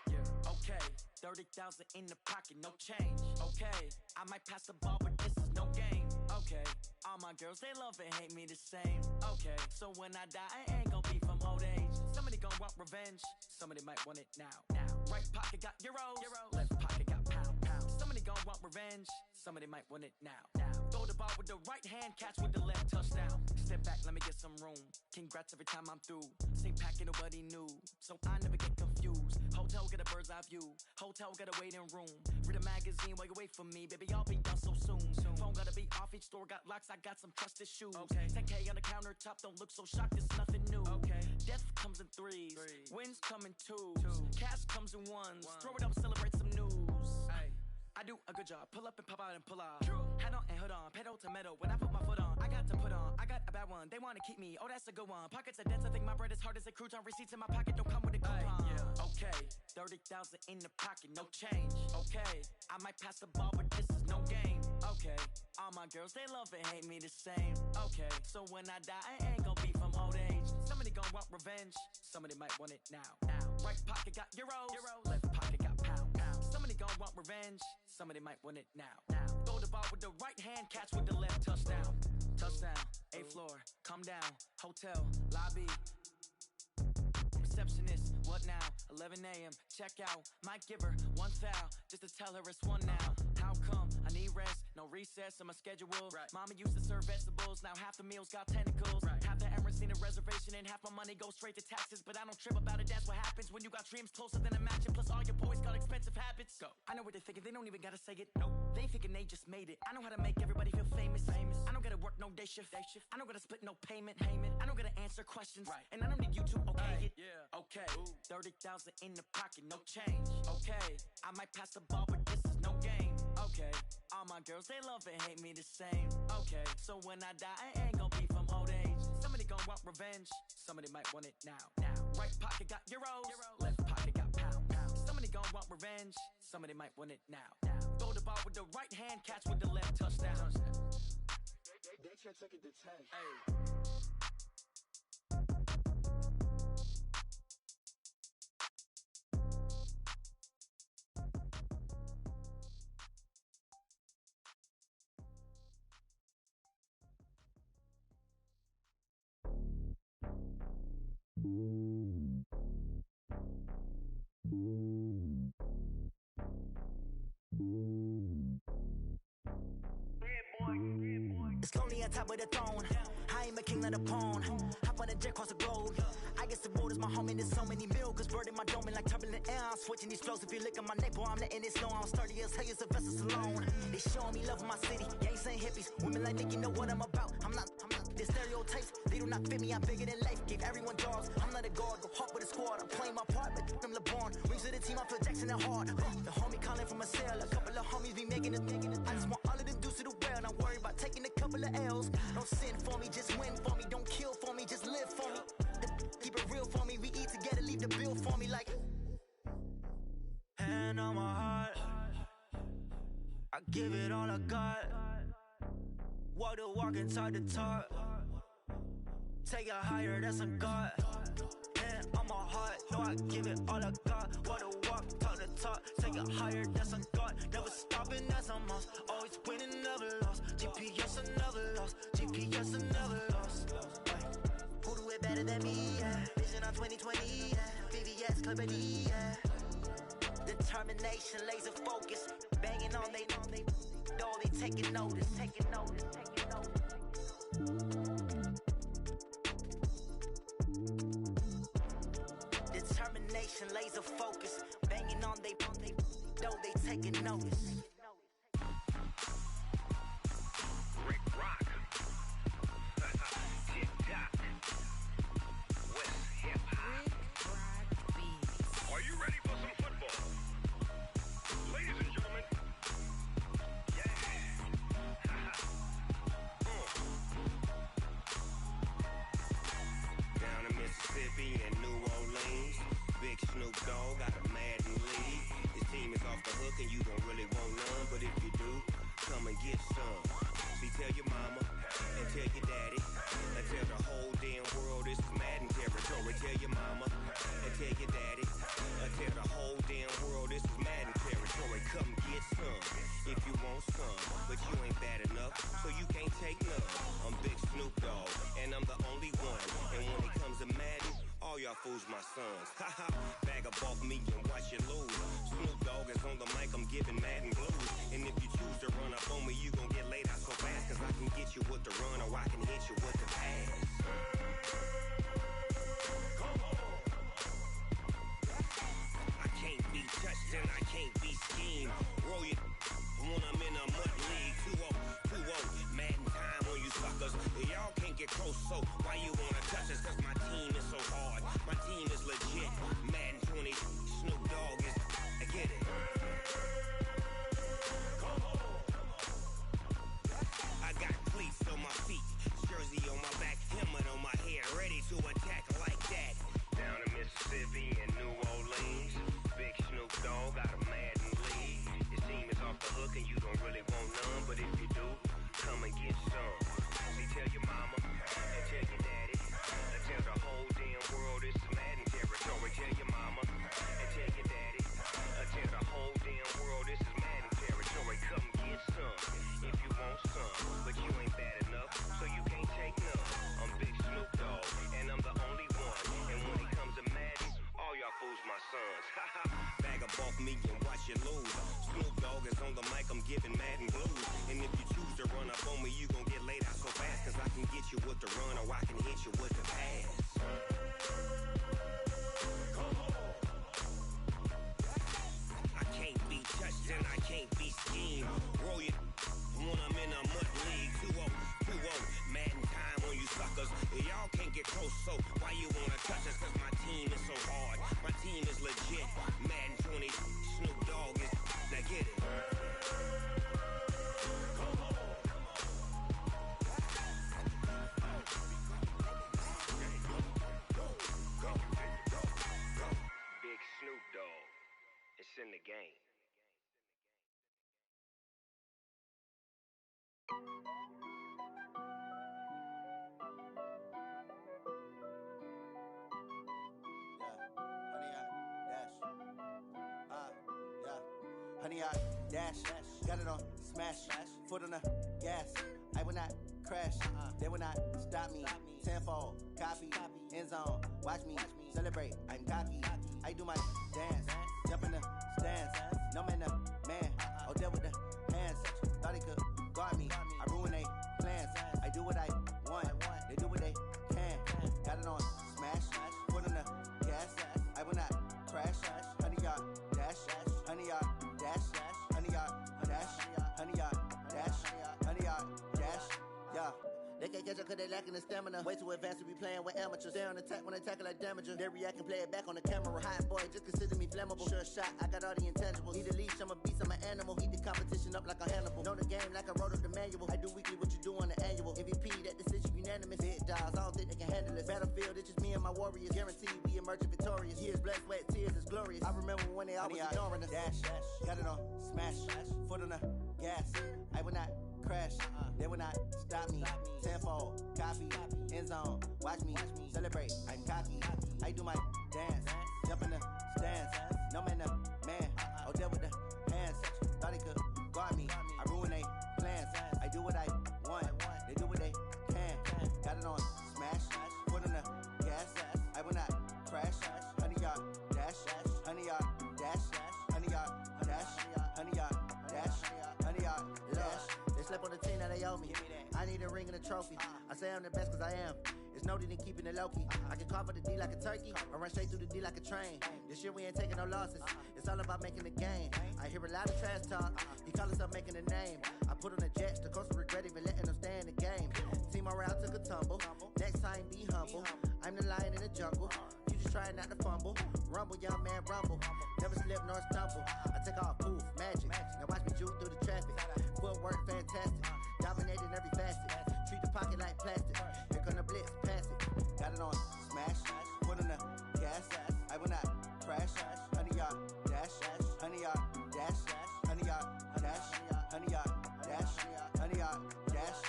Yeah. Okay. 30,000 in the pocket, no change. Okay. I might pass the ball, but this is no game. Okay. All my girls, they love and hate me the same. Okay. So when I die, it ain't gon' be for old age. Somebody gon' want revenge, somebody might want it now. Right pocket got euros, left pocket got pound. Somebody gon' want revenge, somebody might want it now. Throw the ball with the right hand, catch with the left touchdown. Step back, let me get some room. Congrats every time I'm through. Same packet, nobody knew, so I never get confused. Hotel get a bird's eye view, hotel get a waiting room. Read a magazine while you wait for me, baby, I'll be done so soon. Phone gotta be off, each store got locks, I got some trusted shoes. 10K on the countertop, don't look so shocked, it's nothing new. Death comes in threes, wins come in twos, cash comes in ones. Throw it up, celebrate some news. I do a good job, pull up and pop out and pull off. Head on and hood on, pedal to metal. When I put my foot on, I got to put on. I got a bad one, they wanna keep me, oh that's a good one. Pockets are dense, I think my bread is hard as a crouton. Receipts in my pocket don't come with a coupon. Okay, 30,000 in the pocket, no change. Okay, I might pass the ball, but this is no game. Okay, all my girls, they love and hate me the same. Okay, so when I die, I ain't gon' be from old age. Somebody gon' want revenge, somebody might want it now. Right pocket got euros, left pocket got pound. Somebody gon' want revenge, somebody might want it now. Throw the ball with the right hand, catch with the left touchdown. Touchdown, 8th floor, come down, hotel, lobby. Receptionist, what now? 11 a.m., check out. Might give her one foul, just to tell her it's one now. How come? I need rest, no recess in my schedule. Mama used to serve vegetables, now half the meals got tentacles. Half the Emirates need a reservation and half my money goes straight to taxes. But I don't trip about it, that's what happens when you got dreams closer than a mansion. Plus all your boys got expensive habits. Go. I know what they're thinking, they don't even gotta say it. No, they thinking they just made it. I know how to make everybody feel famous. I don't gotta work no day shift. I don't gotta split no payment. I don't gotta answer questions. And I don't need you to okay it. Okay, 30,000 in the pocket, no change. Okay, I might pass the ball, but this is no game. Okay, all my girls, they love and hate me the same. Okay, so when I die, I ain't gon' be from old age. Somebody gon' want revenge, somebody might want it now. Right pocket got euros, left pocket got pound. Somebody gon' want revenge, somebody might want it now. Throw the ball with the right hand, catch with the left touchdown. They can't take it to 10. It's lonely on top of the throne. I ain't a king, not a pawn. Hop on a jet across the globe. I guess the road is my home and there's so many milkers birding my dome and like turbulent air. I'm switching these flows. If you look at my neck, boy, I'm letting it snow. I'm sturdy as hell, it's a vessel alone. They showing me love in my city. Gangs ain't hippies. Women like Nick, you know what I'm about. I'm not. The stereotypes, they do not fit me. I'm bigger than life. Give everyone jobs. I'm not a guard. Go hard with a squad. I'm playing my part, but them LeBron. Rings to the team, I feel Jackson and hard. The homie calling from a cell. A couple of homies be making it. I just want all of them dudes to do well. Not worry about taking a couple of L's. Don't sin for me, just win for me. Don't kill for me, just live for me. Keep it real for me. We eat together, leave the bill for me like. Hand on my heart, I give it all I got. Walk the walk and talk the talk. Take it higher, that's a God. Hand on my heart, no, I give it all I got. Walk the walk, talk the talk. Take it higher, that's a God. Never stopping, that's a must. Always winning, never lost. GPS, I never lost. GPS, I never lost. Who do it better than me? Yeah. Vision on 2020. Yeah. VVS, Clippity. Yeah. Determination, laser focus. Banging on they, though they taking notice. Taking notice. Determination, laser focus. Banging on they, though they taking notice. Rick Rock. Tick-tock. With hip-hop. Are you ready for some football? Ladies and gentlemen. Down in Mississippi and New Orleans, Big Snoop Dogg got a Madden league. His team is off the hook and you don't really want none. fools my sons. Haha, bag up off me and watch you lose. Snoop Dogg is on the mic, I'm giving Madden blues. And if you choose to run up on me, you gon' get laid out so fast. Cause I can get you with the run or I can hit you with the pass. I can't be touched and I can't be schemed. Roll you when I'm in a mud league. 2-0, 2-0, Madden time on you suckers. Y'all can't get close, so why you wanna touch us? Cause my team is so hard, my team is legit. Madden 20, Snoop Dogg is, I get it. I got cleats on my feet, jersey on my back, helmet on my head, ready to attack like that. Down in Mississippi and New Orleans, big Snoop Dogg got a Madden league. Your team is off the hook and you don't really want none, but if you do, come and get some. See, tell your mama and tell your daddy, and tell the whole damn world this is Madden territory. Tell your mama and tell your daddy, and tell the whole damn world this is Madden territory. Come get some if you want some, but you ain't bad enough, so you can't take none. I'm big Snoop Dogg, and I'm the only one. And when it comes to Madden, all y'all fools my sons. Haha, bag up off me and watch you lose. Snoop Dogg is on the mic, I'm giving Madden blues. And if you choose to run up on me, you gon' get laid out so fast. Cause I can get you with the run or I can hit you with the pass. I can't be touched and I can't be schemed. Roll you when I'm in a mud league. 2-0, 2-0, Madden time on you suckers. Y'all can't get close, so why you wanna touch us? Cause my team is so hard, my team is legit. Madden 20, Snoop Dogg is, now get it. Big Snoop Dogg, it's in the game. Honey, I dash, got it on smash, foot on the gas. I will not crash, they will not stop me. Tenfold, copy, end zone, watch me celebrate. I'm cocky, I do my dance, jump in the stands. No man, the man, oh, deal with the hands. Thought he could guard me, I ruin they plans. I do what I want, they do what they can. Got it on smash, foot on the gas. I will not crash, honey, y'all dash, honey, y'all dash, honey, y'all dash, honey, y'all dash, honey, y'all dash, yeah. They can't catch up cause they lacking the stamina. Way too advanced to be playing with amateurs. Stay on attack when they tackle like damager. They react and play it back on the camera. Hot boy, just consider me flammable. Sure shot, I got all the intangibles. Need a leash, I'm a beast, I'm an animal. Eat the competition up like a Hannibal. Know the game like I wrote up the manual. I do weekly what you do on the annual. MVP, that decision unanimous. Big dogs, I don't think they can handle this. Battlefield, it's just me and my warriors. Guaranteed we emerging victorious. Years, blood, sweat, tears, it's glorious. I remember when they always ignoring us. Dash, got it on smash, foot on the gas. I will not crash, they will not stop me. Tenfold, copy, end zone, watch me celebrate. I'm cocky, I do my dance, jump in the stands. No man, the man, oh, deal with the hands. Thought he could guard me, I ruin they plans. I do what I want, they do what they can. Got it on smash, foot on the gas. I will not crash, honey, y'all dash, honey, y'all dash, honey, y'all dash, honey, y'all dash, honey, y'all dash. They slept on the team that they owe me. I need a ring and a trophy. I say I'm the best cause I am. It's no need in keeping it low-key. I can carve up the D like a turkey, or run straight through the D like a train. This year we ain't taking no losses. It's all about making the game. I hear a lot of trash talk. He call himself making a name. I put on the jets, the coast will regret even letting them stay in the game. Team morale took a tumble. Next time be humble. I'm the lion in the jungle. You just trying not to fumble. Rumble, young man, rumble. Never slip nor stumble. I take off, poof, magic. Now watch me juke through the traffic. Footwork fantastic. Dominating every facet. Treat the pocket like plastic. Here come the blitz, pass it. Got it on smash, foot on the gas. I will not crash, honey, y'all dash, honey, y'all dash, honey, y'all dash, honey, y'all dash, honey, y'all dash.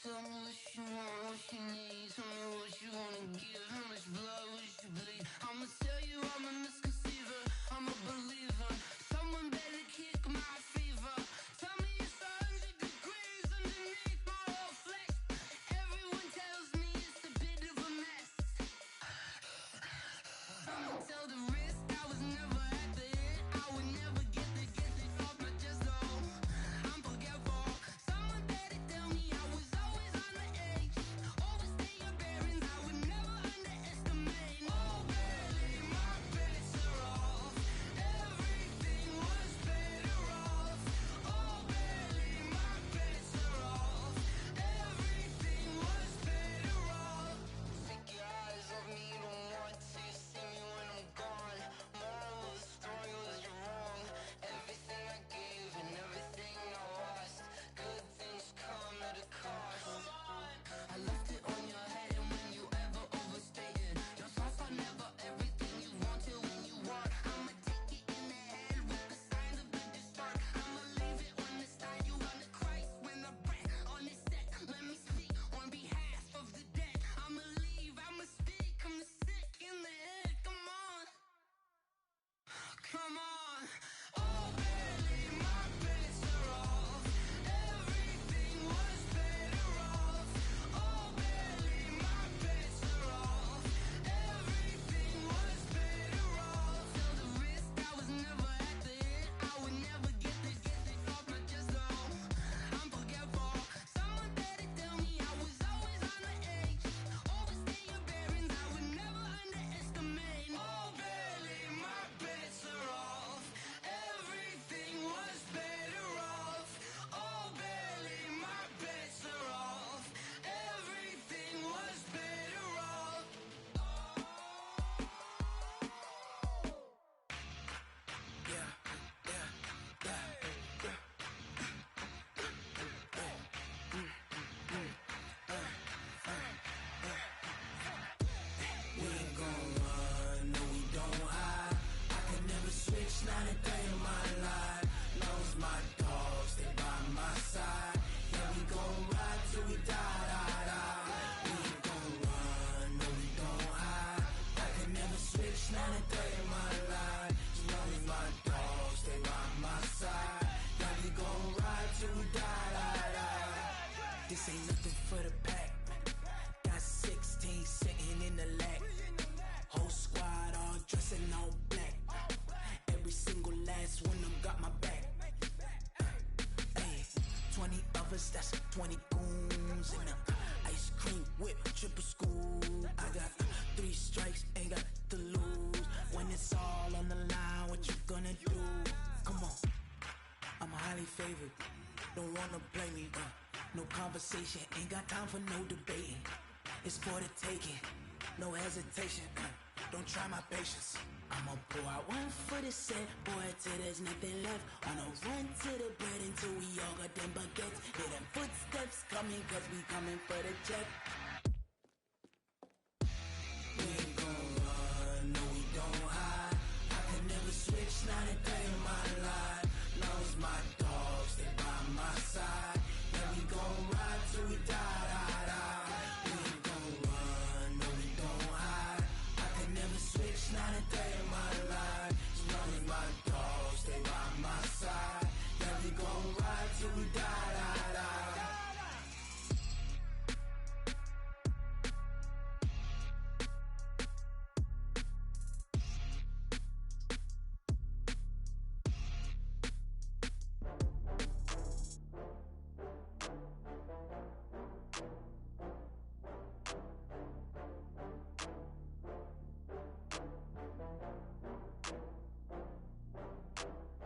Tell me what you want, what you need. Tell me what you wanna give. How much blood would you bleed? I'ma tell you I'm a misconceiver. I'm a believer. Someone This ain't nothing for the pack. Got 16 sitting in the lag. Whole squad all dressing all black. Every single last one of them got my back. Hey, 20 of us, that's 20 goons in the ice cream whip, triple scoop. I got 3 strikes, ain't got to lose. When it's all on the line, what you gonna do? Come on, I'm highly favored. Don't wanna play me, no conversation, ain't got time for no debating. It's for the taking, no hesitation. Don't try my patience. I'ma pour out one for the set, boy, till there's nothing left. On a run to the bread until we all got them baguettes. Hear them footsteps coming, cause we coming for the check. We ain't gon' run, no we don't hide. I can never switch, not a day in my life. Long as my dogs, they by my side. Yeah, we gon' ride till we die, die, die. We ain't gon' run, no we don't hide. I can never switch, not a day in my life. As long as my dogs, they by my side. Yeah, we gon' ride till we die, die, die.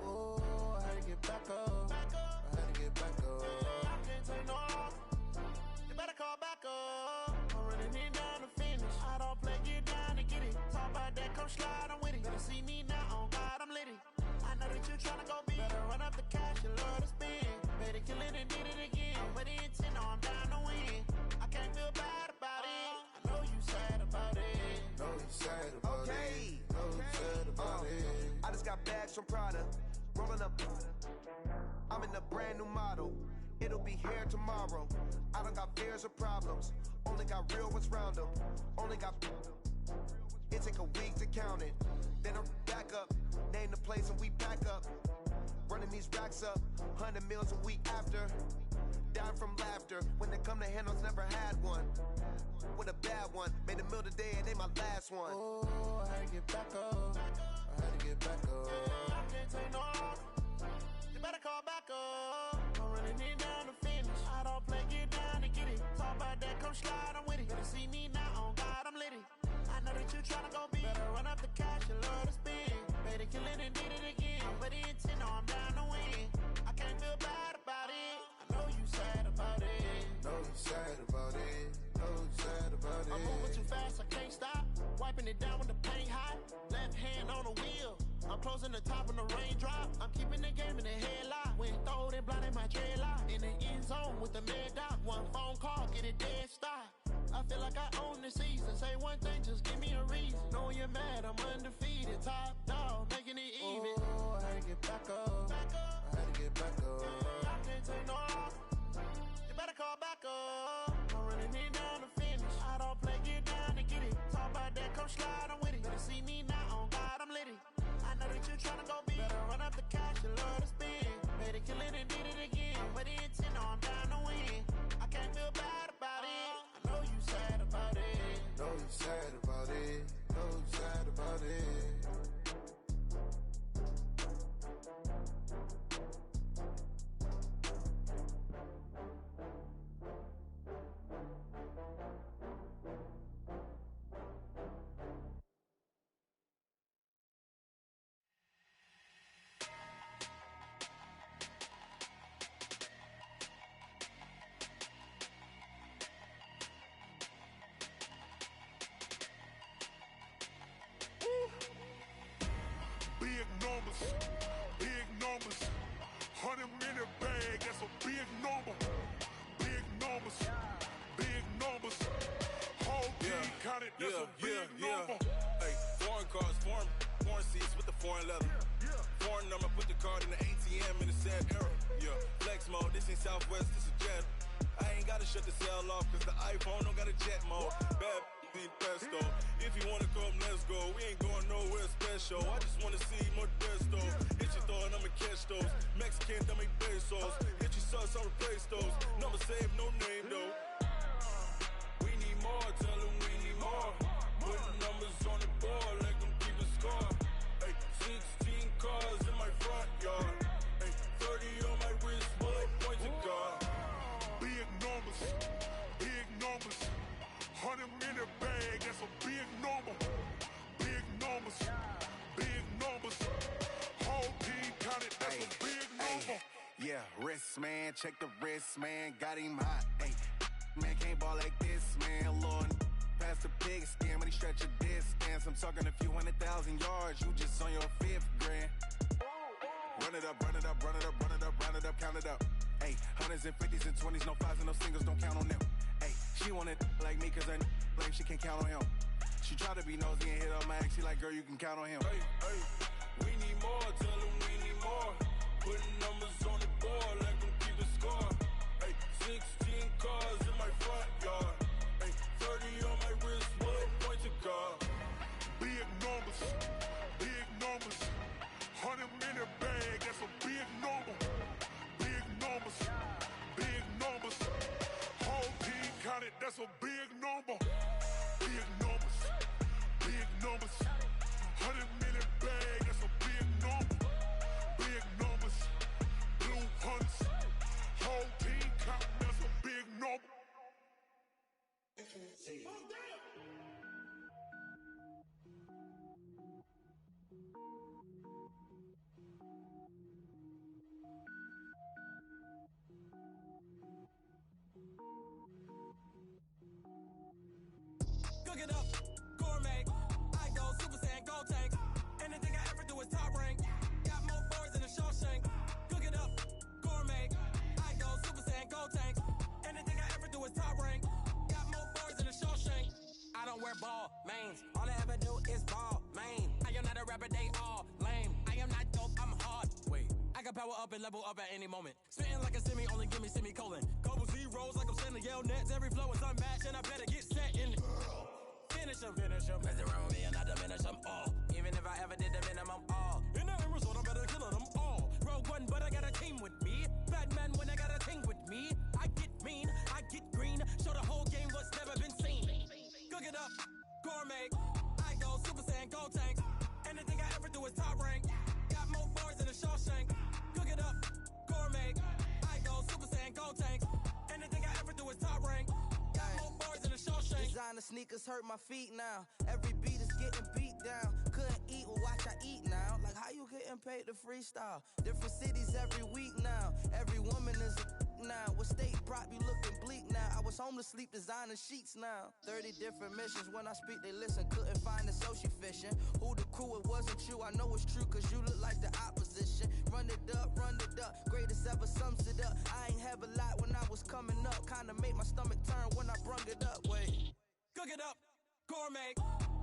Oh, I had to get back up. I had to get back up. I can't take no loss. You better call back up. I'm running it down to finish. I don't play, get down to get it. Talk about that, come slide, I'm with it. Better see me now, on God, I'm lit it. I know that you tryna go big. Better run up the cash, you love to spend. Better kill it and did it again. I'm with the intent, no, I'm down to win. I can't feel bad about it. I know you sad about it. Know you sad about it. Know you sad about it. I just got bags from Prada. Rolling up. I'm in a brand new model. It'll be here tomorrow. I don't got fears or problems. Only got real ones round them. Only got. It take a week to count it. Then I'm back up. Name the place and we back up. Running these racks up. 100 meals a week after. Dying from laughter. When they come to handles, never had one. With a bad one. Made a meal today and they my last one. Oh, I had to get back up. I had to get back up. I can't take no loss. You better call back up. I'm running it down to finish. I don't play, get down to get it. Talk about that, come slide, I'm with it. Better see me now, on God, I'm lit it. I know that you tryna go big. Better run up the cash, you love to spend. Better kill it and did it again. I'm with the intent, no, I'm down to win. I can't feel bad about it. I know you sad about it. Know you sad about it. Know you sad about it. I'm moving too fast, I can't stop. Wiping it down when the paint hot. Left hand on the wheel. I'm closing the top when the raindrop. I'm keeping the game in the headlock. When throwed and blinded my dreadlock. In the end zone with the mad dot. One phone call, get it dead stop. I feel like I own the season. Say one thing, just give me a reason. Know you're mad, I'm undefeated. Top dog, making it even. Oh, I had to get back up. I had to get back up. I can't take no loss. You better call back up. I'm running it down to finish. I don't play, get down to get it. Talk about that, come slide, I'm with it. Better see me now, on God, I'm lit it. I know that you tryna go big. Better run up the cash, you love to spend. Better kill it and did it again. I'm with the intent, no, I'm down to win. I can't feel bad about it. I know you sad about it. Know you sad about it. Know you sad about it. Big numbers, big numbers. 100-minute bag, that's a big number. Big numbers, big numbers. Whole team counted, that's a big number. Hey, foreign cars, foreign seats with the foreign leather. Foreign number, put the card in the ATM in the sad era. Yeah, flex mode, this ain't Southwest, this is Jet. I ain't gotta shut the cell off, cause the iPhone don't got a jet mode. Bad need pesto. If you wanna come, let's go. We ain't going nowhere special. I just wanna see Modesto. Hit your thought, I'ma catch those. Mexican, I make pesos. Hit your sauce, I'll replace those. Number saved, no name. check the wrist, man, got him hot. Ay, man, can't ball like this, man, Lord. Past the pig skin, when he stretch a distance. I'm talking a few 100,000 yards, you just on your 5th grand. Run it up, run it up, run it up, run it up, run it up, count it up. Ay, hundreds and 50s and 20s, no 5s and no singles, don't count on them. Ay, she want it like me, cause her blame, she can't count on him. She try to be nosy and hit up my ex, she like, girl, you can count on him. Hey, hey, we need more, tell them we need more. Putting numbers on the board, let them keep the score. Hey, 16 cars in my front yard. Hey, 30 on my wrist, what point to guard. Big numbers, big numbers. 100-minute bag, that's a big number. Big numbers, big numbers. Whole team counted, that's a big number. Big numbers, big numbers. 100-minute bag, that's a big number. Big numbers, blue hunts. Whole team counting, that's a big number. Cook it up, gourmet. I go Super Saiyan, gold tank. Anything I ever do is top rank. Got more boards than a Shawshank. Cook it up, gourmet. I go Super Saiyan, gold tank. Anything I ever do is top rank. Got more boards than a Shawshank. I don't wear ball mains. All I ever do is ball main. I am not a rapper, they all lame. I am not dope, I'm hard. Wait, I can power up and level up at any moment. Spitting like a semi, only give me semicolon. Couple zeros like I'm sending yell nets. Every flow is unmatched and I better get set in. Finish them, mess around with me and I diminish them all. Even if I ever did the minimum all. In the end result, I'm better killing them all. Rogue One, but I got a team with me. Batman when I got a team with me. I get mean, I get green. Show the whole game what's never been seen. Cook it up, gourmet. I go Super Saiyan, gold tank. Anything I ever do is top rank. Got more bars than a Shawshank. Cook it up, gourmet. I go Super Saiyan, gold tank. Anything I ever do is top rank. Got more bars than a Shawshank. Designer sneakers hurt my feet now. Every beat is getting beat down. Couldn't eat, well watch I eat now. Like how you getting paid to freestyle? Different cities every week now. Every woman is a now. What state prop you looking bleak now? I was home to sleep designing sheets now. 30 different missions. When I speak they listen. Couldn't find it so she fishing. Who the crew? It wasn't you. I know it's true cause you look like the opposition. Run it up, run it up. Greatest ever sums it up. I ain't have a lot when I was coming up. Kinda made my stomach turn when I brung it up. Wait. Cook it up, gourmet.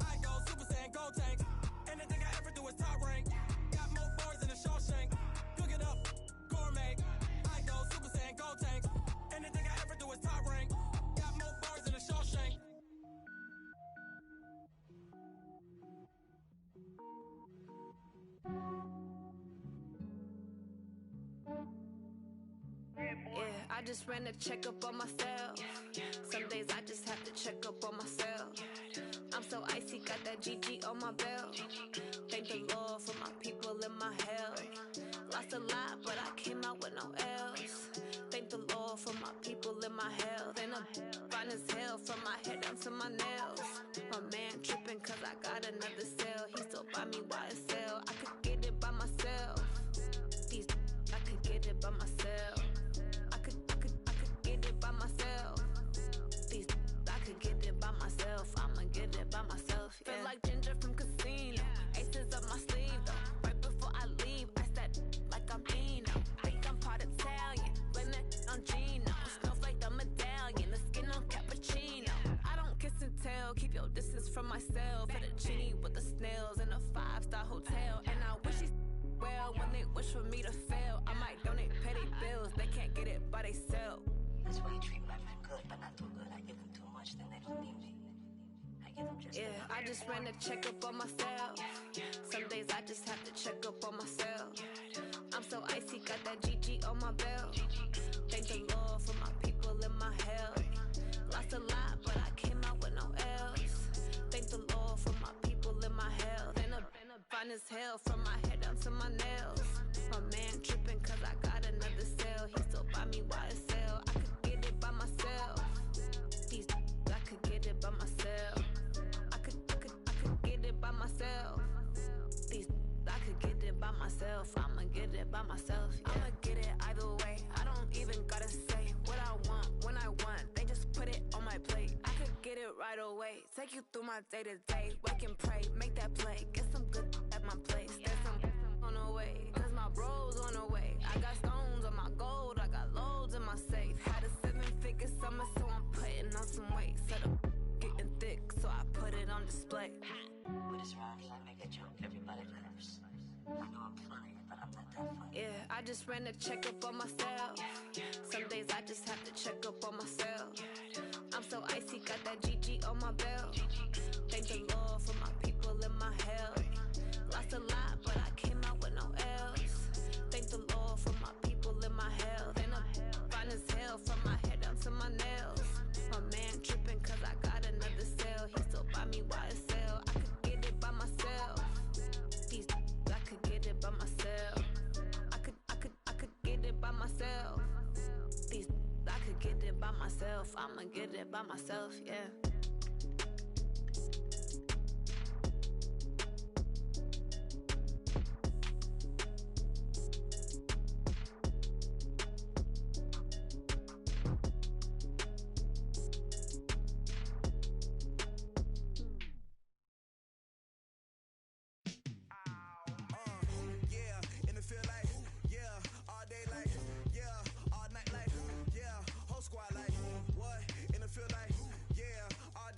I go Super Saiyan, gold tank. Anything I ever do is top rank. Got more bars than a Shawshank. Cook it up, gourmet. I go Super Saiyan, gold tank. Anything I ever do is top rank. Got more bars than a Shawshank. Yeah, I just ran a checkup on myself. Some days I just have to check up on myself. I'm so icy, got that GG on my belt. Thank the Lord for my people in my health. Lost a lot, but I came out with no else. Thank the Lord for my people in my health. And I'm fine as hell from my head down to my nails. My man tripping cause I got another cell. He still buy me YSL. I could get it by myself. These I could get it by myself. I could get it by myself. These I could get it by myself. I'ma get it by myself. Yeah. Feel like Ginger from Casino. Aces up my sleeve though. Right before I leave, I said like I'm Dino. Think I'm part Italian. Blame it on Gino. Snowflake the medallion. The skin on cappuccino. I don't kiss and tell. Keep your distance from myself. Fettuccine with the snails in a 5-star hotel. And I wish he's well when they wish for me to fail. I might donate petty bills. They can't get it by themselves. That's why you treat my friend good, but not too good. I give them too much, then they don't need me. I give them just yeah, I just ran a checkup on myself. Some days I just have to check up on myself. I'm so icy, got that GG on my belt. Thank the Lord for my people in my health. Lost a lot, but I came out with no else. Thank the Lord for my people in my health. And I'm fine as hell from my head down to my nails. My man tripping cause I got another cell. He still buy me YSL. I could get it by myself. These I could get it by myself. I could get it by myself. These I could get it by myself. I'ma get it by myself. Yeah. I'ma get it either way. I don't even gotta say what I want when I want. They just put it on my plate. I could get it right away. Take you through my day to day. Wake and pray, make that play. Get some good at my place. There's some on the way, cause my bros on the way. I got stones on my gold, I got loads in my safe. Had a 7-figure summer, so I'm putting on some weight. Set up getting thick, so I put it on display. With this rhymes, I make a joke, everybody laughs. I know I'm funny, but I'm not that funny. Yeah, I just ran a checkup on myself. Some days I just have to check up on myself. I'm so icy, got that GG on my belt. Thank the Lord for my people in my health. Lost a lot, but I came out with no else. Thank the Lord for my people in my health. And I'm fine as hell from my head down to my nails. My man tripping cause I got another cell. He still buy me YSL. I could get it by myself. These I could get it by myself. I could get it by myself. These I could get it by myself. I'ma get it by myself, yeah. Yeah, in the field like, yeah, all day like, yeah, all night like, yeah, whole squad like, what? In the field like, yeah, all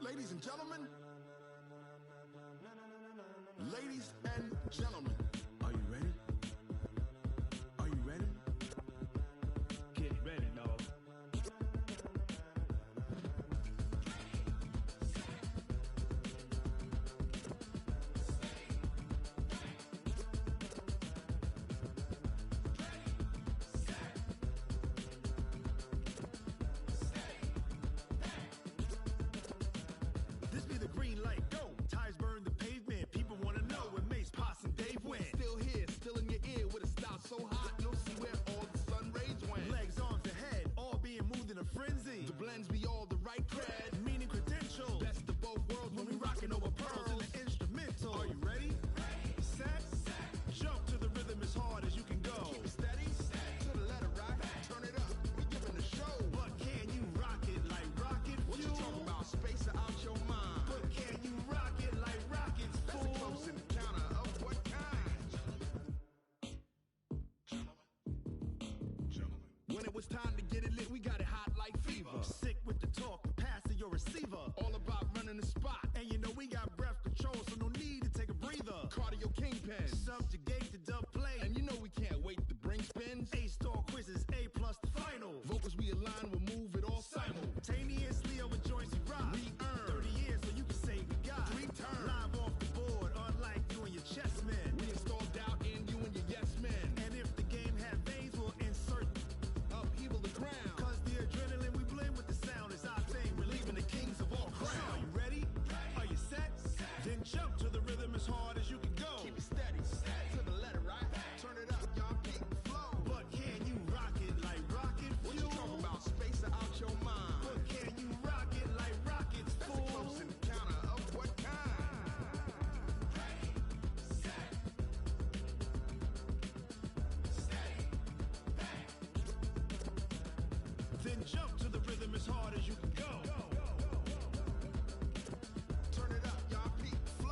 Ladies and gentlemen. Ladies and gentlemen. Are you ready? Are you ready? Get ready, dog. This be the green light, go. Tires burn the pavement. People wanna know where Mace, Pops, and Dave went. Still here, still in your ear with a style so hot, you'll see where all the sun rays went. Legs, arms, and head, all being moved in a frenzy. The blends be all the right cred, meaning credentials. Best of both worlds when we rockin' over pearls in the instrumental. Are you ready? Set, jump to the rhythm as hard as you can go. Keep it steady, to the letter right. Turn it up, we giving a show. But can you rock it like rocket fuel? What you talking about? Space out your mind. But can you rock it like rockets, fool? That's a close encounter of what kind? When it was time to get it lit, we got it hot like fever. Sick with the talk, the pass to your receiver. All about running the spot. And you know we got breath control, so no need to take a breather. Cardio kingpin, subjugate the dub play. And you know we can't wait to bring spins. A-star quizzes, A+ the final. Vocals we align, we'll move it all simultaneously over joints we rock. We earn 30 years, so you can say we got 3 turns. Live off the board, unlike you and your chess men. We install doubt in you and your yes men. And if the game had veins, we'll insert upheaval the ground. Cause the adrenaline we blend with the sound is our thing, relieving the kings of all crowns. So are you ready? Are you set? Then jump to the rhythm as hard as you can go. Keep it steady, to the letter right. Turn it up, y'all peak the flow. But can you rock it like rocket fuel? What you talking about? Space out your mind. But can you rock it like rockets, fool? That's a close encounter of what kind? Then jump to the rhythm as hard as you can go. Turn it up, y'all peak the flow.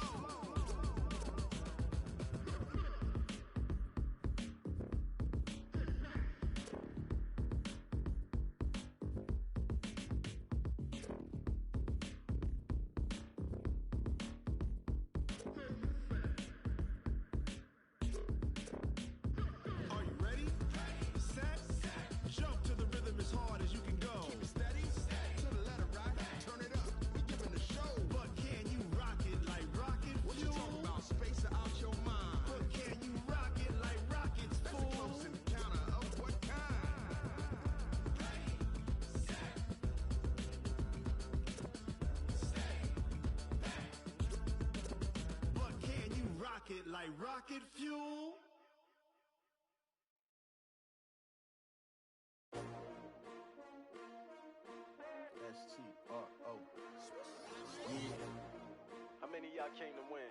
Are you ready? Set, jump to the rhythm as hard as you can go. Keep it steady, to the letter right. Turn it up, we giving a show. But can you rock it like rocket fuel? What you talking about? Space out your mind. But can you rock it like rockets, fool? That's a close encounter of what kind? But can you rock it like rocket fuel? S-T-R-O. Yeah. How many of y'all came to win?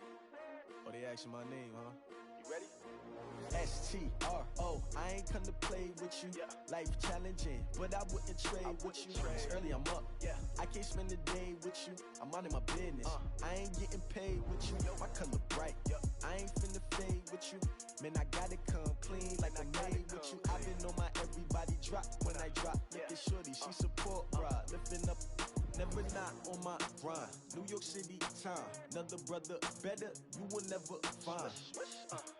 Oh, they asking my name, huh? You ready? S-T-R-O. I ain't come to play with you. Life challenging, but I wouldn't trade with you. It's early, I'm up. I can't spend the day with you. I'm minding my business. I ain't getting paid with you. My color bright. I ain't finna fade with you. Man, I gotta come clean like I made with you. I've been on my everybody drop when I drop. Look at shorty, she support ride. Lifting up, never not on my grind. New York City time, another brother better, you will never find.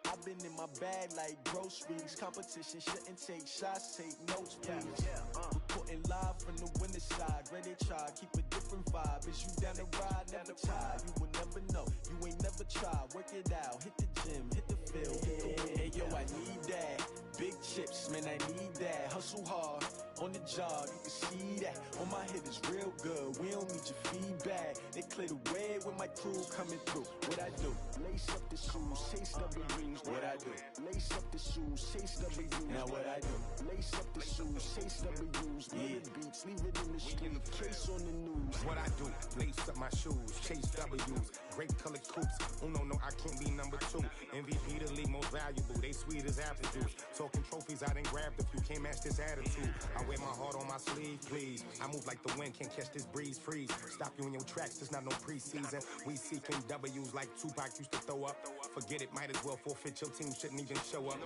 I've been in my bag like groceries. Competition shouldn't take shots, take notes, please. Reporting live from the winter side. Ready to try, keep a different vibe. Is you down the ride, never tired. You will never know, you ain't never tried. Work it out, hit the gym, hit the field, hit the wind. Hey yo, I need that. Big chips, man, I need that. Hustle hard, on the job, you can see that. On my head is real good, we don't need your feedback. They clear the way when my crew coming through. What I do? Lace up the shoes, chase W's. What I do? Lace up the shoes, chase W's. Now what I do? Lace up the shoes, chase W's. Yeah. Beats, leave it in the street, case on the news. What I do? Lace up my shoes, chase W's. Great colored coops. Oh no, I can't be number 2. MVP the league most valuable. They sweet as apple juice. Talking trophies, I done grabbed a few. Can't match this attitude. I wear my heart on my sleeve, please. I move like the wind, can't catch this breeze, freeze. Stop you in your tracks, there's not no preseason. We seeking W's like Tupac used to throw up. Forget it, might as well forfeit, your team shouldn't even show up.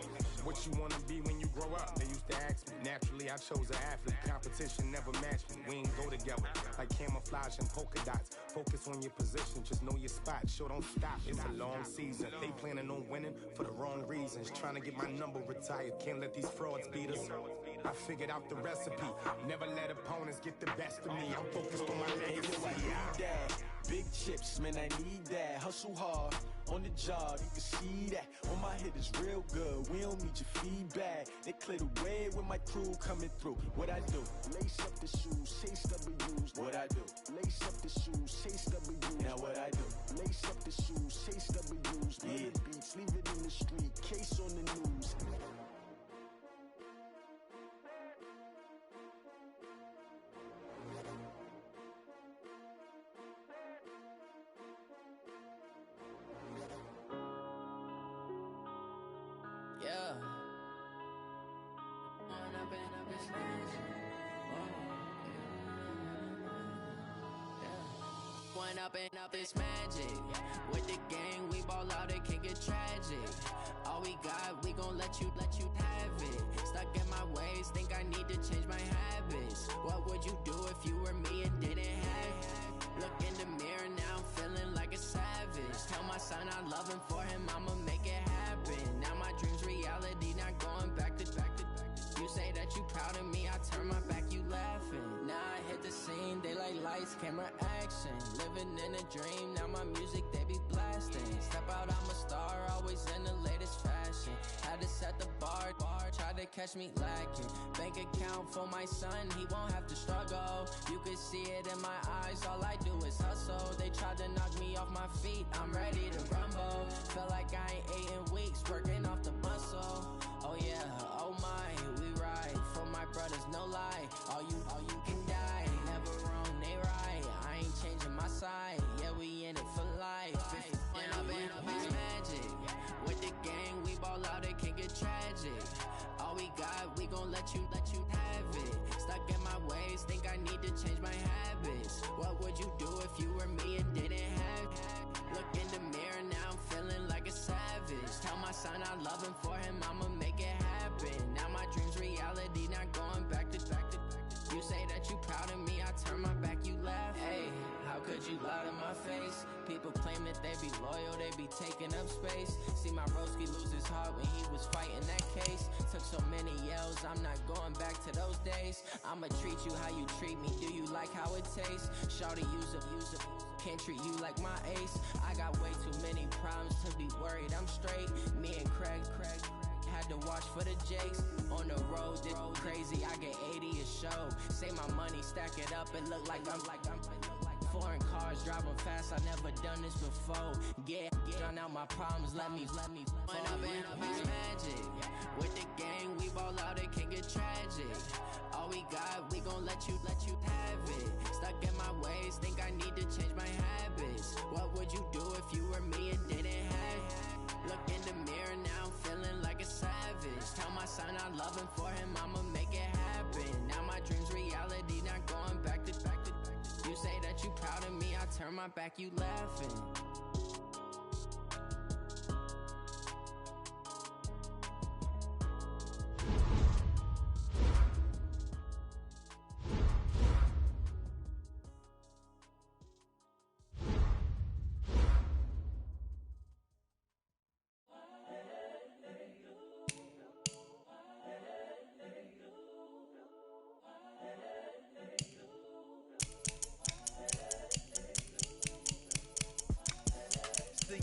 What you wanna be when you grow up? They used to ask me. Naturally, I chose an athlete. Competition never matched me. We ain't go together like camouflage and polka dots. Focus on your position, just know your spot. Sure, don't stop, it's a long season. They planning on winning for the wrong reasons. Trying to get my number retired, can't let these frauds beat us. I figured out the recipe. Never let opponents get the best of me. I'm focused on my legacy. I need that. Big chips, man, I need that. Hustle hard on the job, you can see that. On my head is real good. We don't need your feedback. They clear the way when my crew coming through. What I do? Lace up the shoes, chase W's. What I do? Lace up the shoes, chase W's. Now what I do? Lace up the shoes, chase W's. Yeah. Beats, leave it in the street, case on the news. Yeah. Went up and up, it's magic. With the gang, we ball out, it can get tragic. All we got, we gon' let you have it. Stuck in my ways, think I need to change my habits. What would you do if you were me and didn't have it? Look in the mirror, now I'm feeling like a savage. Tell my son I love him, for him I'ma make it happen. Now my dream's reality, not going back to. You say that you proud of me, I turn my back, you laughing. Now I hit the scene, they like lights, camera, action. Living in a dream, now my music, they be blasting. Step out, I'm a star, always in the latest fashion. Had to set the bar, try to catch me lacking. Bank account for my son, he won't have to struggle. You can see it in my eyes, all I do is hustle. They tried to knock me off my feet, I'm ready to rumble. Feel like I ain't ate in weeks, working off the muscle. Oh yeah, oh my, we ride for my brothers, no lie. All you can die, never wrong, they right. I ain't changing my side, yeah, we in it for life. When I've been up, it's magic. With the gang, we ball out, it can get tragic. All we got, we gon' let you have it. Stuck in my ways, think I need to change my habits. What would you do if you were me and didn't have it? Look in the mirror, now I'm feeling like a savage. Tell my son I love him, for him I'ma make it happen. Now my dream's reality, not going back to. You say that you proud of me, I turn my back, you laugh. Hey, how could you lie to my face? People claim that they be loyal, they be taking up space. See my broski lose his heart when he was fighting that case. Took so many yells, I'm not going back to those days. I'ma treat you how you treat me, do you like how it tastes? Shawty, use up, can't treat you like my ace. I got way too many problems to be worried, I'm straight. Me and Craig had to watch for the Jakes. On the road, this crazy, I get 80 a show. Say my money, stack it up, it look like I'm foreign cars, driving fast, I never done this before. Drown out my problems, let me When I've been up, it's magic. With the gang, we ball out, it can get tragic. All we got, we gon' let you have it. Stuck in my ways, think I need to change my habits. What would you do if you were me and didn't have it? Look in the mirror, now I'm feeling like a savage. Tell my son I love him, for him I'ma make it happen. Now my dream's reality, not going back to. You say that you proud of me, I turn my back, you laughing.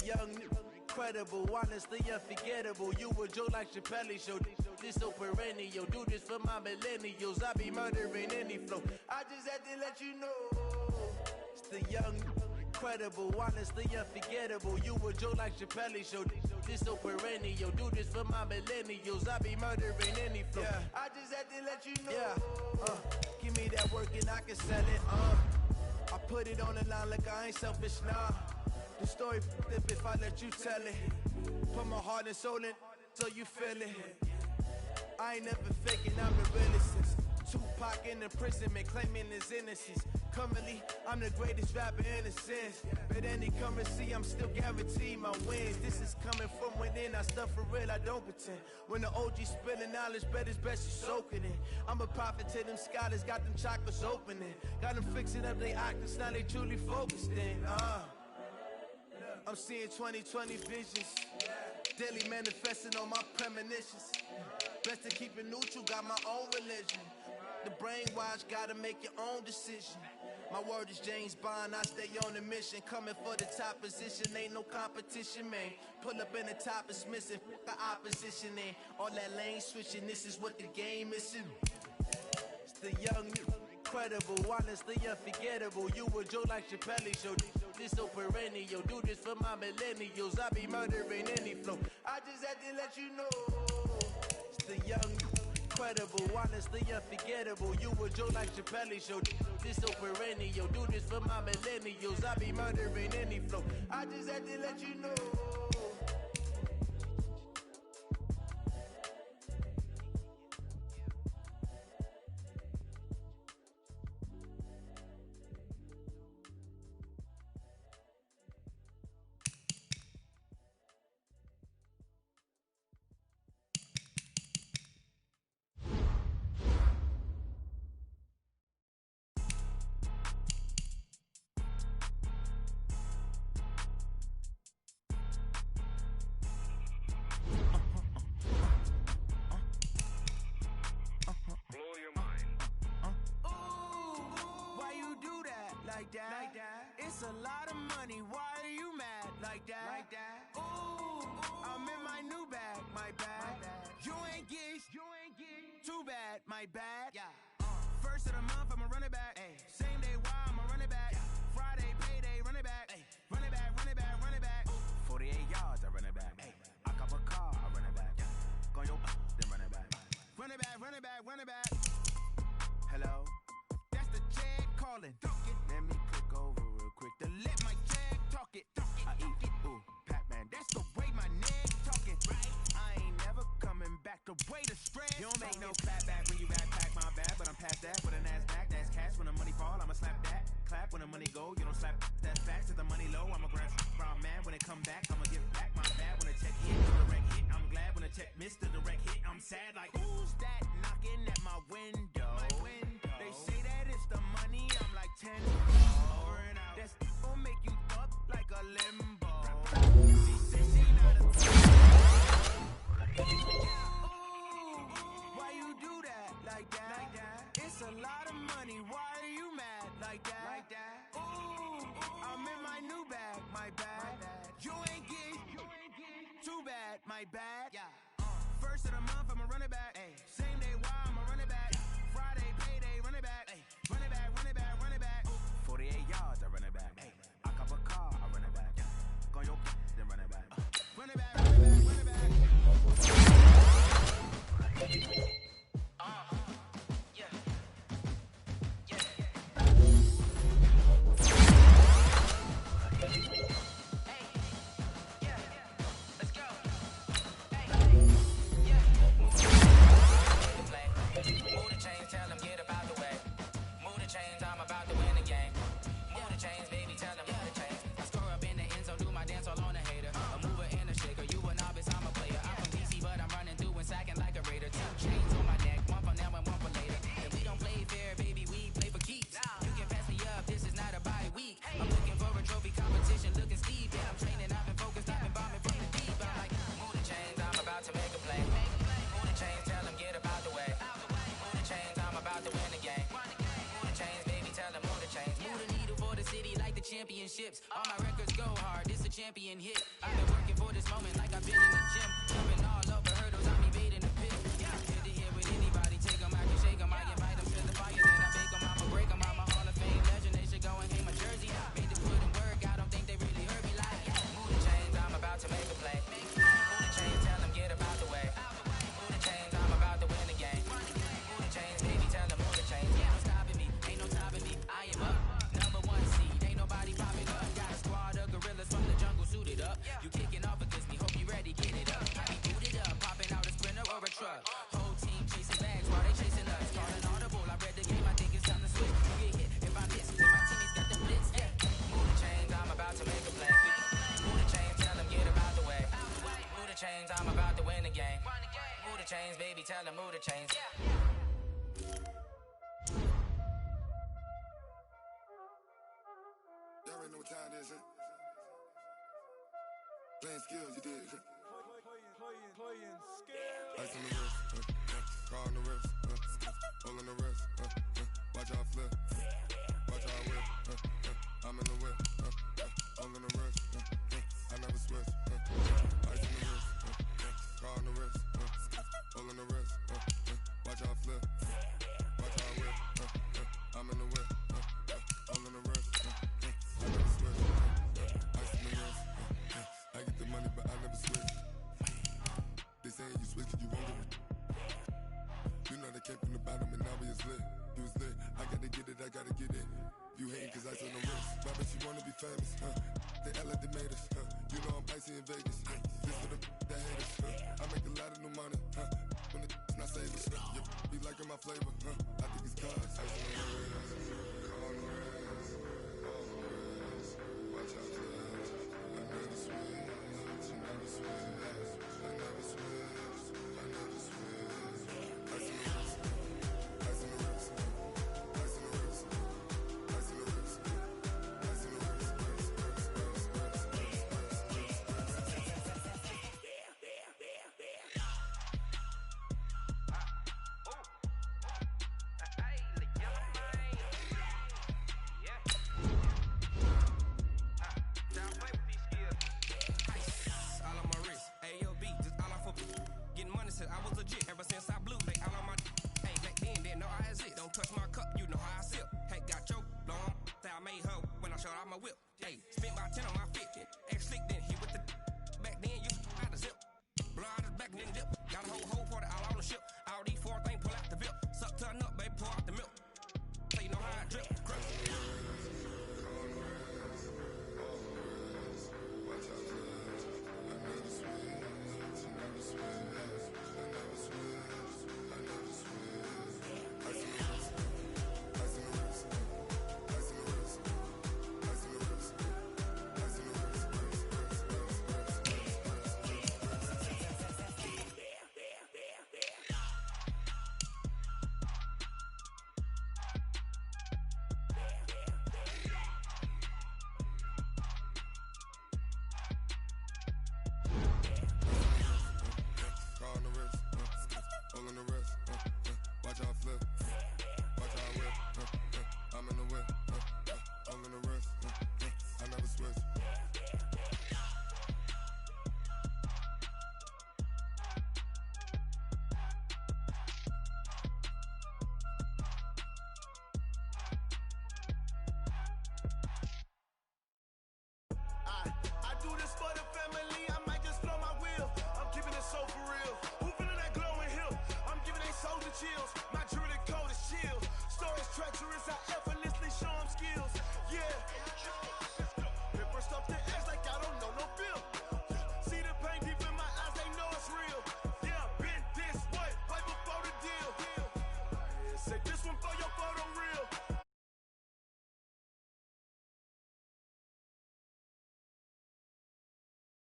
Young, incredible, honestly unforgettable. You a joke like Chappelle show. This so perennial. Do this for my millennials. I be murdering any flow. I just had to let you know. It's the young, incredible, honestly unforgettable. You a joke like Chappelle show. This so perennial. Do this for my millennials. I be murdering any flow. Yeah. I just had to let you know. Yeah. Give me that work and I can sell it. I put it on the line like I ain't selfish, nah. The story flip if I let you tell it. Put my heart and soul in so you feel it. I ain't never faking, I'm the realest since Pac in imprisonment, claiming his innocence. Currently, I'm the greatest rapper in a sense. But any currency, I'm still guaranteed my wins. This is coming from within, I stuff for real, I don't pretend. When the OG spilling knowledge, bet it's best you soak it in. I'm a prophet to them scholars, got them chakras opening. Got them fixing up their octaves, now they truly focused in. I'm seeing 2020 visions. Daily manifesting on my premonitions. Best to keep it neutral, got my own religion. The brainwash, gotta make your own decision. My word is James Bond, I stay on the mission. Coming for the top position, ain't no competition, man. Pull up in the top is missing, the opposition ain't. All that lane switching, this is what the game is. It's the young, incredible, honestly unforgettable. You a Joe like Chappelle show. This so perennial, do this for my millennials. I be murdering any flow. I just had to let you know. It's the young, incredible, honestly unforgettable. You a Joe like Chappelle show. This so perennial, do this for my millennials. I be murdering any flow. I just had to let you know. Like that. It's a lot of money. Why are you mad like that? Like that. Ooh, I'm in my new bag. My bad. You ain't get too bad. My bad. Yeah. First of the month, I'ma run it back. Ay. Same day, why I'ma run it back. Yeah. Friday, payday, run it back. Ay. Run it back, run it back, run it back. 48 yards, I run it back. Ay. I cop a car, I run it back. Yeah. Go your then run it back. Run it back, run it back, run it back. Hello? That's the Jag calling. Let me click over real quick to let my Jag talk it. I eat it, ooh, Pac-Man. That's the way my neck talking. Right? I ain't never coming back. The way the stress. You don't make no clap back when you rap pack my bad, but I'm past that. With a NASDAQ, that's cash. When the money fall, I'ma slap that. Clap when the money go, you don't slap. That's facts. If the money low, I'ma grab brown man. When it come back, I'ma give back my bad. When the check hit, the direct hit. I'm glad when the check missed the direct hit. I'm sad like who's that knocking at my window? They say that it's the money. I'm like 10. That's gon' make you up like a limbo. She said she not a why you do that like that? Like that? It's a lot of money. Why are you mad like that? Like that? Ooh, I'm in my new bag. My bad. You ain't get too bad. My bad. Yeah. First of the month, I'ma run it back. Ay. Same day, why I'ma run it back. Friday, payday, run it back. Ay. Run it back, run it back, run it back. 48 yards, I run it back. Ay. I cop a car, I run it back. Go your then run it back. Run it back, run it back, run it back. Championships, all my records go hard. This a champion hit. I've been working for this moment like I've been in the gym. Jumping all over hurdles, I'm evading the pit. Good to hear with anybody. Take them, I can shake them. I invite them to the fire, then I bake them. I'ma break them. I'm a Hall of Fame legend. They should go and hang my jersey. Made the put in work. I don't think they really heard me like move the chains, I'm about to make a play. Move the chains, tell them get about the way. Move the chains, I'm about to win the game. Move the chains, baby, tell them move the chains. Ain't no stopping me, ain't no stopping me. I am up. Number one seed, ain't nobody popping up. Got a squad of gorillas from the jungle suited up. You kicking off against me, hope you ready, get it up. I be booted tell them move the chains. Y'all already know what time it is, huh? Playing skills, you did. Playing skills. Ice on the wrist, car on the wrist, hole on the wrist, watch out flip, watch out whip, I'm in the whip, hole on the wrist, I never switch, ice on the wrist, car on the wrist, hole on the wrist, watch out flip, watch out whip, I'm in the whip, hole on the wrist, I never switch, ice on the wrist, I get the money but I never switch. They saying you switch, you won't get it. You know they came from the bottom and now we is lit. You was lit, I gotta get it, I gotta get it. You hating cause ice on the wrist. Why bet you wanna be famous, They act like they made us, You know I'm icy in Vegas, This for the that hate us, I make a lot of new money, When the not savers, You be liking my flavor, I think it's cause ice on the wrist, car on the wrist, all on the wrist. Watch out for this, I never switch, I never switch. I never switch, I never switch. Ice in the wrist, ice in the wrist, ice in the wrist, ice in the wrist, ice in the wrist, All on my wrist, AOB, just all off of getting money since I was legit. Ever since I blew, they all on my. Hey, back then, didn't know I exist. Don't touch my cup, you know how I sip. Hey, got your long, say I made her when I showed out my whip.